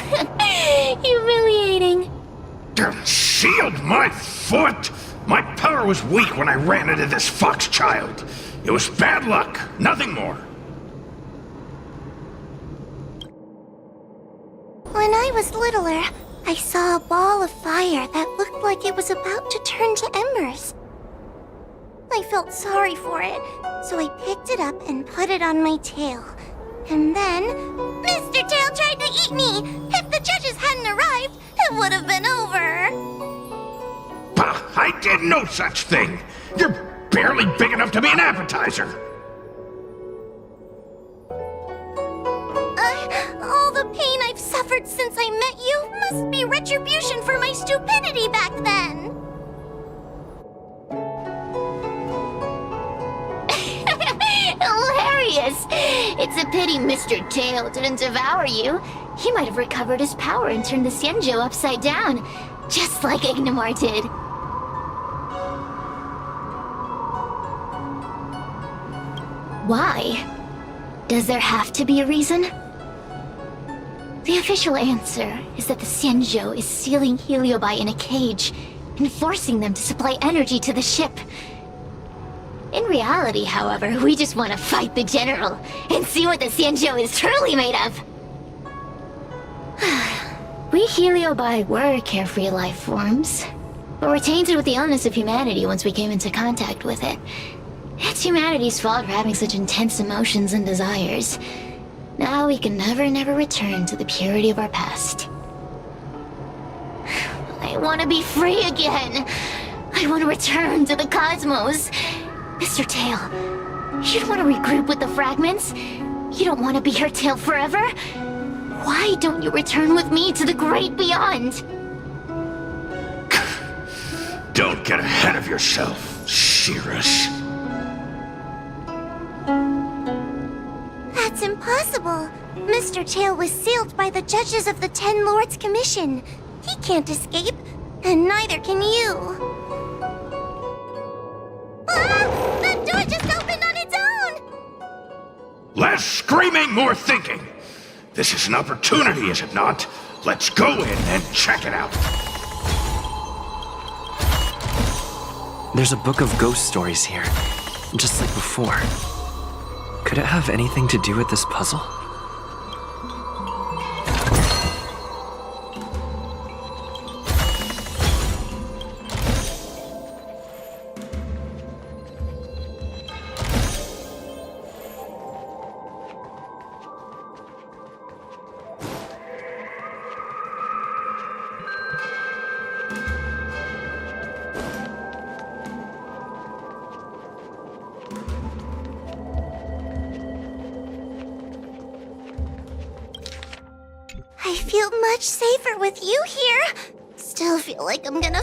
Humiliating. Sealed my foot? My power was weak when I ran into this fox child. It was bad luck, nothing more. When I was littler, I saw a ball of fire that looked like it was about to turn to embers. I felt sorry for it, so I picked it up and put it on my tail. And then, Mr. Tail tried to eat me! If the judges hadn't arrived, it would have been over! Bah, I did no such thing! You're barely big enough to be an appetizer! All the pain I've suffered since I met you must be retribution for my stupidity back then! Hilarious! It's a pity Mr. Tail didn't devour you. He might have recovered his power and turned the Xianzhou upside down, just like Ignomar did. Why? Does there have to be a reason? The official answer is that the Xianzhou is sealing Heliobi in a cage and forcing them to supply energy to the ship. In reality, however, we just want to fight the general and see what the Xianzhou is truly made of. We Heliobi were carefree life forms, but were tainted with the illness of humanity once we came into contact with it. It's humanity's fault for having such intense emotions and desires. Now we can never return to the purity of our past. I want to be free again. I want to return to the cosmos. Mr. Tail, you don't want to regroup with the fragments? You don't want to be her tail forever? Why don't you return with me to the great beyond? Don't get ahead of yourself, Cirrus. That's impossible. Mr. Tail was sealed by the judges of the Ten Lords Commission. He can't escape, and neither can you. Ah! The door just opened on its own! Less screaming, more thinking. This is an opportunity, is it not? Let's go in and check it out. There's a book of ghost stories here, just like before. Could it have anything to do with this puzzle? I feel much safer with you here. Still feel like I'm gonna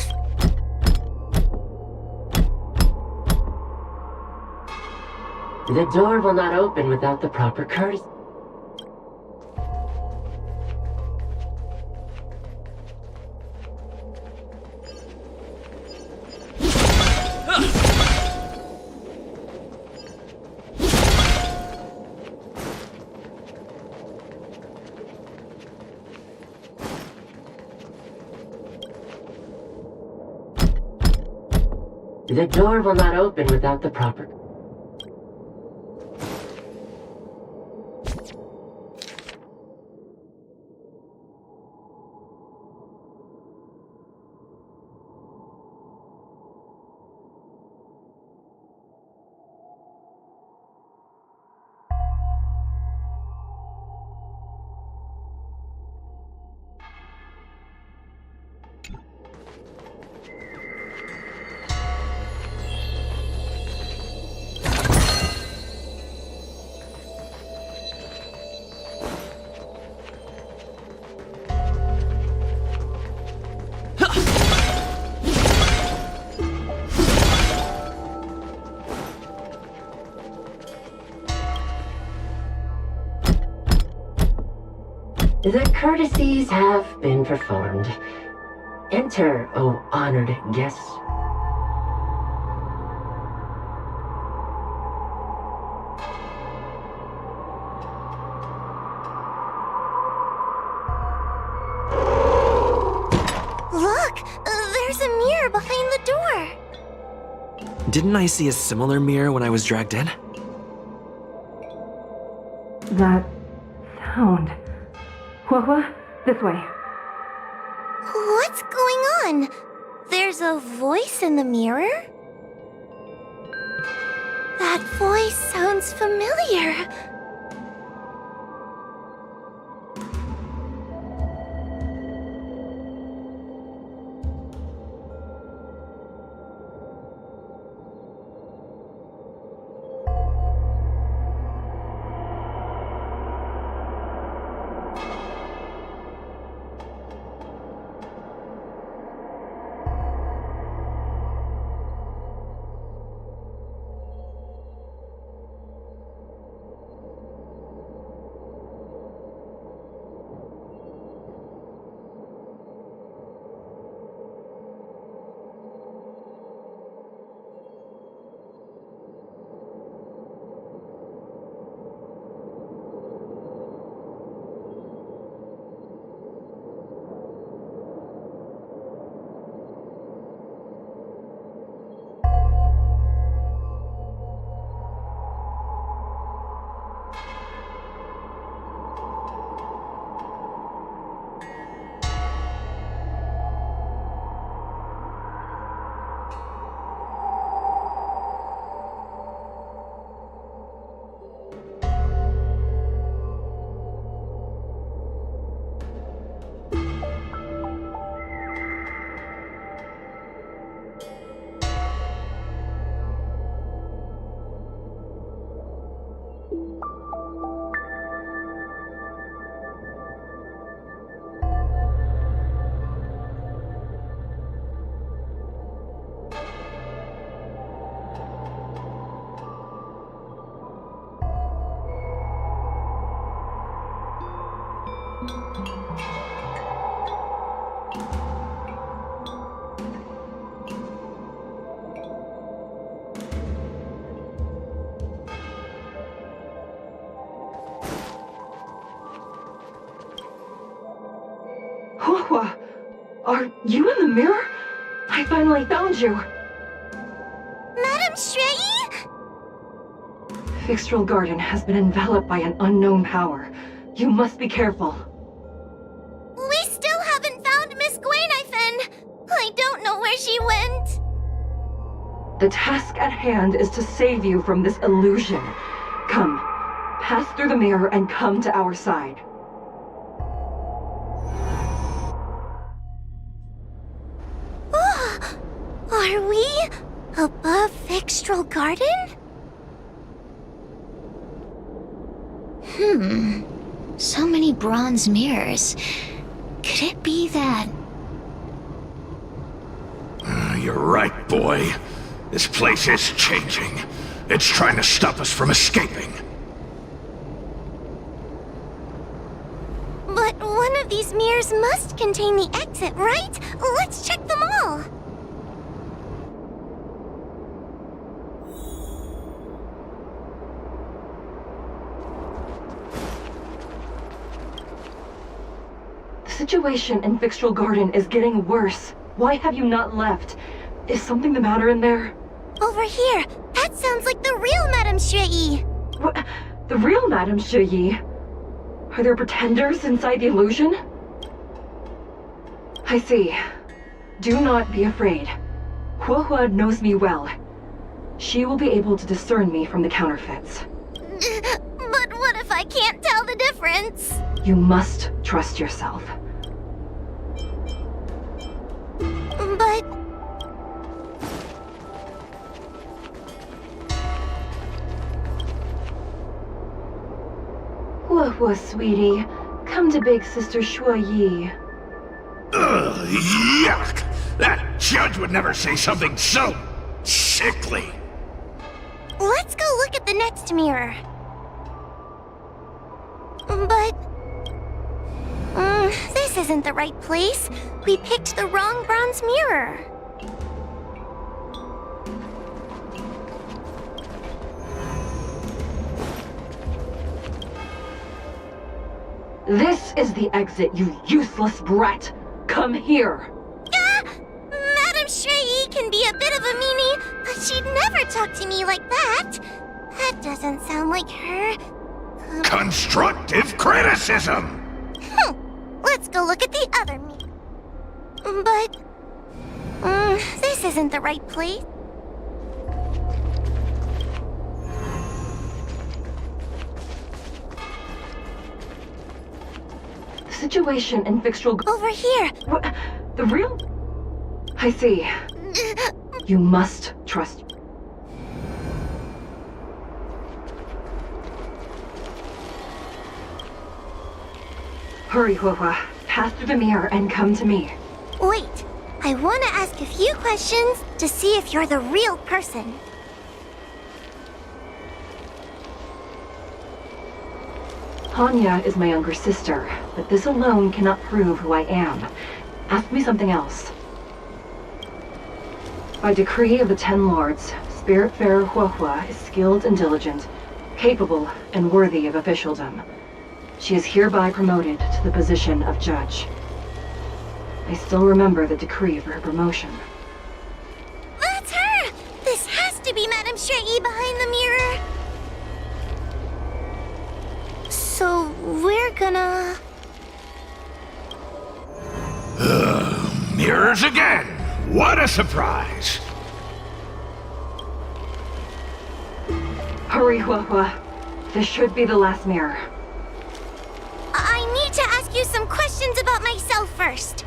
The door will not open without the proper courtesy. The door will not open without the proper... The courtesies have been performed. Enter, O honored guests. Look! There's a mirror behind the door! Didn't I see a similar mirror when I was dragged in? That sound. What? This way. What's going on? There's a voice in the mirror? That voice sounds familiar. Hua, are you in the mirror? I finally found you. Madam Shrei? Fixtral Garden has been enveloped by an unknown power. You must be careful. We still haven't found Miss Gwainifin. I don't know where she went. The task at hand is to save you from this illusion. Come, pass through the mirror and come to our side. Are we above Fixtral Garden? So many bronze mirrors. Could it be that... You're right, boy. This place is changing. It's trying to stop us from escaping. But one of these mirrors must contain the exit, right? Let's check them all. The situation in Fixtral Garden is getting worse. Why have you not left? Is something the matter in there? Over here! That sounds like the real Madame Shui! What? The real Madame Shui? Are there pretenders inside the illusion? I see. Do not be afraid. Huohua knows me well. She will be able to discern me from the counterfeits. But what if I can't tell the difference? You must trust yourself. But... Huohua, sweetie. Come to Big Sister Shuoyi. Ugh, yuck! That judge would never say something so sickly. Let's go look at the next mirror. But... this isn't the right place. We picked the wrong bronze mirror. This is the exit, you useless brat! Come here! Madame Shui can be a bit of a meanie, but she'd never talk to me like that. That doesn't sound like her. Constructive criticism! Let's go look at the other mirror. But... this isn't the right place. The situation in Fixtual... Over here! What? The real... I see. You must trust... Hurry, Huohua. Pass through the mirror and come to me. Wait, I want to ask a few questions to see if you're the real person. Hanya is my younger sister, but this alone cannot prove who I am. Ask me something else. By decree of the Ten Lords, Spiritfarer Huohua is skilled and diligent, capable and worthy of officialdom. She is hereby promoted to the position of judge. I still remember the decree for her promotion. That's her! This has to be Madame Shui behind the mirror. So, we're gonna... Mirrors again! What a surprise! Hurry, Huohua. This should be the last mirror. I need to ask you some questions about myself first.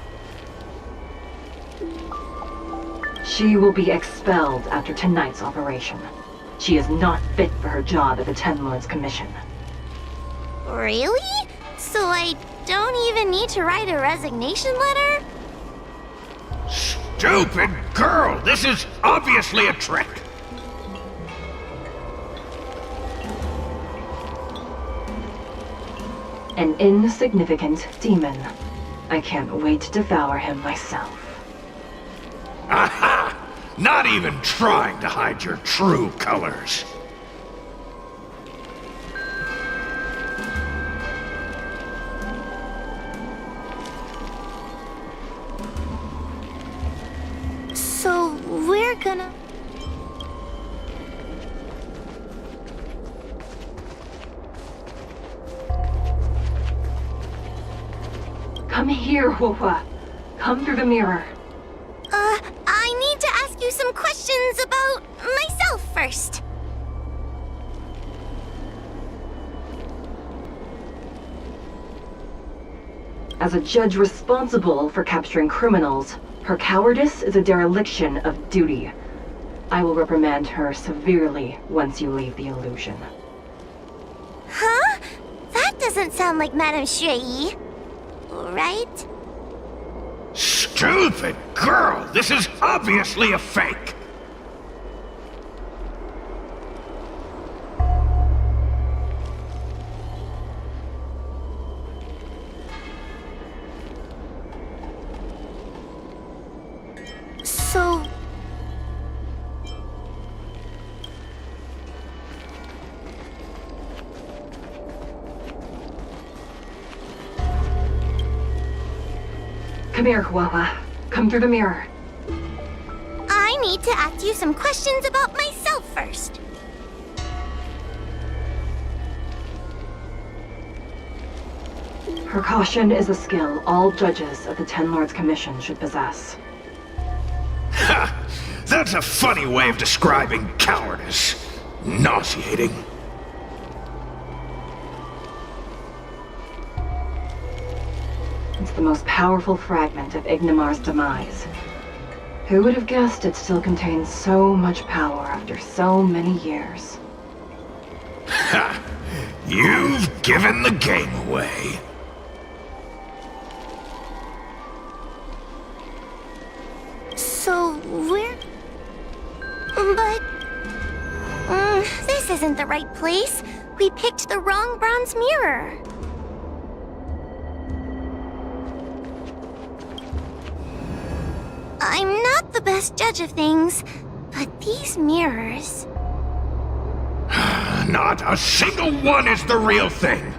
She will be expelled after tonight's operation. She is not fit for her job at the Ten Lords Commission. Really? So I don't even need to write a resignation letter? Stupid girl! This is obviously a trick! An insignificant demon. I can't wait to devour him myself. Aha! Not even trying to hide your true colors. So we're gonna... Come here, Huohua. Come through the mirror. I need to ask you some questions about myself first. As a judge responsible for capturing criminals, her cowardice is a dereliction of duty. I will reprimand her severely once you leave the illusion. Huh? That doesn't sound like Madame Shui. Right? Stupid girl! This is obviously a fake! So... Come here, Huohua. Come through the mirror. I need need to ask you some questions about myself first. Her caution is a skill all judges of the Ten Lords Commission should possess. Ha! That's a funny way of describing cowardice. Nauseating. It's the most powerful fragment of Ignimar's demise. Who would have guessed it still contains so much power after so many years? Ha! You've given the game away. So, we're... But... this isn't the right place. We picked the wrong bronze mirror. I'm not the best judge of things, but these mirrors... Not a single one is the real thing.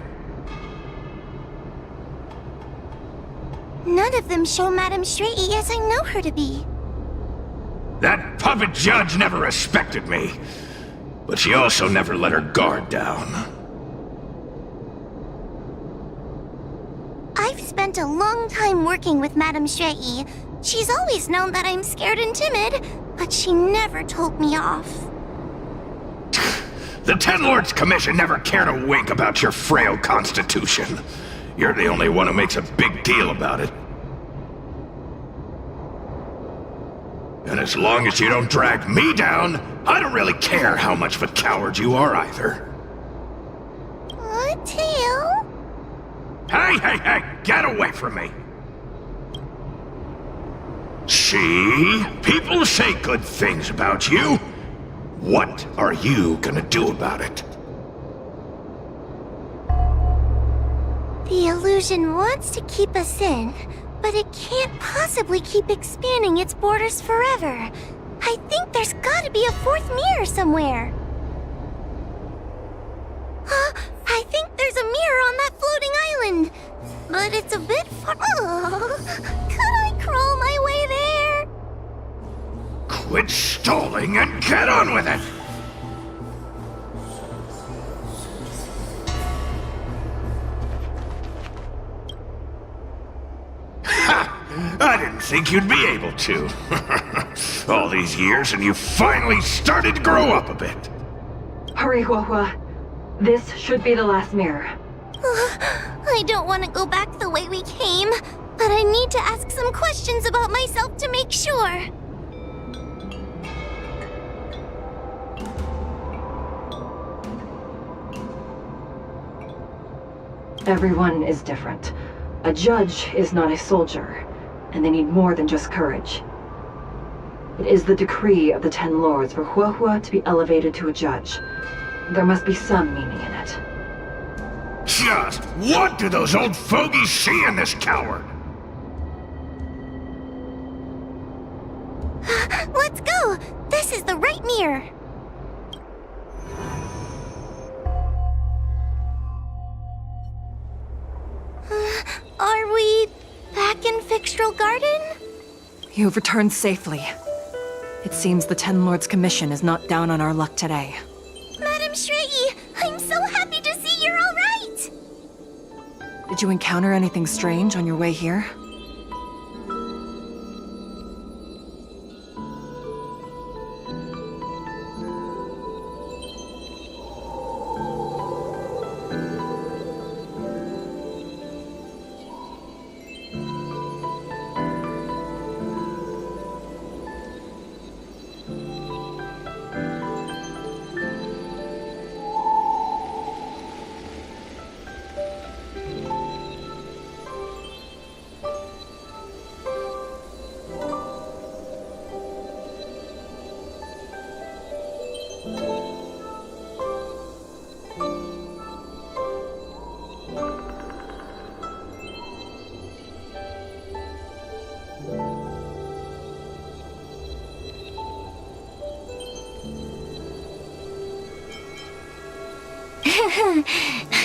None of them show Madame Straighty as I know her to be. That puppet judge never respected me, but she also never let her guard down. I've spent a long time working with Madame Straighty. She's always known that I'm scared and timid, but she never told me off. The Ten Lords Commission never cared a wink about your frail constitution. You're the only one who makes a big deal about it. And as long as you don't drag me down, I don't really care how much of a coward you are either. Tail? Hey, get away from me! See? People say good things about you. What are you gonna do about it? The illusion wants to keep us in, but it can't possibly keep expanding its borders forever. I think there's gotta be a fourth mirror somewhere. I think there's a mirror on that floating island, but it's a bit far. Could I crawl my way there? Quit stalling and get on with it! Ha! I didn't think you'd be able to. All these years and you finally started to grow up a bit. Hurry, Huahua. This should be the last mirror. I don't want to go back the way we came, but I need to ask some questions about myself to make sure. Everyone is different. A judge is not a soldier, and they need more than just courage. It is the decree of the Ten Lords for Huahua to be elevated to a judge. There must be some meaning in it. Just what do those old fogies see in this coward? Let's go! This is the right mirror! Are we back in Fixtral Garden? You've returned safely. It seems the Ten Lords Commission is not down on our luck today. Madame Straighty, I'm so happy to see you're all right! Did you encounter anything strange on your way here?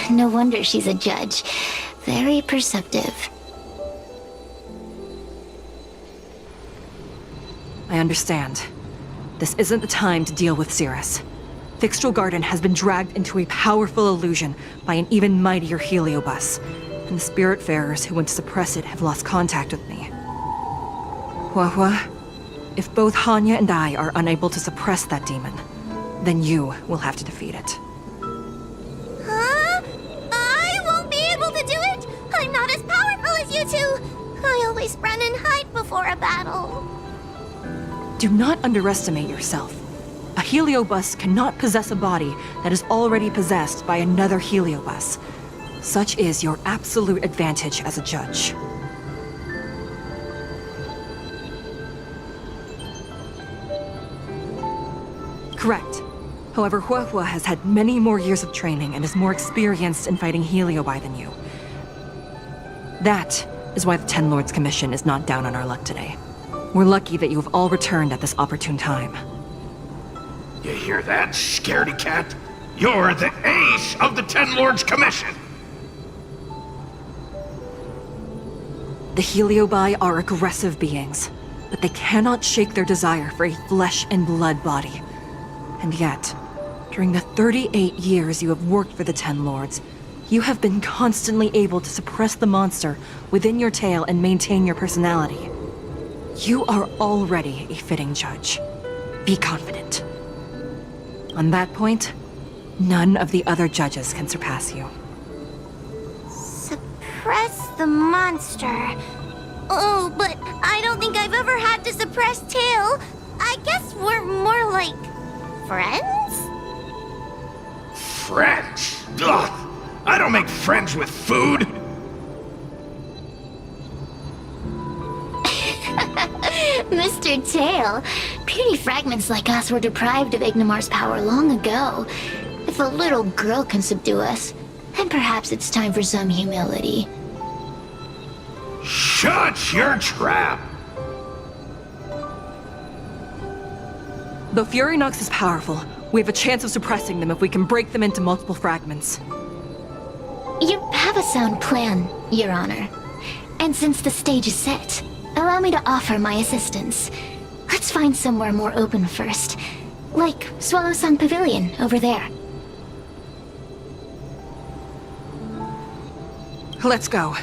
No wonder she's a judge. Very perceptive. I understand. This isn't the time to deal with Cirrus. Fixtral Garden has been dragged into a powerful illusion by an even mightier heliobus, and the Spiritfarers who went to suppress it have lost contact with me. Huahua, if both Hanya and I are unable to suppress that demon, then you will have to defeat it. Huh? I won't be able to do it! I'm not as powerful as you two! I always run and hide before a battle. Do not underestimate yourself. A heliobus cannot possess a body that is already possessed by another heliobus. Such is your absolute advantage as a judge. Correct. However, Huahua has had many more years of training and is more experienced in fighting heliobi than you. That is why the Ten Lords Commission is not down on our luck today. We're lucky that you have all returned at this opportune time. You hear that, scaredy cat? You're the ace of the Ten Lords Commission! The heliobi are aggressive beings, but they cannot shake their desire for a flesh and blood body. And yet, during the 38 years you have worked for the Ten Lords, you have been constantly able to suppress the monster within your tail and maintain your personality. You are already a fitting judge. Be confident. On that point, none of the other judges can surpass you. Suppress the monster. Oh, but I don't think I've ever had to suppress Tail. I guess we're more like friends? Friends? Ugh! I don't make friends with food! Mr. Tail, puny fragments like us were deprived of Ignimar's power long ago. If a little girl can subdue us, then perhaps it's time for some humility. Shut your trap! Though Fury Nox is powerful, we have a chance of suppressing them if we can break them into multiple fragments. You have a sound plan, Your Honor. And since the stage is set, allow me to offer my assistance. Let's find somewhere more open first. Like Swallow Song Pavilion over there. Let's go.